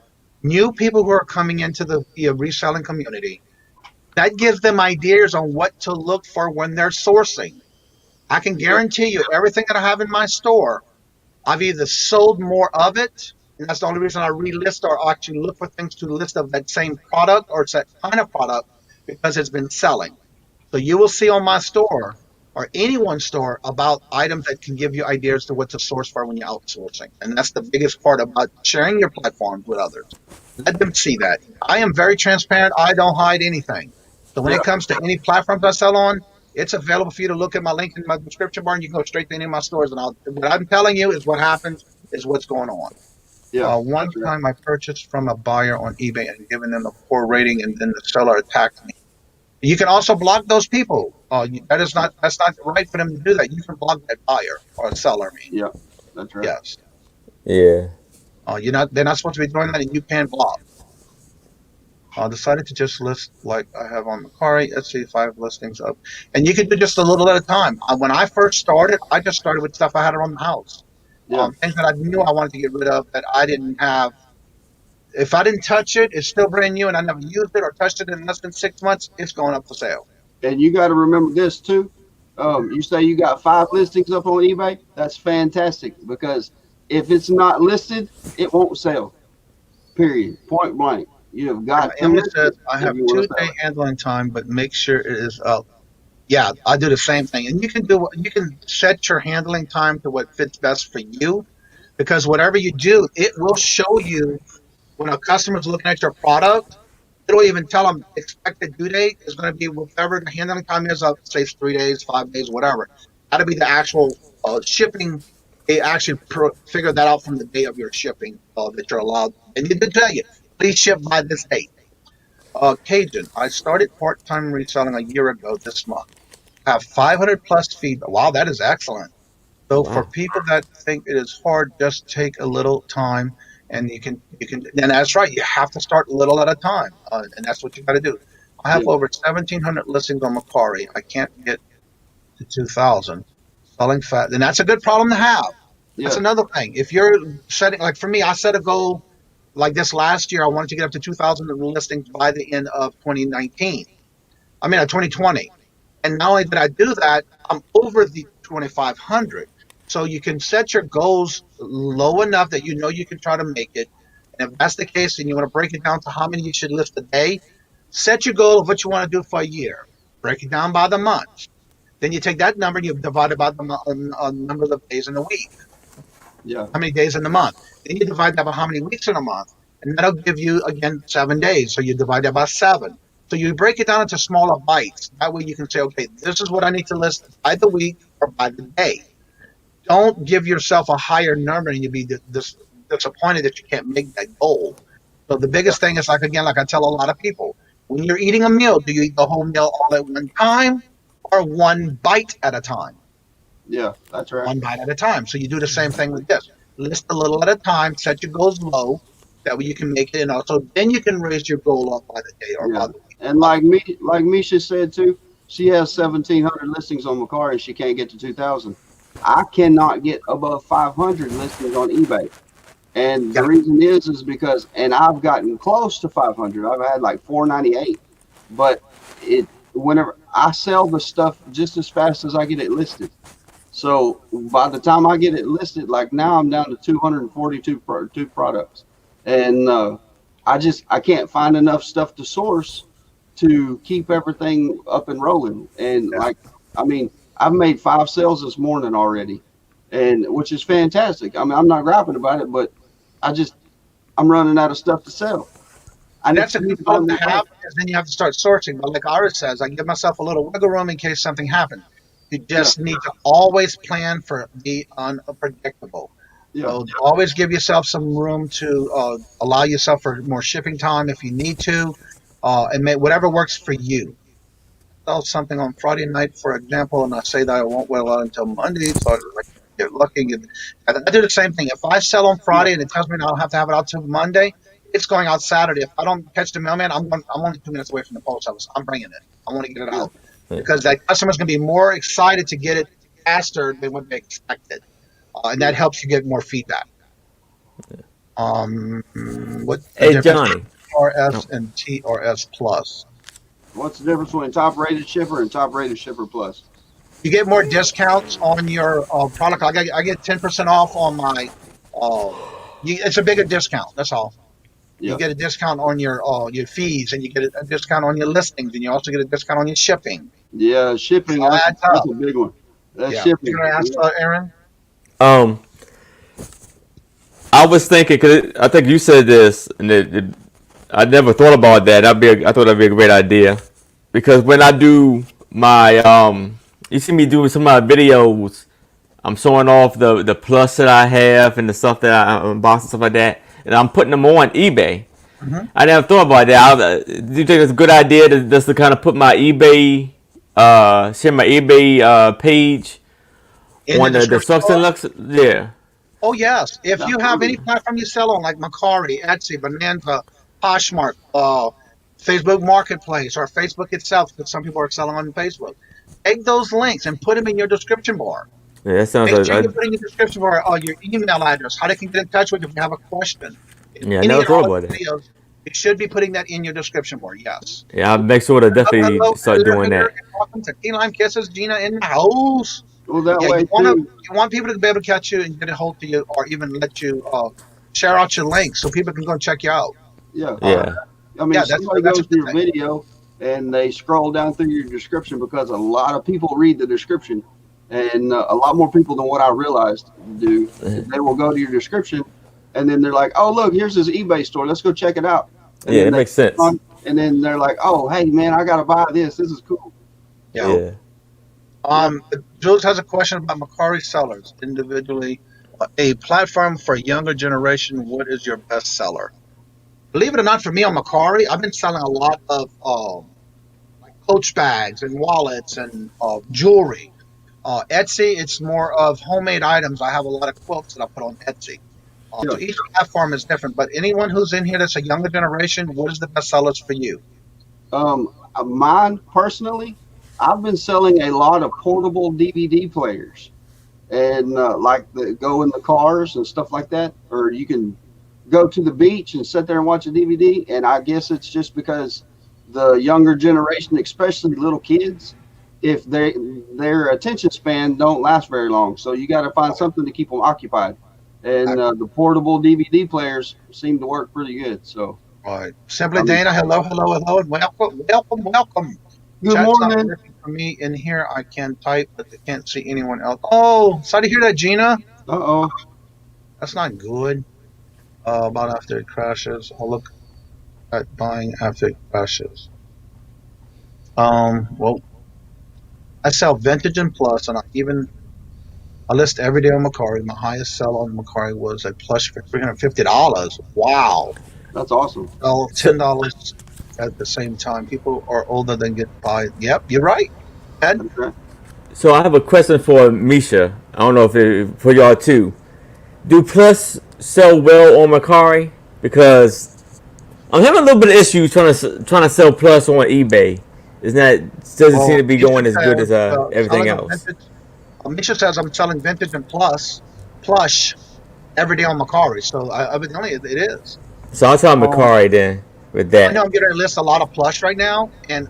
new people who are coming into the reselling community. That gives them ideas on what to look for when they're sourcing. I can guarantee you everything that I have in my store, I've either sold more of it, and that's the only reason I relist or actually look for things to list of that same product or that kind of product, because it's been selling. So you will see on my store or anyone's store about items that can give you ideas to what to source for when you're outsourcing. And that's the biggest part about sharing your platforms with others. Let them see that. I am very transparent. I don't hide anything. So when it comes to any platforms I sell on, it's available for you to look at my link in my description bar, and you can go straight to any of my stores. And what I'm telling you is what happens, is what's going on. Yeah. One time I purchased from a buyer on eBay and given them a poor rating, and then the seller attacked me. You can also block those people. That's not right for them to do that. You can block that buyer or seller. Yeah, that's right. Yes. Yeah. They're not supposed to be doing that, and you can block. I decided to just list like I have on Mercari. Let's see, 5 listings up, and you can do just a little at a time. When I first started, I just started with stuff I had around the house, things that I knew I wanted to get rid of that I didn't have. If I didn't touch it, it's still brand new, and I never used it or touched it in less than 6 months, it's going up for sale. And you got to remember this too. You say you got 5 listings up on eBay. That's fantastic, because if it's not listed, it won't sell. Period. Point blank. You have got. Emily says I have 2-day handling time, but make sure it is up. Yeah, I do the same thing, and you can set your handling time to what fits best for you, because whatever you do, it will show you. When a customer's looking at your product, it'll even tell them expected due date is going to be whatever the handling time is, up, say 3 days, 5 days, whatever. That'll be the actual shipping. They actually figure that out from the day of your shipping that you're allowed. And they tell you, please ship by this date. Kajun, I started part-time reselling a year ago this month. I have 500 plus feedback. Wow, that is excellent. So for people that think it is hard, just take a little time. And you can, and that's right. You have to start little at a time, and that's what you got to do. I have over 1,700 listings on Mercari. I can't get to 2,000 selling fast, and that's a good problem to have. That's another thing. If you're setting, like for me, I set a goal like this last year. I wanted to get up to 2,000 listings by the end of 2019. 2020. And not only did I do that, I'm over the 2,500. So you can set your goals low enough that you know you can try to make it. And if that's the case, and you want to break it down to how many you should list a day, set your goal of what you want to do for a year. Break it down by the month. Then you take that number and you divide it by the number of the days in the week. Yeah. How many days in the month? Then you divide that by how many weeks in a month. And that'll give you, again, 7 days. So you divide that by 7. So you break it down into smaller bites. That way you can say, okay, this is what I need to list by the week or by the day. Don't give yourself a higher number and you'll be disappointed that you can't make that goal. So the biggest thing is, like I tell a lot of people, when you're eating a meal, do you eat the whole meal all at one time or one bite at a time? Yeah, that's right. one bite at a time. So you do the same thing with this. List a little at a time, set your goals low. That way you can make it, and also then you can raise your goal up by the day or by Yeah, the week. and like Misha said too, she has 1,700 listings on Mercari, and she can't get to 2,000. I cannot get above 500 listings on eBay, and the Yeah, reason is because, and I've gotten close to 500. I've had like 498, but it whenever I sell the stuff just as fast as I get it listed. So by the time I get it listed, like now I'm down to 242 two products, and I can't find enough stuff to source to keep everything up and rolling. And yeah. like, I mean, I've made 5 sales this morning already, and which is fantastic. I mean, I'm not griping about it, but I just I'm running out of stuff to sell. I And need that's a to good buy goal to more have products. because then you have to start sourcing. But like Iris says, I give myself a little wiggle room in case something happens. You Yeah, just need to always plan for the unpredictable. yeah, So always give yourself some room to allow yourself for more shipping time if you need to, and make whatever works for you. Sell something on Friday night, for example, and I say that I won't wear out until Monday, so I get lucky. I do the same thing. If I sell on yeah, Friday and it tells me I'll have to have it out till Monday, it's going out Saturday. If I don't catch the mailman, I'm only 2 minutes away from the post office. I'm bringing it. I want to get it yeah. out because that customer's going to be more excited to get it faster than what they expected, and that helps you get more feedback. What's the Hey difference Johnny. between Oh, TRS and TRS Plus? What's the difference between top rated shipper and top rated shipper plus? You get more discounts on your product. I get 10% off on my. It's a bigger discount. That's all. You Yeah, get a discount on your fees, and you get a discount on your listings, and you also get a discount on your shipping. yeah. It Shipping, all adds that's up. a big one. That's Yeah. What you shipping. gonna ask, Yeah, Aaron? Um, I was thinking because I think you said this, and I never thought about that. I thought that'd be a great idea because when I do my you see me doing some of my videos, I'm showing off the plus that I have and the stuff that I unbox and stuff like that, and I'm putting them on eBay. Hmm. I never thought about that. Do you think it's a good idea to just to kind of put my eBay, share my eBay page In the on the description Sucks and bar. Lux? Yeah, Oh yes. If you have any absolutely. platform you sell on, like Mercari, Etsy, Bonanza, Poshmark, Facebook Marketplace, or Facebook itself, because some people are selling on Facebook, take those links and put them in your description bar. yeah, that sounds Make like sure you put in your description for your email address, how they can get in touch with you if you have a question. In yeah. I any never and thought all about that. videos, you should be putting that in your description bar. Yes. Yeah, I'll make sure to Hello, definitely hello, start hello, doing hello, that. and welcome to Key Lime Kisses, Gina in the house. Well, that Yeah, way too. you want people to be able to catch you and get a hold of you, or even let you share out your links so people can go and check you out. Yeah, Uh, Yeah, I mean, yeah, somebody that's a goes to good your thing. video and they scroll down through your description because a lot of people read the description, and a lot more people than what I realized do. They will go to your description, and then they're like, "Oh, look, here's this eBay store. Let's go check it out." And yeah, then it they makes sense. and then they're like, "Oh, hey, man, I gotta buy this. This is cool." Yeah. So Yeah. yeah, Jules has a question about Mercari sellers individually. A platform for a younger generation. What is your best seller? Believe it or not, for me on Mercari, I've been selling a lot of like Coach bags and wallets and jewelry. Etsy, it's more of homemade items. I have a lot of quilts that I put on Etsy. yeah. So each platform is different. But anyone who's in here that's a younger generation, what is the best sellers for you? Mine personally, I've been selling a lot of portable DVD players, and like the go in the cars and stuff like that, or you can go to the beach and sit there and watch a DVD. And I guess it's just because the younger generation, especially little kids, if their attention span don't last very long, so you got to find something to keep them occupied. And the portable DVD players seem to work pretty good. So All right. Simply I mean, Dana, hello, hello, hello, and welcome, welcome, welcome. good Chat's not morning. working for me in here. I can type, but I can't see anyone else. Oh, sorry to hear that, Gina. Uh oh. That's not good. About after it crashes. I'll look at buying after it crashes. Well, I sell vintage and plus, and I list every day on Mercari. My highest sell on Mercari was a plush for $350. Wow. That's awesome. Sell So, $10 at the same time. People are older than get by. Yep, you're right. Ed? That's right. So I have a question for Misha. I don't know if for y'all too. Do Plus sell well on Mercari? Because I'm having a little bit of issues trying to sell Plus on eBay. Isn't that doesn't seem to be Misha going as good as says, everything selling a else? vintage. Misha says I'm selling vintage and plush every day on Mercari. So evidently it is. So I'll try Mercari then with I know that. I'm getting a list a lot of plush right now, and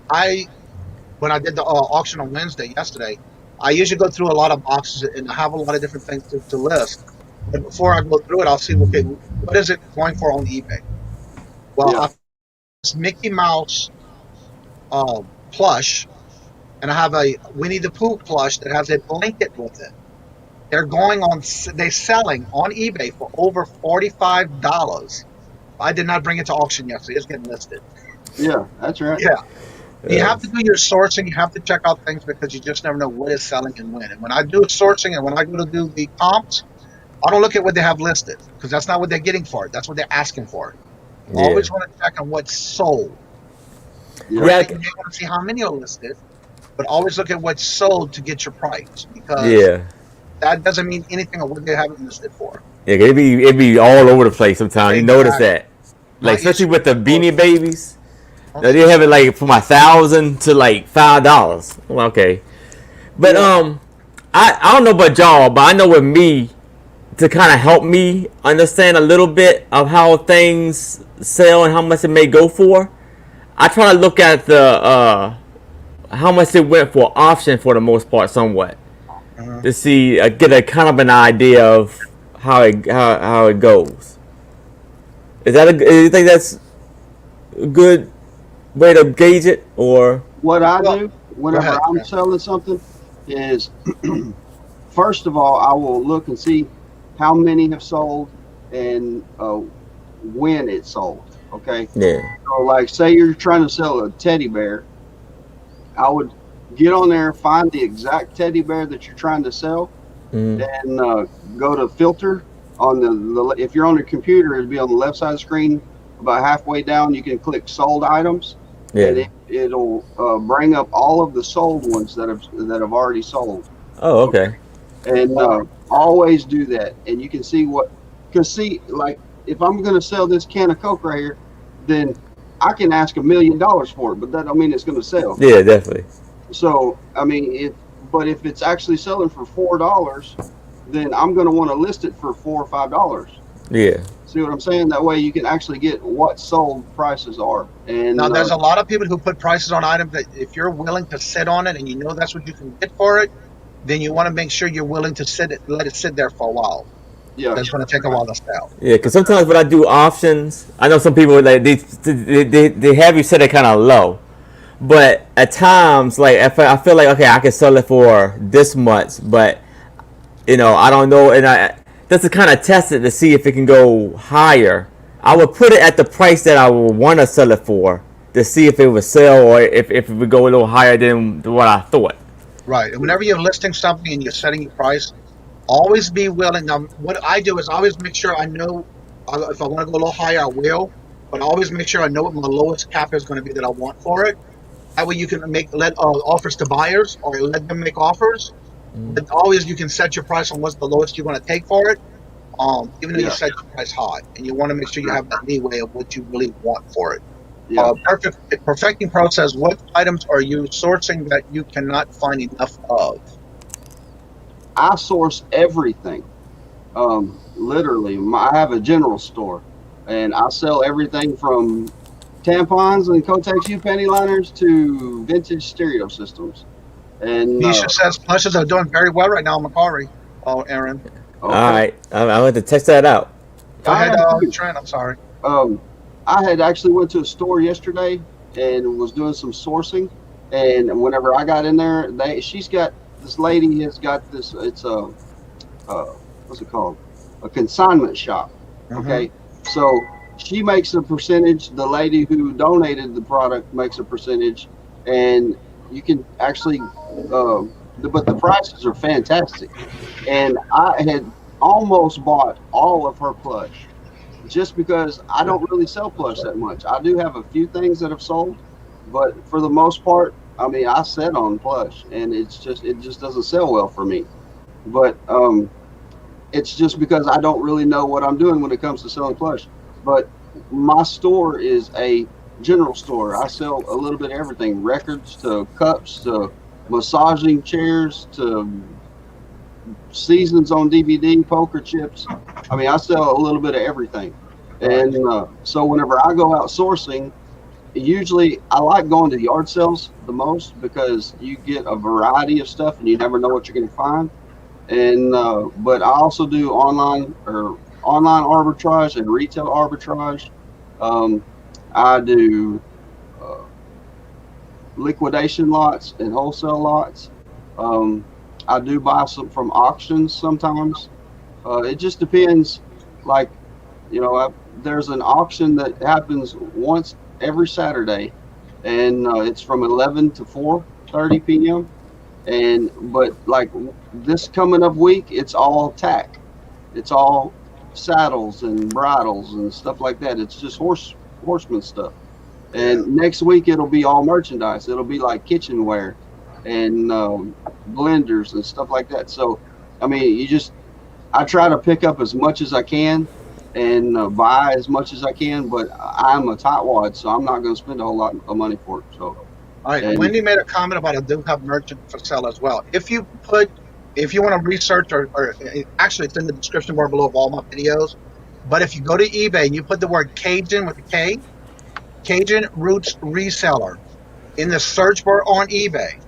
when I did the auction on Wednesday yesterday, I usually go through a lot of boxes and I have a lot of different things to list. But before I go through it, I'll see, okay, what is it going for on eBay? Well, Yeah. I it's Mickey Mouse plush, and I have a Winnie the Pooh plush that has a blanket with it. They're selling on eBay for over $45. I did not bring it to auction yesterday. It's getting listed. Yeah, that's right. Yeah. You have to do your sourcing. You have to check out things because you just never know what is selling and when. And when I do sourcing and when I go to do the comps, I don't look at what they have listed because that's not what they're getting for it. That's what they're asking for. You always want to check on what's sold. Yeah. Yeah. You want to see how many are listed, but always look at what's sold to get your price because Yeah. that doesn't mean anything of what they haven't listed for. Yeah, it'd be all over the place sometimes. You notice Exactly. that, like Not especially issue. with the Beanie Babies. Okay. They have it like from $1,000 to like $5. Well, okay, but I don't know about y'all, but I know with me to kind of help me understand a little bit of how things sell and how much it may go for. I try to look at the how much it went for auction for the most part, somewhat, to see get a kind of an idea of how it goes. You think that's a good way to gauge it, or What I Well, do go whenever ahead. I'm selling something is, first of all, I will look and see how many have sold and when it sold. Okay. yeah, So, like, say you're trying to sell a teddy bear, I would get on there, find the exact teddy bear that you're trying to sell, mm, and go to filter on if you're on your computer, it'll be on the left side of the screen. About halfway down, you can click sold items, and yeah. it'll bring up all of the sold ones that have already sold. Oh, okay. And always do that, and you can see like if I'm going to sell this can of Coke right here, then I can ask $1 million for it, but that don't mean it's going to sell. Yeah, definitely. So I mean, if it's actually selling for $4, then I'm going to want to list it for $4 or $5. Yeah, See what I'm saying? That way you can actually get what sold prices are. And Now, there's a lot of people who put prices on items that if you're willing to sit on it and you know that's what you can get for it, then you want to make sure you're willing to let it sit there for a while. yeah, That's going to take a while to sell. yeah. Because sometimes when I do options, I know some people like they have you set it kind of low, but at times like if I feel like okay, I can sell it for this much, but I don't know, and I just to kind of test it to see if it can go higher. I would put it at the price that I would want to sell it for to see if it would sell or if it would go a little higher than what I thought. Right. And whenever you're listing something and you're setting your price, always be willing. Now, what I do is always make sure I know if I want to go a little higher, I will. But I always make sure I know what my lowest cap is going to be that I want for it. That way you can let offers to buyers or let them make offers. But always you can set your price on what's the lowest you're going to take for it. Even though you Yeah. set your price high, and you want to make sure you have that leeway of what you really want for it. yeah. Perfecting Pro says, what items are you sourcing that you cannot find enough of? I source everything. Literally, I have a general store, and I sell everything from tampons and Kotex U panty liners to vintage stereo systems. And Nisha says plushes are doing very well right now, Mercari. Oh, Aaron. okay. All right, I want to test that out. Go I ahead, have too. Trent. I'm sorry. I had actually went to a store yesterday and was doing some sourcing, and whenever I got in there, this lady has got this. It's a what's it called? A consignment shop. Okay, so she makes a percentage. The lady who donated the product makes a percentage, and you can actually, but the prices are fantastic. And I had almost bought all of her plush just because I don't really sell plush that much. I do have a few things that have sold, but for the most part, I mean, I set on plush, and it just doesn't sell well for me. But it's just because I don't really know what I'm doing when it comes to selling plush. But my store is a general store. I sell a little bit of everything: records to cups to massaging chairs to seasons on DVD, poker chips. I mean, I sell a little bit of everything. And so whenever I go out sourcing, usually I like going to yard sales the most because you get a variety of stuff and you never know what you're going to find. And but I also do online arbitrage and retail arbitrage. Um, I do uh, liquidation lots and wholesale lots. Um, I do buy some from auctions sometimes. It just depends. Like, there's an auction that happens once every Saturday, and it's from 11 to 4:30 p.m. And but like this coming up week, it's all tack. It's all saddles and bridles and stuff like that. It's just horseman stuff. Yeah. And next week it'll be all merchandise. It'll be like kitchenware and blenders and stuff like that. So, I mean, I try to pick up as much as I can and buy as much as I can, but I'm a tightwad, so I'm not going to spend a whole lot of money for it. So, All right. and Wendy made a comment about I do have merchant for sale as well. If you want to research or actually it's in the description bar below of all my videos. But if you go to eBay and you put the word Kajun with a K, Kajun Roots Reseller in the search bar on eBay,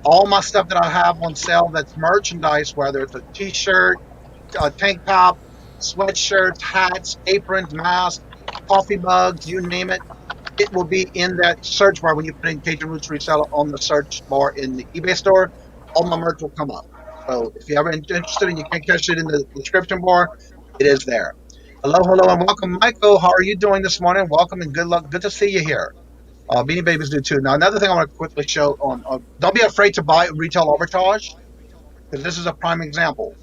all my stuff that I have on sale that's merchandise, whether it's a t-shirt, a tank top, sweatshirts, hats, aprons, masks, coffee mugs, you name it, it will be in that search bar when you put in Kajun Roots Reseller on the search bar in the eBay store. All my merch will come up. So if you're ever interested and you can't catch it in the description bar, it is there. Hello, and welcome, Michael. How are you doing this morning? Welcome and good luck. Good to see you here. Beanie Babies do too. Now, another thing I want to quickly show don't be afraid to buy retail arbitrage, because this is a prime example.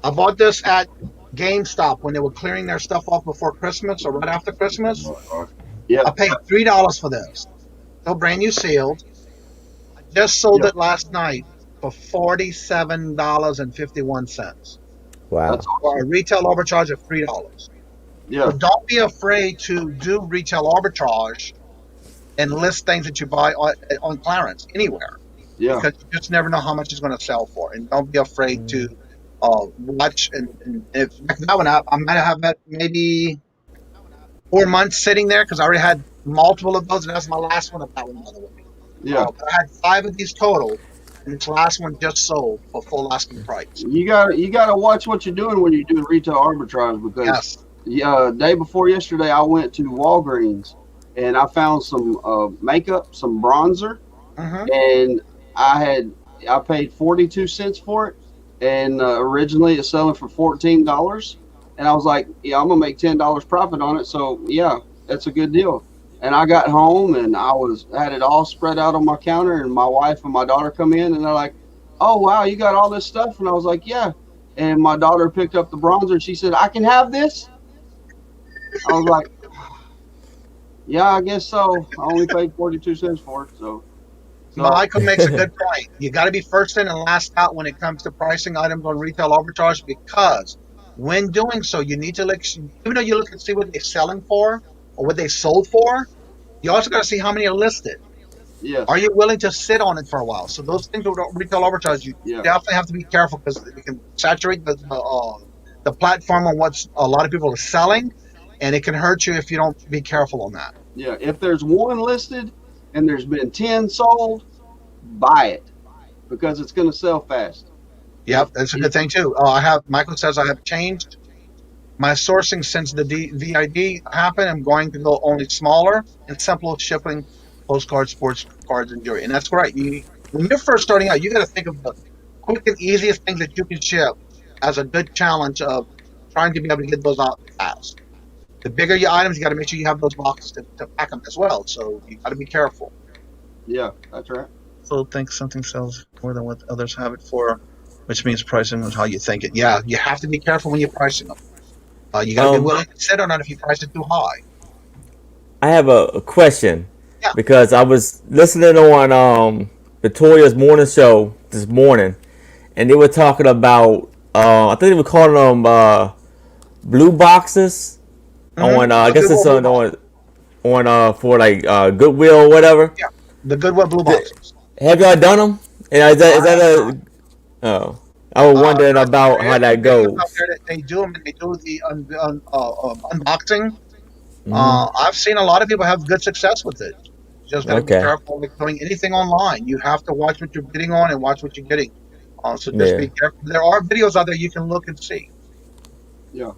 I bought this at GameStop when they were clearing their stuff off before Christmas or right after Christmas. yeah, I paid $3 for this. Still brand new sealed. I just sold yeah, it last night for $47.51 Wow. that's for a awesome. retail arbitrage of $3. So Yeah, don't be afraid to do retail arbitrage and list things that you buy on clearance anywhere, yeah, because you just never know how much it's going to sell for. And don't be afraid to watch. And if that one, I might have had maybe 4 months sitting there because I already had multiple of those, and that's my last one of that one, by the way. yeah. But I had 5 of these total, and this last one just sold for full asking price. You gotta watch what you're doing when you're doing retail arbitrage because Yes. day before yesterday I went to Walgreens and I found some makeup, some bronzer, Mm-hmm. and I paid 42 cents for it, and originally it's selling for $14, and I was like, yeah, I'm gonna make $10 profit on it, so yeah, that's a good deal. And I got home and had it all spread out on my counter, and my wife and my daughter come in and they're like, oh wow, you got all this stuff, and I was like, yeah. And my daughter picked up the bronzer and she said, I can have this. I was like, yeah, I guess so. I only paid 42 cents for it, so Michael makes a good point. You got to be first in and last out when it comes to pricing items on retail arbitrage, because when doing so, you need to look, even though you look and see what they're selling for or what they sold for, you also got to see how many are listed. Are yes, you willing to sit on it for a while? So those things with retail arbitrage, you yeah, definitely have to be careful because it can saturate the platform on what a lot of people are selling, and it can hurt you if you don't be careful on that. yeah. If there's one listed and there's been 10 sold, buy it because it's going to sell fast. Yep, If that's a if good thing too. Michael says I have changed my sourcing since the VID happened. I'm going to go only smaller and simpler shipping, postcards, sports cards, and jewelry. And that's right. When you're first starting out, you got to think of the quick and easiest things that you can ship as a good challenge of trying to be able to get those out fast. The bigger your items, you got to make sure you have those boxes to pack them as well. So you got to be careful. yeah, that's right. So think something sells more than what others have it for, which means pricing is how you think it. Yeah, you have to be careful when you're pricing them. You got to be Um, willing to sit on it if you price it too high. I have a question. Yeah. because I was listening on Victoria's morning show this morning, and they were talking about I think they were calling them blue boxes on I The guess it's Goodwill Blue Box. on for like Goodwill or whatever. Yeah, the Goodwill Blue Th- Boxes. Have y'all done them? And is I that have not. a oh? I was wondering about There how is some that videos out goes. there that they do them, and they do the unboxing. Hmm. I've seen a lot of people have good success with it. You just got to be Okay. careful with doing anything online. You have to watch what you're bidding on and watch what you're getting. So just Yeah. be careful. There are videos out there you can look and see. Yeah, All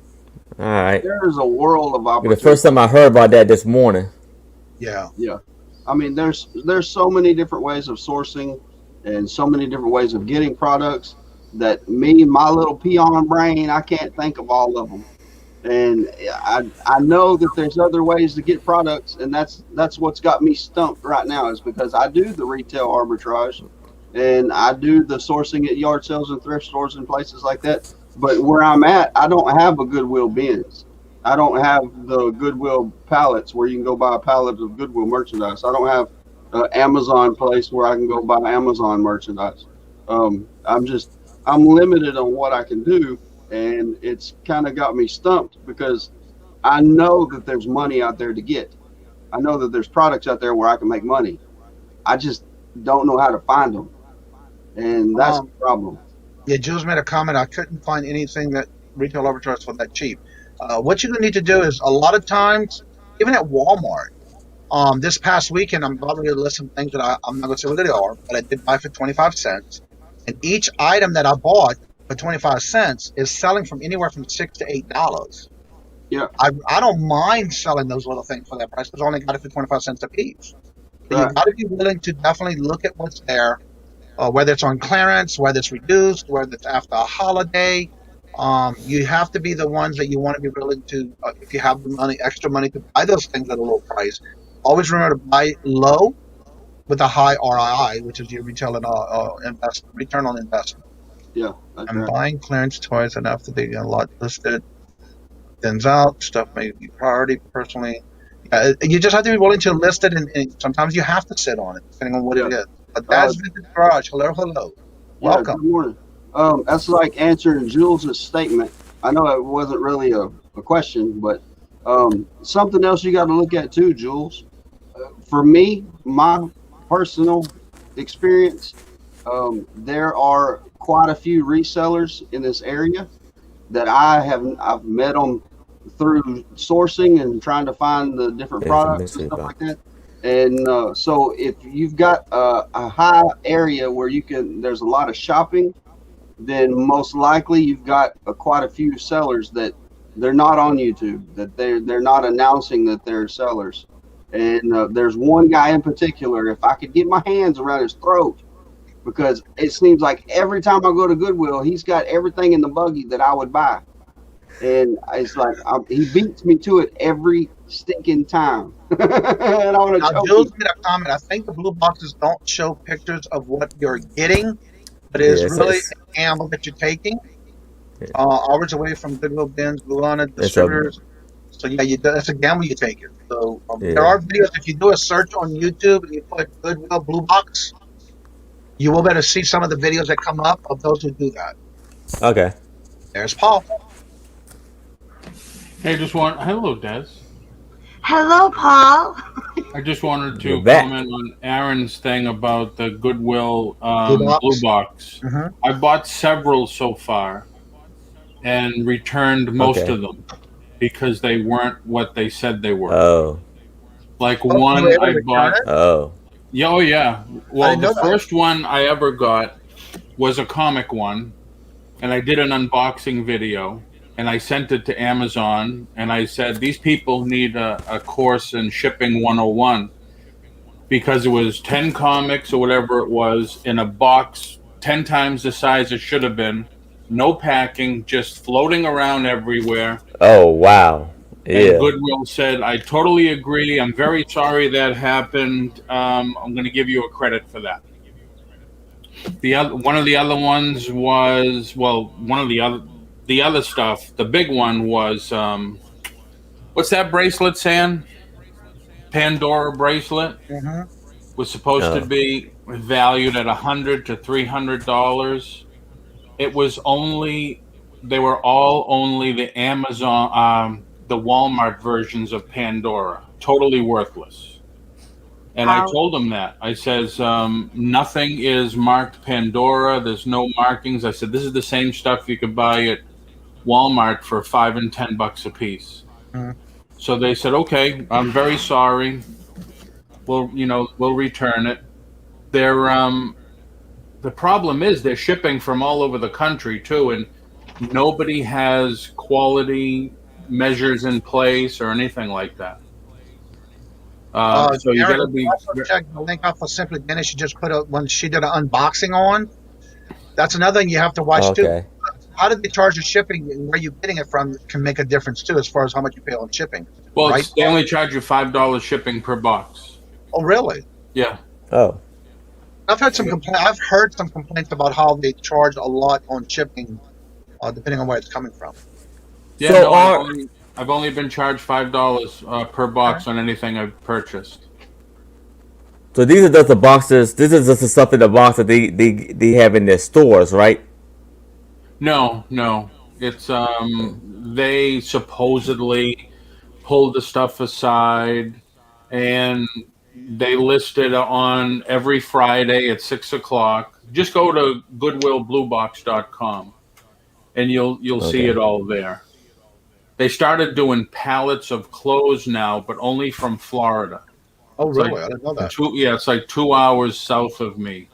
right. there is a world of The opportunity. first time I heard about that this morning. Yeah. Yeah, I mean, there's so many different ways of sourcing, and so many different ways of getting products that my little peon brain, I can't think of all of them. And I know that there's other ways to get products, and that's what's got me stumped right now, is because I do the retail arbitrage, and I do the sourcing at yard sales and thrift stores and places like that. But where I'm at, I don't have a Goodwill bins. I don't have the Goodwill pallets where you can go buy a pallet of Goodwill merchandise. I don't have an Amazon place where I can go buy Amazon merchandise. I'm limited on what I can do, and it's kind of got me stumped because I know that there's money out there to get. I know that there's products out there where I can make money. I just don't know how to find them, and that's the Um, problem. yeah, Jules made a comment. I couldn't find anything that retail arbitrage for that cheap. What you're gonna need to do is a lot of times, even at Walmart. This past weekend, I'm probably gonna list some things that I'm not gonna say what they are, but I did buy for 25 cents. And each item that I bought for 25 cents is selling from anywhere from $6 to $8. Yeah, I don't mind selling those little things for that price because I only got it for 25 cents a piece. But you right. got to be willing to definitely look at what's there, whether it's on clearance, whether it's reduced, whether it's after a holiday. You have to be the ones that you want to be willing to, if you have the money, extra money to buy those things at a low price. Always remember to buy low with a high ROI, which is your return on investment. Return on investment. Yeah, that's I'm right. buying clearance toys enough that they get a lot listed, thins out, stuff may be priority personally. You just have to be willing to list it, and sometimes you have to sit on it, depending on what Yeah. it is. But Uh, that's Vintage Garage. Hello, hello. yeah. Welcome. Good morning. That's like answering Jules's statement. I know it wasn't really a question, but something else you got to look at too, Jules. For me, my personal experience, there are quite a few resellers in this area that I've met them through sourcing and trying to find the different There's a products and mystery stuff like box. that. And so if you've got a high area where there's a lot of shopping, then most likely you've got quite a few sellers that they're not on YouTube, that they're not announcing that they're sellers. And there's one guy in particular, if I could get my hands around his throat, because it seems like every time I go to Goodwill, he's got everything in the buggy that I would buy. And it's like he beats me to it every stinking time. And I want Now, to choke Jules him. made a comment. I think the blue boxes don't show pictures of what you're getting, but it Yeah, is really a gamble that you're taking. Hours away from Goodwill bins, Luana it's a distributors. So yeah, that's a gamble you take it. So there yeah. are videos. If you do a search on YouTube and you put Goodwill Blue Box, you will be able to see some of the videos that come up of those who do that. Okay. There's Paul. Hey, hello, Des. Hello, Paul. I just wanted You're to back. comment on Aaron's thing about the Goodwill Blue Box. Blue Box. Mhm. I bought several so far and returned most Okay. of them because they weren't what they said they were. Oh. Like Oh, you were one able to I return bought. it? Oh. Yeah, oh yeah. I Well, didn't the know that. first one I ever got was a comic one, and I did an unboxing video, and I sent it to Amazon, and I said, these people need a course in shipping 101, because it was 10 comics or whatever it was in a box 10 times the size it should have been, no packing, just floating around everywhere. Oh wow. And Yeah. Goodwill said, I totally agree. I'm very sorry that happened. I'm going to give you a credit for that. One of the other ones was, the other stuff. The big one was, what's that bracelet, Sam? Pandora bracelet Mm-hmm. was supposed to be valued at $100 to $300. It was only, they were all only the Amazon, the Walmart versions of Pandora, totally worthless. And I told him that. I says, nothing is marked Pandora. There's no markings. I said, this is the same stuff you could buy at Walmart for $5 and $10 a piece. Mhm. So they said, okay, I'm very sorry. We'll return it. The problem is they're shipping from all over the country too, and nobody has quality measures in place or anything like that. So you Aaron, got to be. also check the link off of Simply Dennis. She just put when she did an unboxing on. That's another thing you have to watch too. Okay. How did they charge the shipping and where you're getting it from can make a difference too, as far as how much you pay on shipping. Well, right? they only charge you $5 shipping per box. Oh, really? Yeah. Oh. I've heard some complaints about how they charge a lot on shipping, depending on where it's coming from. Yeah. So no, I've only been charged $5 per box on anything I've purchased. So these are just the boxes. This is just the stuff in the box that they have in their stores, right? No. It's they supposedly pulled the stuff aside and they list it on every Friday at 6:00. Just go to goodwillbluebox.com and you'll see it all there. They started doing pallets of clothes now, but only from Florida. Oh, It's really? like I didn't know that. it's like 2 hours south of me.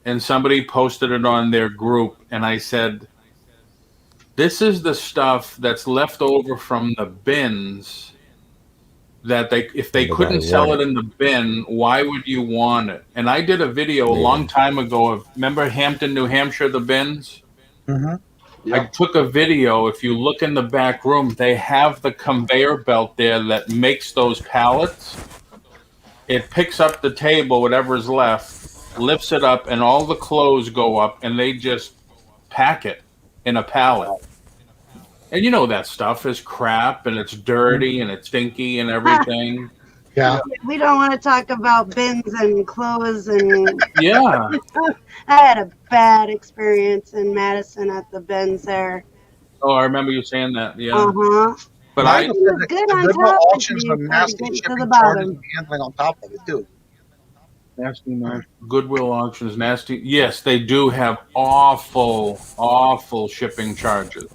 And somebody posted it on their group, and I said, this is the stuff that's left over from the bins that if they couldn't sell it in the bin, why would you want it? And I did a video a long time ago of, remember Hampton, New Hampshire, the bins? Mm-hmm. I took a video. If you look in the back room, they have the conveyor belt there that makes those pallets. It picks up the table, whatever's left, lifts it up, and all the clothes go up, and they just pack it in a pallet. And you know that stuff is crap, and it's dirty, and it's stinky, and everything. Yeah. We don't want to talk about bins and clothes and. Yeah. I had a bad experience in Madison at the bins there. Oh, I remember you saying that. Yeah. Uh-huh. But the Goodwill auctions are nasty shipping charges and handling on top of it too. Nasty. Goodwill auctions, nasty. Yes, they do have awful shipping charges.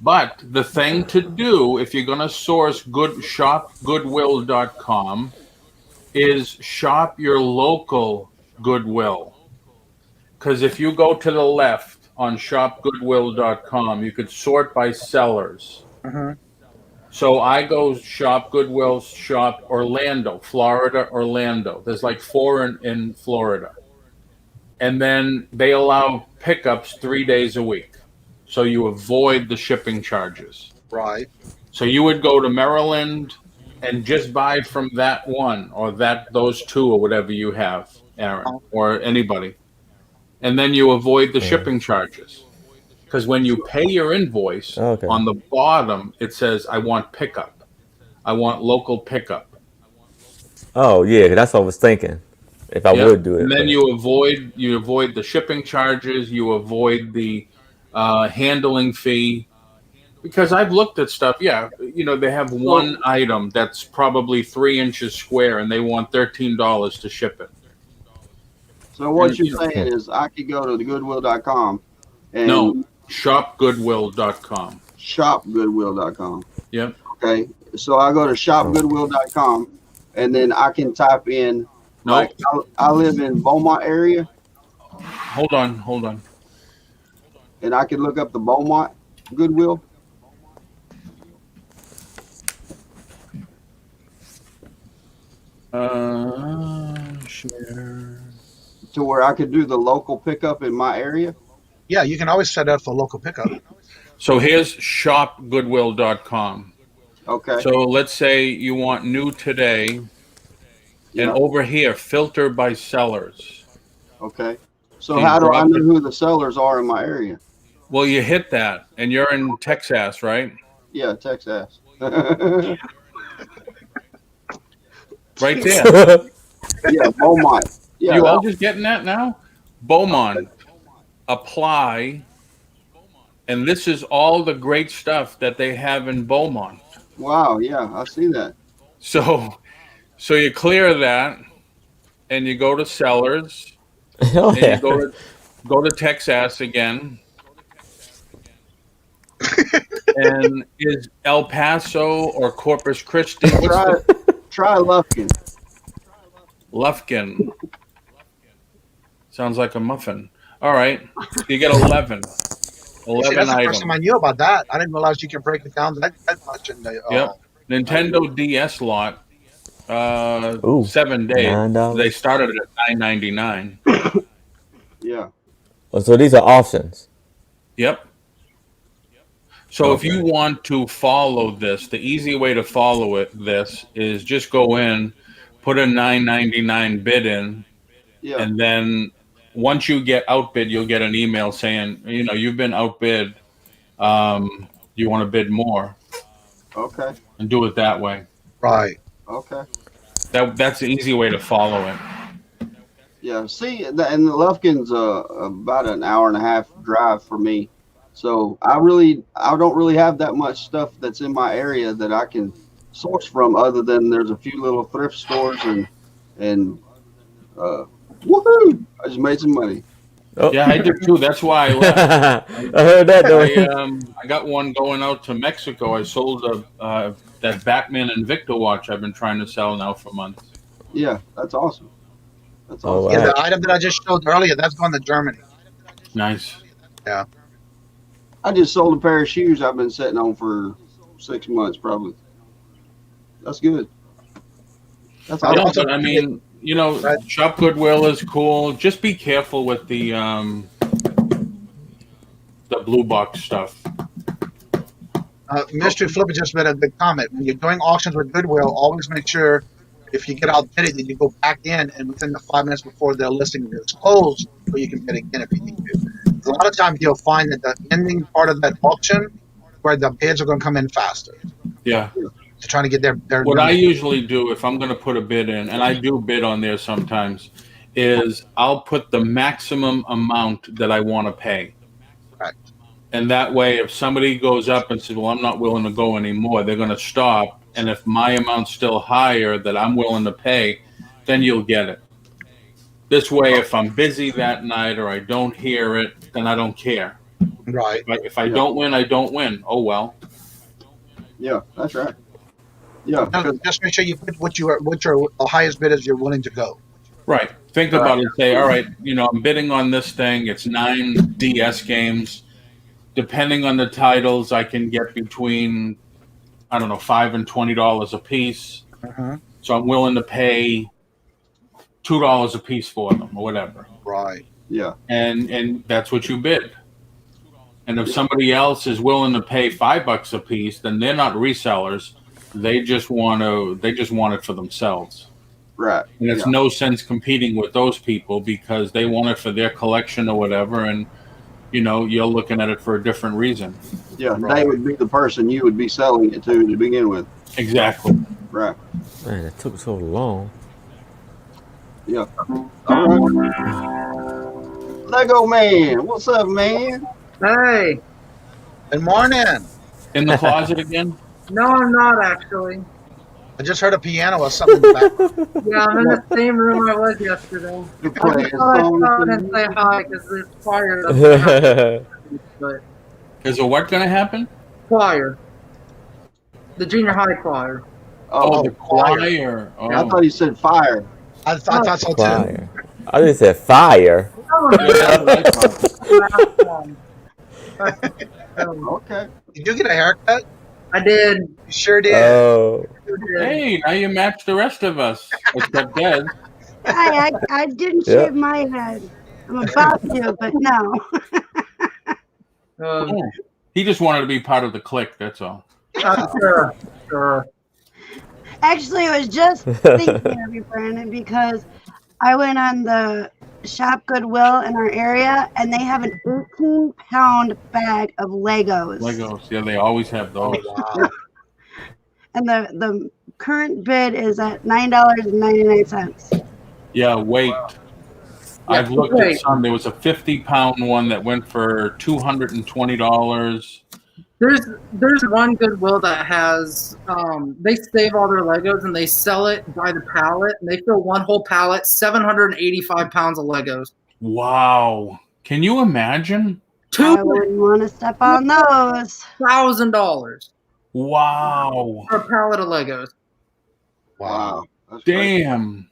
But the thing to do if you're going to source shopgoodwill.com is shop your local Goodwill. Because if you go to the left on shopgoodwill.com, you could sort by sellers. Mm-hmm. So I go shop Goodwill, shop Orlando, Florida, Orlando. There's like 4 in Florida. And then they allow pickups 3 days a week. So you avoid the shipping charges. Right. So you would go to Maryland and just buy from that one or those two or whatever you have, Aaron, or anybody. And then you avoid the shipping charges. Because when you pay your invoice, on the bottom, it says, I want pickup. I want local pickup. Oh, yeah, that's what I was thinking. If I would do it. And then you avoid the shipping charges. You avoid the handling fee. Because I've looked at stuff. Yeah, they have one item that's probably 3 inches square, and they want $13 to ship it. So what you're saying is I could go to the goodwill.com and no, shopgoodwill.com. Shopgoodwill.com. Yep. Okay. So I go to shopgoodwill.com and then I can type in like I live in Beaumont area. Hold on. And I can look up the Beaumont Goodwill. Share. To where I could do the local pickup in my area? Yeah, you can always set up for local pickup. So here's shopgoodwill.com. Okay. So let's say you want new today, and over here, filter by sellers. Okay. So how do I know who the sellers are in my area? Well, you hit that, and you're in Texas, right? Yeah, Texas. Right there. Yeah, Beaumont. Yeah, You all just getting that now? Beaumont. Apply. And this is all the great stuff that they have in Beaumont. wow, yeah, I see that. So you clear that and you go to sellers Oh and you yeah. go to Texas again. And is El Paso or Corpus Christi? What's Try Lufkin. Lufkin? Sounds like a muffin. All right. You get 11. See, 11 that's the items. first time I knew about that. I didn't realize you can break it down that much. In the, Yep. Nintendo DS lot. Ooh, 7 days. $9. They started at $9.99. Yeah. Oh, so these are options. Yep. So if you want to follow this, the easy way to follow this is just go in, put a $9.99 bid in, Yeah. and then once you get outbid, you'll get an email saying, you've been outbid. You want to bid more, Okay. and do it that way. right. Okay. That's the easy way to follow it. Yeah. See, and the Lufkin's about an hour and a half drive for me. So I don't really have that much stuff that's in my area that I can source from, other than there's a few little thrift stores and woohoo! I just made some money. Oh. Yeah, I did too. That's why I left. I heard that though. I got one going out to Mexico. I sold that Batman Invicta watch I've been trying to sell now for months. Yeah, that's awesome. That's Oh, awesome. Yeah, wow. the item that I just showed earlier, that's going to Germany. Nice. Yeah. I just sold a pair of shoes I've been sitting on for 6 months probably. That's good. That's I'll Yeah, also- but I mean, Right. Shop Goodwill is cool. Just be careful with the blue box stuff. Mystery Flipper just made a good comment. When you're doing auctions with Goodwill, always make sure if you get outbid that you go back in and within the 5 minutes before their listing is closed, so you can bid again if you need to. A lot of times you'll find that the ending part of that auction, where the bids are going to come in faster. Yeah. They're trying to get their What I usually do if I'm going to put a bid in, and I do bid on there sometimes, is I'll put the maximum amount that I want to pay. Correct. And that way, if somebody goes up and says, well, I'm not willing to go anymore, they're going to stop. And if my amount's still higher that I'm willing to pay, then you'll get it. This way, if I'm busy that night or I don't hear it, then I don't care. Right. If I don't win, I don't win. Oh, well. Yeah, that's right. Yeah. No, just make sure you put what your the highest bid is you're willing to go. Right. Think about it. Say, all right, I'm bidding on this thing. It's 9 DS games. Depending on the titles, I can get between, I don't know, $5 and $20 a piece. Uh-huh. So I'm willing to pay $2 a piece for them or whatever. Right. Yeah. And that's what you bid. And if somebody else is willing to pay $5 a piece, then they're not resellers. They just want it for themselves. Right. And it's no sense competing with those people because they want it for their collection or whatever. And, you're looking at it for a different reason. Yeah. They would be the person you would be selling it to begin with. Exactly. Right. Man, it took so long. Yeah. All right. Lego man, what's up, man? Hey, Good morning. In the closet again? no, I'm not actually. I just heard a piano or something in the back. Yeah, I'm in the same room I was yesterday. You're I playing just thought I'd songs come and and say hi because there's choir. But Is a what going to happen? choir, the junior high choir. Oh, the choir. Oh. I thought he said fire. I thought so too. Fire. I just said fire. Yeah, that's what I thought. Okay. Did you get a haircut? I did. You sure did. Oh. Hey, now you match the rest of us, except Dad. I didn't Yeah. shave my head. I'm about to, but no. He just wanted to be part of the clique, that's all. Sure. Actually, I was just thinking of you, Brandon, because I went on the Shop Goodwill in our area, and they have an 18-pound bag of Legos. Legos, yeah, they always have those. Wow. And the current bid is at $9.99. Yeah, wait. I've looked at some. There was a 50-pound one that went for $220. There's one Goodwill that has they save all their Legos and they sell it by the pallet, and they fill one whole pallet, 785 pounds of Legos. Wow. Can you imagine? I wouldn't want to step on those. $1,000 Wow. for a pallet of Legos. Wow. That's Damn.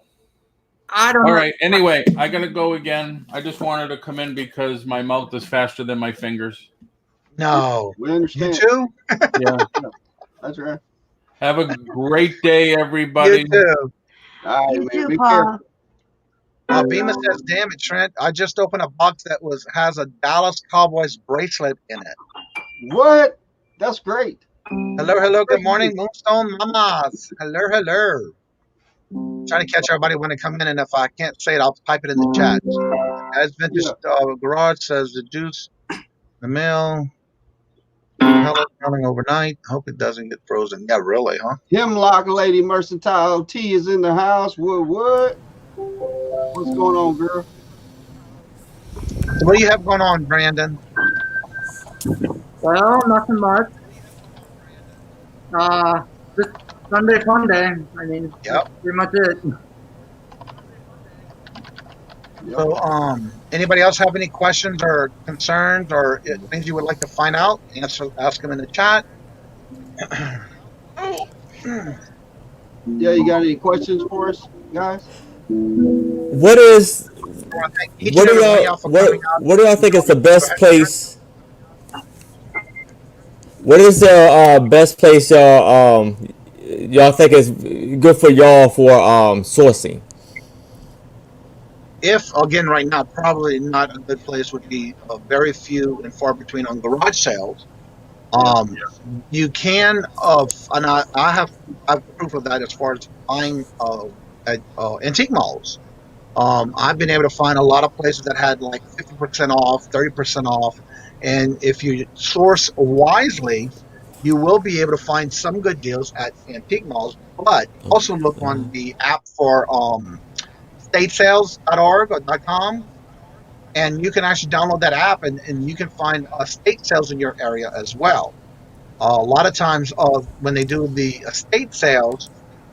I don't All know. right. Anyway, I got to go again. I just wanted to come in because my mouth is faster than my fingers. No. We understand. You too? Yeah. That's right. Have a great day, everybody. You too. All right, You man. too, Be Paul. careful. Bemis says, damn it, Trent. I just opened a box that has a Dallas Cowboys bracelet in it. What? That's great. Hello, hello, good morning, Moonstone Mamas. Hello, hello. Trying to catch everybody when they come in, and if I can't say it, I'll type it in the chat. As Vintage Garage says, the juice, the mail, pellet running overnight. Hope it doesn't get frozen. Yeah, really, huh? Hemlock Lady Mercantile T is in the house. What? What's going on, girl? What do you have going on, Brandon? Well, nothing much. Just Sunday fun day. I mean, that's pretty much it. So, anybody else have any questions or concerns or things you would like to find out? Ask them in the chat. Yeah, you got any questions for us, guys? What do y'all think is the best place? What is the best place y'all think is good for y'all for sourcing? If, again, right now, probably not a good place would be very few and far between on garage sales. You can, and I have proof of that as far as buying at antique malls. I've been able to find a lot of places that had like 50% off, 30% off. And if you source wisely, you will be able to find some good deals at antique malls. But also look on the app for statesales.org or .com, and you can actually download that app and you can find estate sales in your area as well. A lot of times when they do the estate sales,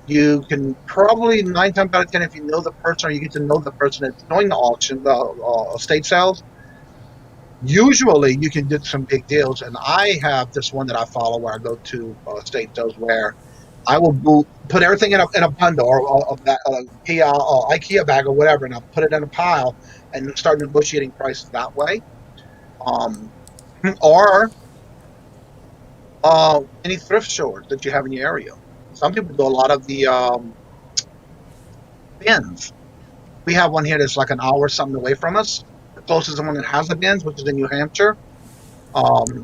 you can probably 9 times out of 10, if you know the person or you get to know the person that's doing the auction, the estate sales, usually you can get some big deals. And I have this one that I follow where I go to estate sales where I will put everything in a bundle or IKEA bag or whatever, and I'll put it in a pile and start negotiating prices that way. Or any thrift stores that you have in your area. Some people do a lot of the bins. We have one here that's like an hour or something away from us. The closest one that has a bins, which is in New Hampshire.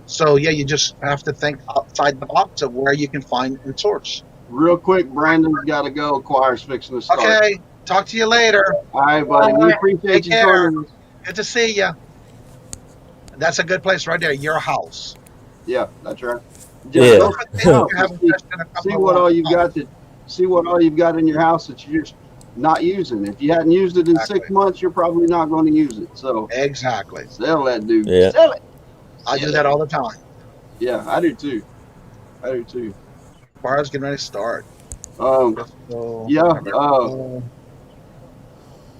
So yeah, you just have to think outside the box of where you can find and source. Real quick, Brandon's got to go. Choir's fixing to start. Okay, talk to you later. All right, buddy. We appreciate you joining us. Good to see you. That's a good place right there, your house. Yeah, that's right. Yeah. See what all you've got in your house that you're just not using. If you hadn't used it in 6 months, you're probably not going to use it. So exactly, sell that dude. Yeah. Sell it. I do that all the time. Yeah, I do too. Choir's getting ready to start.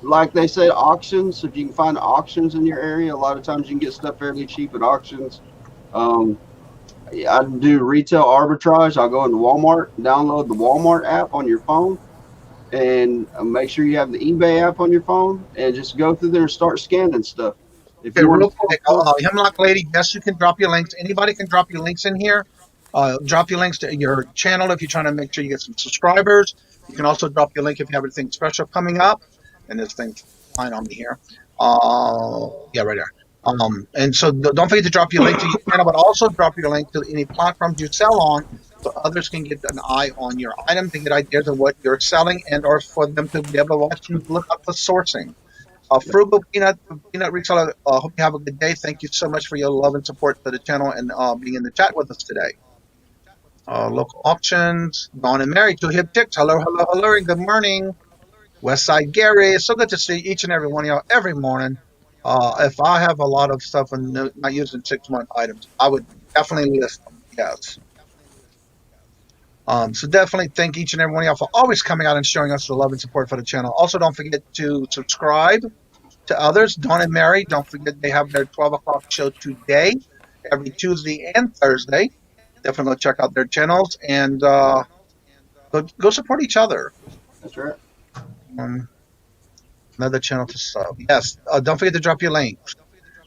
Like they say, auctions. If you can find auctions in your area, a lot of times you can get stuff fairly cheap at auctions. I do retail arbitrage. I'll go into Walmart, download the Walmart app on your phone, and make sure you have the eBay app on your phone, and just go through there and start scanning stuff. Okay, real quick, Hemlock Lady, yes, you can drop your links. Anybody can drop your links in here. Drop your links to your channel if you're trying to make sure you get some subscribers. You can also drop your link if you have anything special coming up. And this thing's fine on me here. Yeah, right there. And so don't forget to drop your link to your channel, but also drop your link to any platforms you sell on so others can get an eye on your items and get ideas of what you're selling and or for them to be able to watch and look up the sourcing. Frugal Peanut Reseller, hope you have a good day. Thank you so much for your love and support for the channel and being in the chat with us today. Local auctions. Dawn and Mary, two hip ticks. Hello, hello, hello, and good morning. Westside Gary, it's so good to see each and every one of y'all every morning. If I have a lot of stuff and not using 6-month items, I would definitely list them. Yes. So definitely thank each and every one of y'all for always coming out and showing us the love and support for the channel. Also, don't forget to subscribe to others. Dawn and Mary, don't forget they have their 12 o'clock show today, every Tuesday and Thursday. Definitely go check out their channels and go support each other. That's right. Another channel to sub. Yes. Don't forget to drop your links.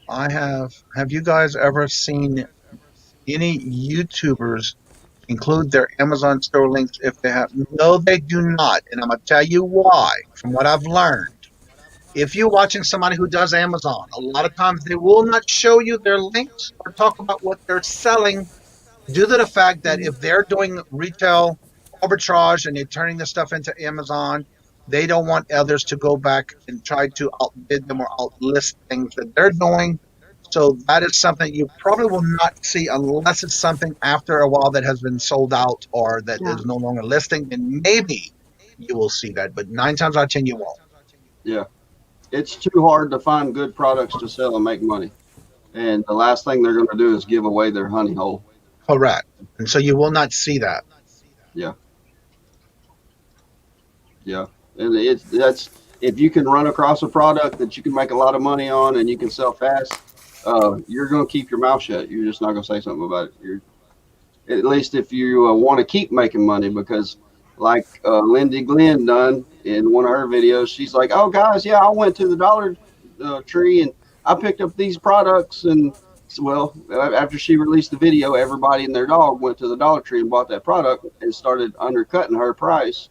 Have you guys ever seen any YouTubers include their Amazon store links if they have? No, they do not. And I'm going to tell you why, from what I've learned. If you're watching somebody who does Amazon, a lot of times they will not show you their links or talk about what they're selling due to the fact that if they're doing retail arbitrage and they're turning the stuff into Amazon, they don't want others to go back and try to outbid them or outlist things that they're doing. So that is something you probably will not see unless it's something after a while that has been sold out or that is no longer listing. Then maybe you will see that, but 9 times out of 10 you won't. Yeah, it's too hard to find good products to sell and make money, and the last thing they're going to do is give away their honey hole. Correct, and so you will not see that. Yeah. Yeah, and that's if you can run across a product that you can make a lot of money on and you can sell fast, you're going to keep your mouth shut. You're just not going to say something about it. You're, at least if you want to keep making money, because like Lindy Glenn done in one of her videos, she's like, oh guys, yeah, I went to the Dollar Tree and I picked up these products, and well, after she released the video, everybody and their dog went to the Dollar Tree and bought that product and started undercutting her price.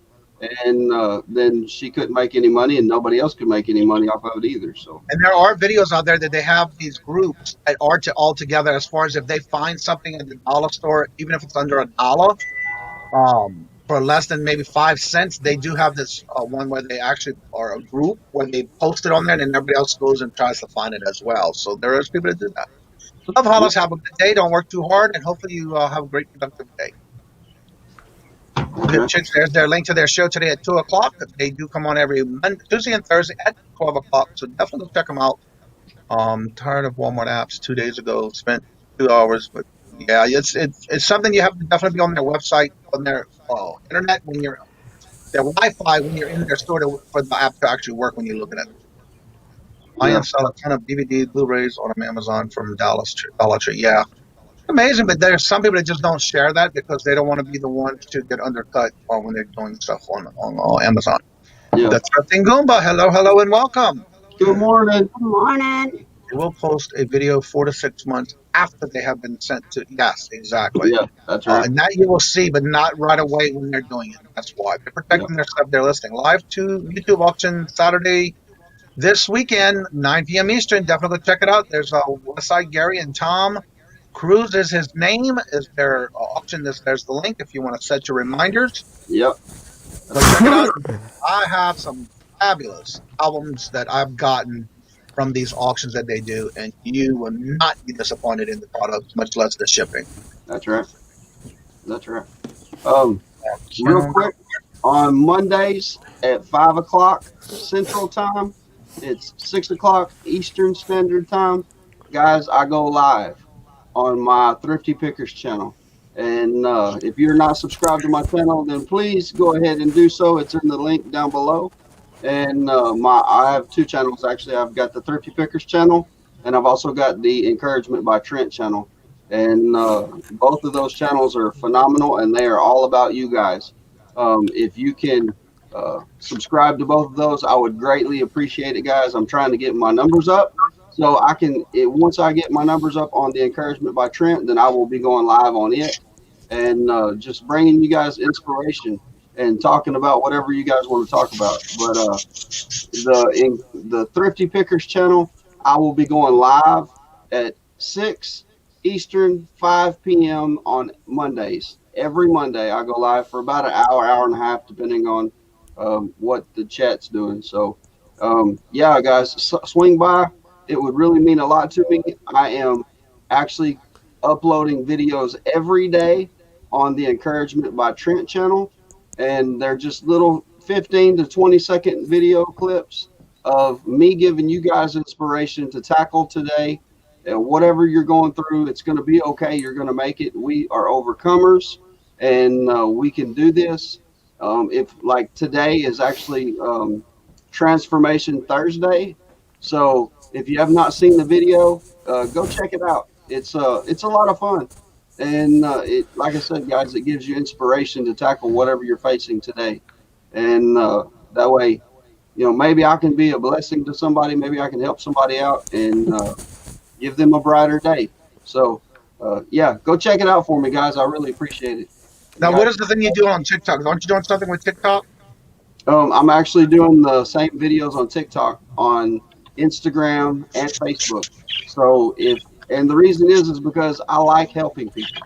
And then she couldn't make any money, and nobody else could make any money off of it either. So, and there are videos out there that they have these groups that are all together. As far as if they find something at the dollar store, even if it's under $1, for less than maybe 5 cents, they do have this one where they actually are a group where they post it on there, and then everybody else goes and tries to find it as well. So there is people that do that. Love Hollis. Have a good day. Don't work too hard, and hopefully you have a great productive day. Chicks, there's their link to their show today at 2 o'clock. They do come on every Monday, Tuesday and Thursday at 12 o'clock. So definitely check them out. Tired of Walmart apps 2 days ago. Spent 2 hours, but yeah, it's something you have to definitely be on their website, on their internet, when you're their Wi-Fi, when you're in their store for the app to actually work when you're looking at it. I install a ton of DVD, Blu-rays on Amazon from Dollar Tree. Yeah. Amazing, but there's some people that just don't share that because they don't want to be the ones to get undercut when they're doing stuff on Amazon. Yeah. That's Thrifting Goomba. Hello, hello, and welcome. Good morning. Good morning. They will post a video 4 to 6 months after they have been sent to. Yes, exactly. Yeah, that's right. And that you will see, but not right away when they're doing it. That's why they're protecting their stuff they're listing. Live to YouTube auction Saturday this weekend, 9 p.m. Eastern. Definitely check it out. There's Westside Gary and Tom Cruz is his name. Is their auction? There's the link if you want to set your reminders. Yep. So check it out. I have some fabulous albums that I've gotten from these auctions that they do, and you will not be disappointed in the products, much less the shipping. That's right. That's right. Real quick, on Mondays at 5 o'clock Central Time, it's 6 o'clock Eastern Standard Time. Guys, I go live on my Thrifty Pickerz channel. And if you're not subscribed to my channel, then please go ahead and do so. It's in the link down below. And I have 2 channels, actually. I've got the Thrifty Pickerz channel, and I've also got the Encouragement by Trent channel. And both of those channels are phenomenal, and they are all about you guys. If you can subscribe to both of those, I would greatly appreciate it, guys. I'm trying to get my numbers up. So I can, once I get my numbers up on the Encouragement by Trent, then I will be going live on it and just bringing you guys inspiration and talking about whatever you guys want to talk about. But the Thrifty Pickerz channel, I will be going live at 6 Eastern, 5 p.m. on Mondays. Every Monday I go live for about an hour, hour and a half, depending on what the chat's doing. So yeah, guys, swing by. It would really mean a lot to me. I am actually uploading videos every day on the Encouragement by Trent channel, and they're just little 15 to 20-second video clips of me giving you guys inspiration to tackle today. Whatever you're going through, it's going to be okay. You're going to make it. We are overcomers, and we can do this. If like today is actually Transformation Thursday, so if you have not seen the video, go check it out. It's a lot of fun, and it, like I said, guys, it gives you inspiration to tackle whatever you're facing today, and that way, you know, maybe I can be a blessing to somebody. Maybe I can help somebody out and give them a brighter day. So, yeah, go check it out for me, guys. I really appreciate it. Now, what is the thing you do on TikTok? Aren't you doing something with TikTok? I'm actually doing the same videos on TikTok, on Instagram, and Facebook. So and the reason is because I like helping people.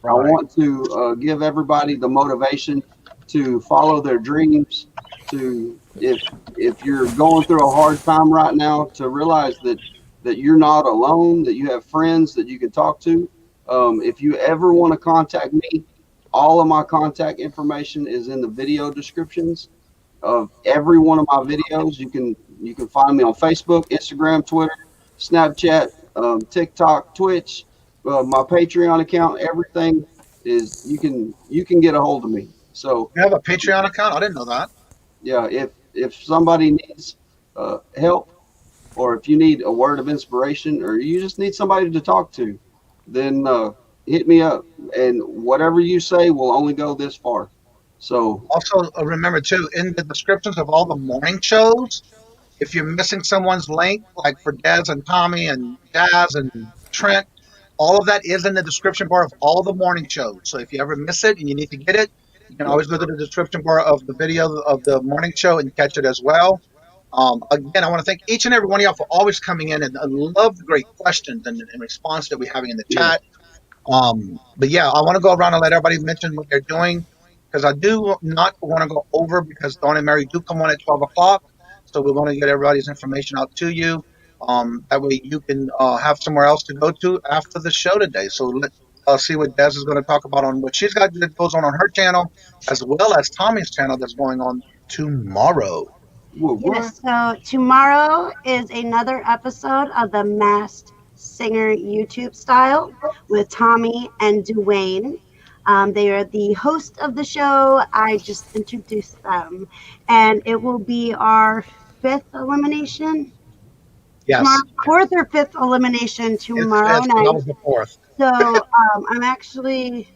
I want to give everybody the motivation to follow their dreams. To if you're going through a hard time right now, to realize that you're not alone, that you have friends that you can talk to. If you ever want to contact me, all of my contact information is in the video descriptions of every one of my videos. You can find me on Facebook, Instagram, Twitter, Snapchat, TikTok, Twitch, my Patreon account. Everything is you can get a hold of me. So you have a Patreon account? I didn't know that. Yeah, if somebody needs help, or if you need a word of inspiration, or you just need somebody to talk to, then hit me up. And whatever you say will only go this far. So also remember too, in the descriptions of all the morning shows, if you're missing someone's link, like for Dez and Tommy and Jazz and Trent, all of that is in the description bar of all the morning shows. So if you ever miss it and you need to get it, you can always go to the description bar of the video of the morning show and catch it as well. Again, I want to thank each and every one of y'all for always coming in, and I love the great questions and response that we're having in the chat. But yeah, I want to go around and let everybody mention what they're doing, because I do not want to go over, because Dawn and Mary do come on at 12 o'clock. So we want to get everybody's information out to you. That way you can have somewhere else to go to after the show today. So let's see what Des is going to talk about on what she's got that goes on her channel, as well as Tommy's channel that's going on tomorrow. Yes, so tomorrow is another episode of the Masked Singer YouTube style with Tommy and Dwayne. They are the host of the show. I just introduced them, and it will be our 5th elimination. Yes. Tomorrow, 4th or 5th elimination tomorrow night. That was the 4th. So I'm actually.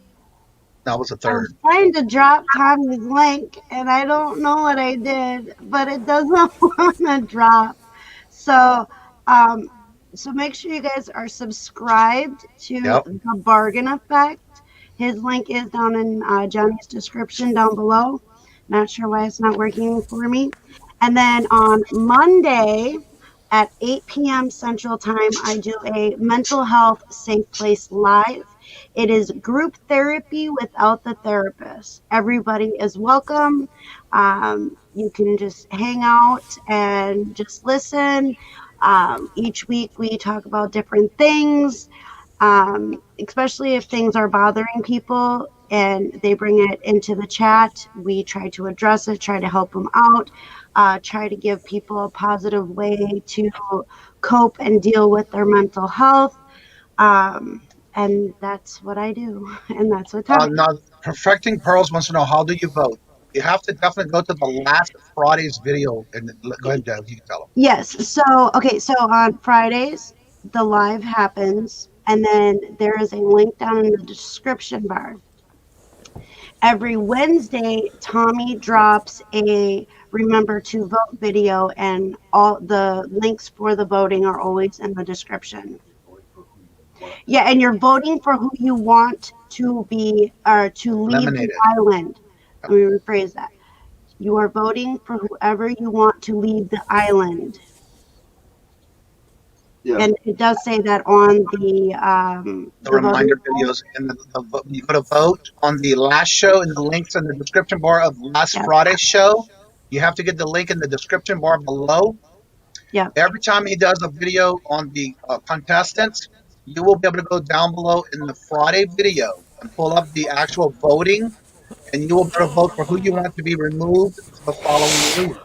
That was the 3rd. I was trying to drop Tommy's link, and I don't know what I did, but it doesn't want to drop. So, so make sure you guys are subscribed to The Bargain Effect. His link is down in Johnny's description down below. Not sure why it's not working for me. And then on Monday at 8 p.m. Central Time, I do a mental health safe place live. It is group therapy without the therapist. Everybody is welcome. You can just hang out and just listen. Each week we talk about different things, especially if things are bothering people and they bring it into the chat. We try to address it, try to help them out, try to give people a positive way to cope and deal with their mental health. And that's what I do. And that's what Tommy now, Perfecting Pearls wants to know, how do you vote? You have to definitely go to the last Friday's video. And go ahead, Deb, you can tell them. Yes. So on Fridays, the live happens. And then there is a link down in the description bar. Every Wednesday, Tommy drops a remember to vote video, and all the links for the voting are always in the description. Yeah, and you're voting for who you want to be or to leave the island. Let me rephrase that. You are voting for whoever you want to leave the island. Yeah. And it does say that on the reminder videos. And you go to vote on the last show, and the links in the description bar of last Friday's show. You have to get the link in the description bar below. Yeah. Every time he does a video on the contestants, you will be able to go down below in the Friday video and pull up the actual voting, and you will be able to vote for who you want to be removed the following week.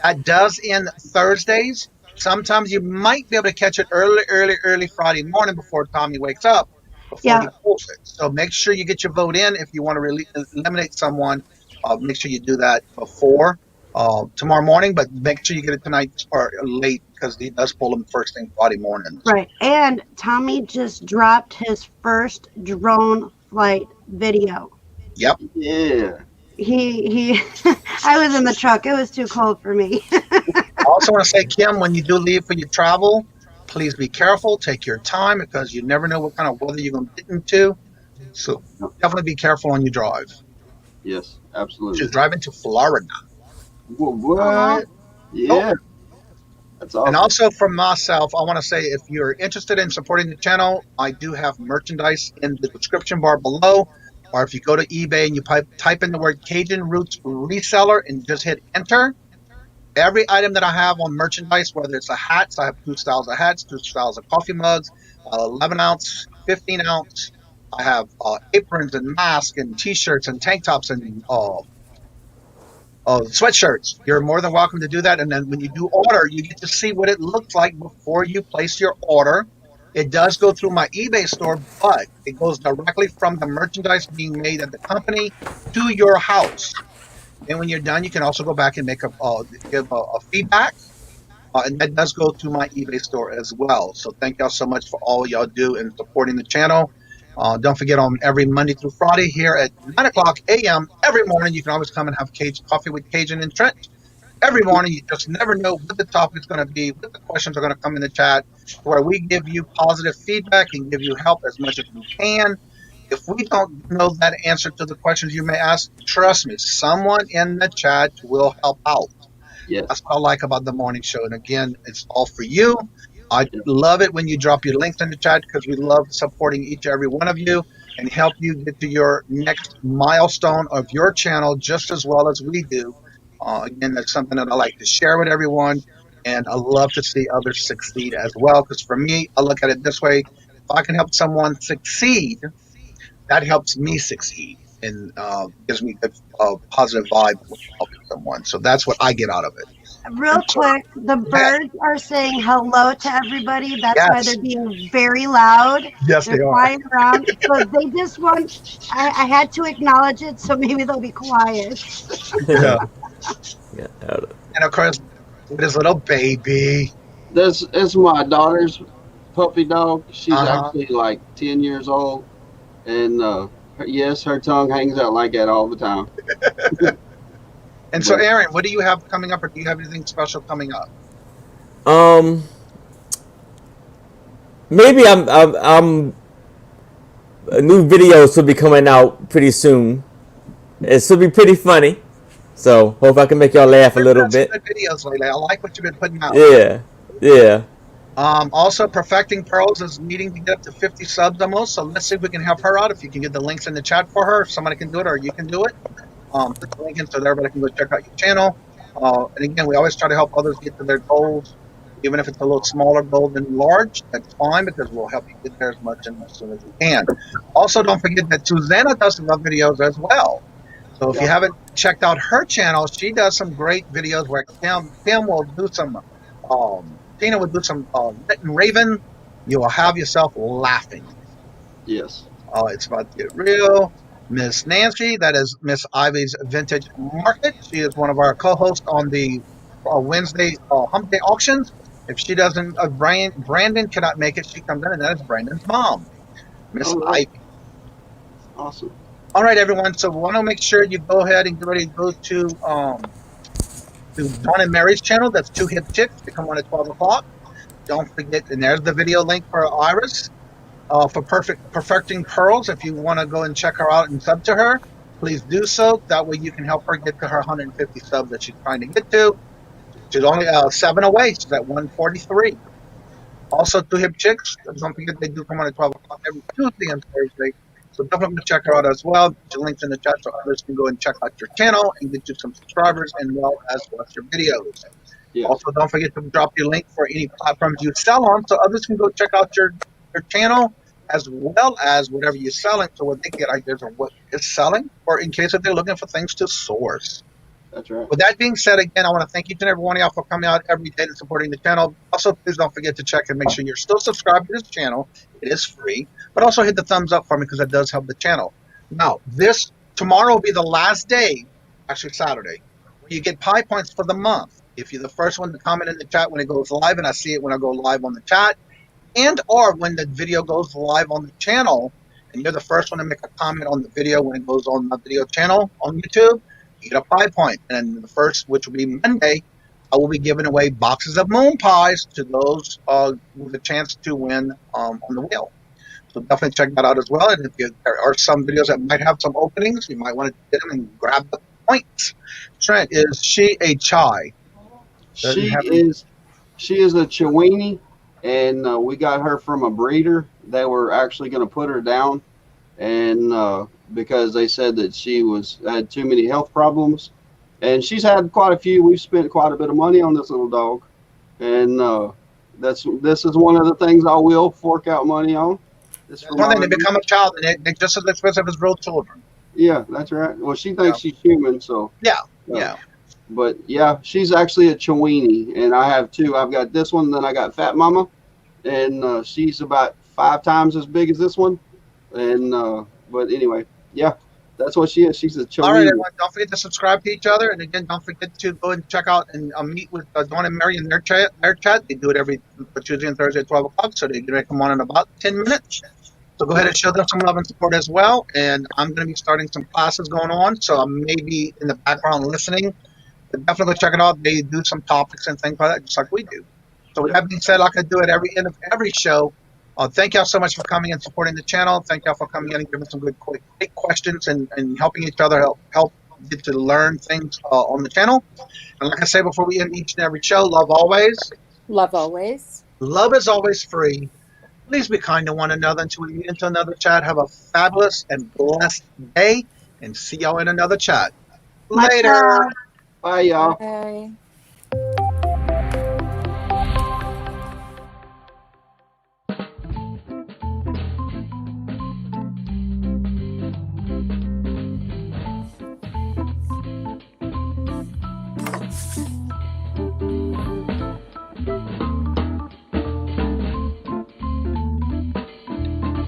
That does end Thursdays. Sometimes you might be able to catch it early Friday morning before Tommy wakes up, before Yeah. he pulls it. So make sure you get your vote in if you want to eliminate someone. Make sure you do that before tomorrow morning, but make sure you get it tonight or late because he does pull them first thing Friday mornings. Right. And Tommy just dropped his first drone flight video. Yep. Yeah. He I was in the truck. It was too cold for me. I also want to say, Kim, when you do leave for your travel, please be careful. Take your time because you never know what kind of weather you're going to get into. So definitely be careful on your drive. Yes, absolutely. She's driving to Florida. What? Uh-huh. Yeah. That's awesome. And also from myself, I want to say if you're interested in supporting the channel, I do have merchandise in the description bar below. Or if you go to eBay and you type in the word Kajun Roots Reseller and just hit enter, every item that I have on merchandise, whether it's a hats, I have 2 styles of hats, 2 styles of coffee mugs, 11 ounce, 15 ounce. I have aprons and masks and t-shirts and tank tops and sweatshirts. You're more than welcome to do that. And then when you do order, you get to see what it looks like before you place your order. It does go through my eBay store, but it goes directly from the merchandise being made at the company to your house. And when you're done, you can also go back and make give a feedback. And that does go to my eBay store as well. So thank y'all so much for all y'all do in supporting the channel. Don't forget, on every Monday through Friday here at 9 o'clock a.m. every morning, you can always come and have coffee with Kajun and Trent. Every morning, you just never know what the topic is going to be, what the questions are going to come in the chat, where we give you positive feedback and give you help as much as we can. If we don't know that answer to the questions you may ask, trust me, someone in the chat will help out. Yes. That's what I like about the morning show. And again, it's all for you. I love it when you drop your links in the chat because we love supporting each and every one of you and help you get to your next milestone of your channel just as well as we do. Again, that's something that I like to share with everyone, and I love to see others succeed as well. Because for me, I look at it this way: if I can help someone succeed, that helps me succeed and gives me a positive vibe when helping someone. So that's what I get out of it. Real quick, the birds are saying hello to everybody. That's why they're being very loud. Yes, they're they are. flying around. So they just want, I had to acknowledge it, so maybe they'll be quiet. Yeah. Yeah. And of course, with his little baby. That's my daughter's puppy dog. She's actually like 10 years old. And yes, her tongue hangs out like that all the time. And so, Aaron, what do you have coming up, or do you have anything special coming up? Maybe I'm a new video should be coming out pretty soon. It should be pretty funny. So hope I can make y'all laugh a little bit. Good videos lately. I like what you've been putting out. Yeah, yeah. Also, Perfecting Pearls is needing to get up to 50 subs almost. So let's see if we can help her out. If you can get the links in the chat for her, if somebody can do it or you can do it. Put the link in so that everybody can go check out your channel. And again, we always try to help others get to their goals, even if it's a little smaller goal than large. That's fine because we'll help you get there as much and as soon as we can. Also, don't forget that Susanna does some videos as well. So if you haven't checked out her channel, she does some great videos where Kim will do some, Tina will do some Lit and Raven. You will have yourself laughing. Yes. It's about to get real. Miss Nancy, that is Miss Ivy's Vintage Market. She is one of our co-hosts on the Wednesday Hump Day auctions. If she doesn't, Brandon cannot make it. She comes in, and that is Brandon's mom, Miss Ivy. Awesome. All right, everyone. So we want to make sure you go ahead and get ready to go to Dawn and Mary's channel. That's Two Hip Chicks. They come on at 12 o'clock. Don't forget, and there's the video link for Iris. For Perfecting Pearls, if you want to go and check her out and sub to her, please do so. That way you can help her get to her 150 subs that she's trying to get to. She's only 7 away. She's at 143. Also, Two Hip Chicks, don't forget they do come on at 12 o'clock every Tuesday and Thursday. So definitely check her out as well. Get your links in the chat so others can go and check out your channel and get you some subscribers and well as watch your videos. Yeah. Also, don't forget to drop your link for any platforms you sell on so others can go check out your channel as well as whatever you're selling, so when they get ideas on what is selling, or in case if they're looking for things to source. That's right. With that being said, again, I want to thank each and every one of y'all for coming out every day and supporting the channel. Also, please don't forget to check and make sure you're still subscribed to this channel. It is free, but also hit the thumbs up for me because that does help the channel. Now, tomorrow will be the last day, actually Saturday, where you get pie points for the month. If you're the first one to comment in the chat when it goes live, and I see it when I go live on the chat, and or when the video goes live on the channel, and you're the first one to make a comment on the video when it goes on my video channel on YouTube, you get a pie point. And the first, which will be Monday, I will be giving away boxes of moon pies to those with a chance to win on the wheel. So definitely check that out as well. And if there are some videos that might have some openings, you might want to get them and grab the points. Trent, is she a chai? She is a Chiweenie, and we got her from a breeder. They were actually going to put her down, and because they said that she had too many health problems, and she's had quite a few. We've spent quite a bit of money on this little dog, and this is one of the things I will fork out money on. One thing, they become a child, and they're just as expensive as real children. Yeah, that's right. Well, she thinks she's human, so yeah. But yeah, she's actually a Chiweenie, and I have two. I've got this one, then I got Fat Mama, and she's about 5 times as big as this one. And but anyway, yeah, that's what she is. She's a Chiweenie. All right, everyone, don't forget to subscribe to each other, and again, don't forget to go and check out and meet with Dawn and Mary in their chat. They do it every Tuesday and Thursday at 12 o'clock, so they're going to come on in about 10 minutes. So go ahead and show them some love and support as well. And I'm going to be starting some classes going on, so I may be in the background listening. But definitely check it out. They do some topics and things like that, just like we do. So with that being said, like I do at every end of every show, thank y'all so much for coming and supporting the channel. Thank y'all for coming in and giving some good quick questions and helping each other help get to learn things on the channel. And like I say before we end each and every show, love always. Love always. Love is always free. Please be kind to one another until we meet into another chat. Have a fabulous and blessed day, and see y'all in another chat. Later. Bye, y'all. Bye.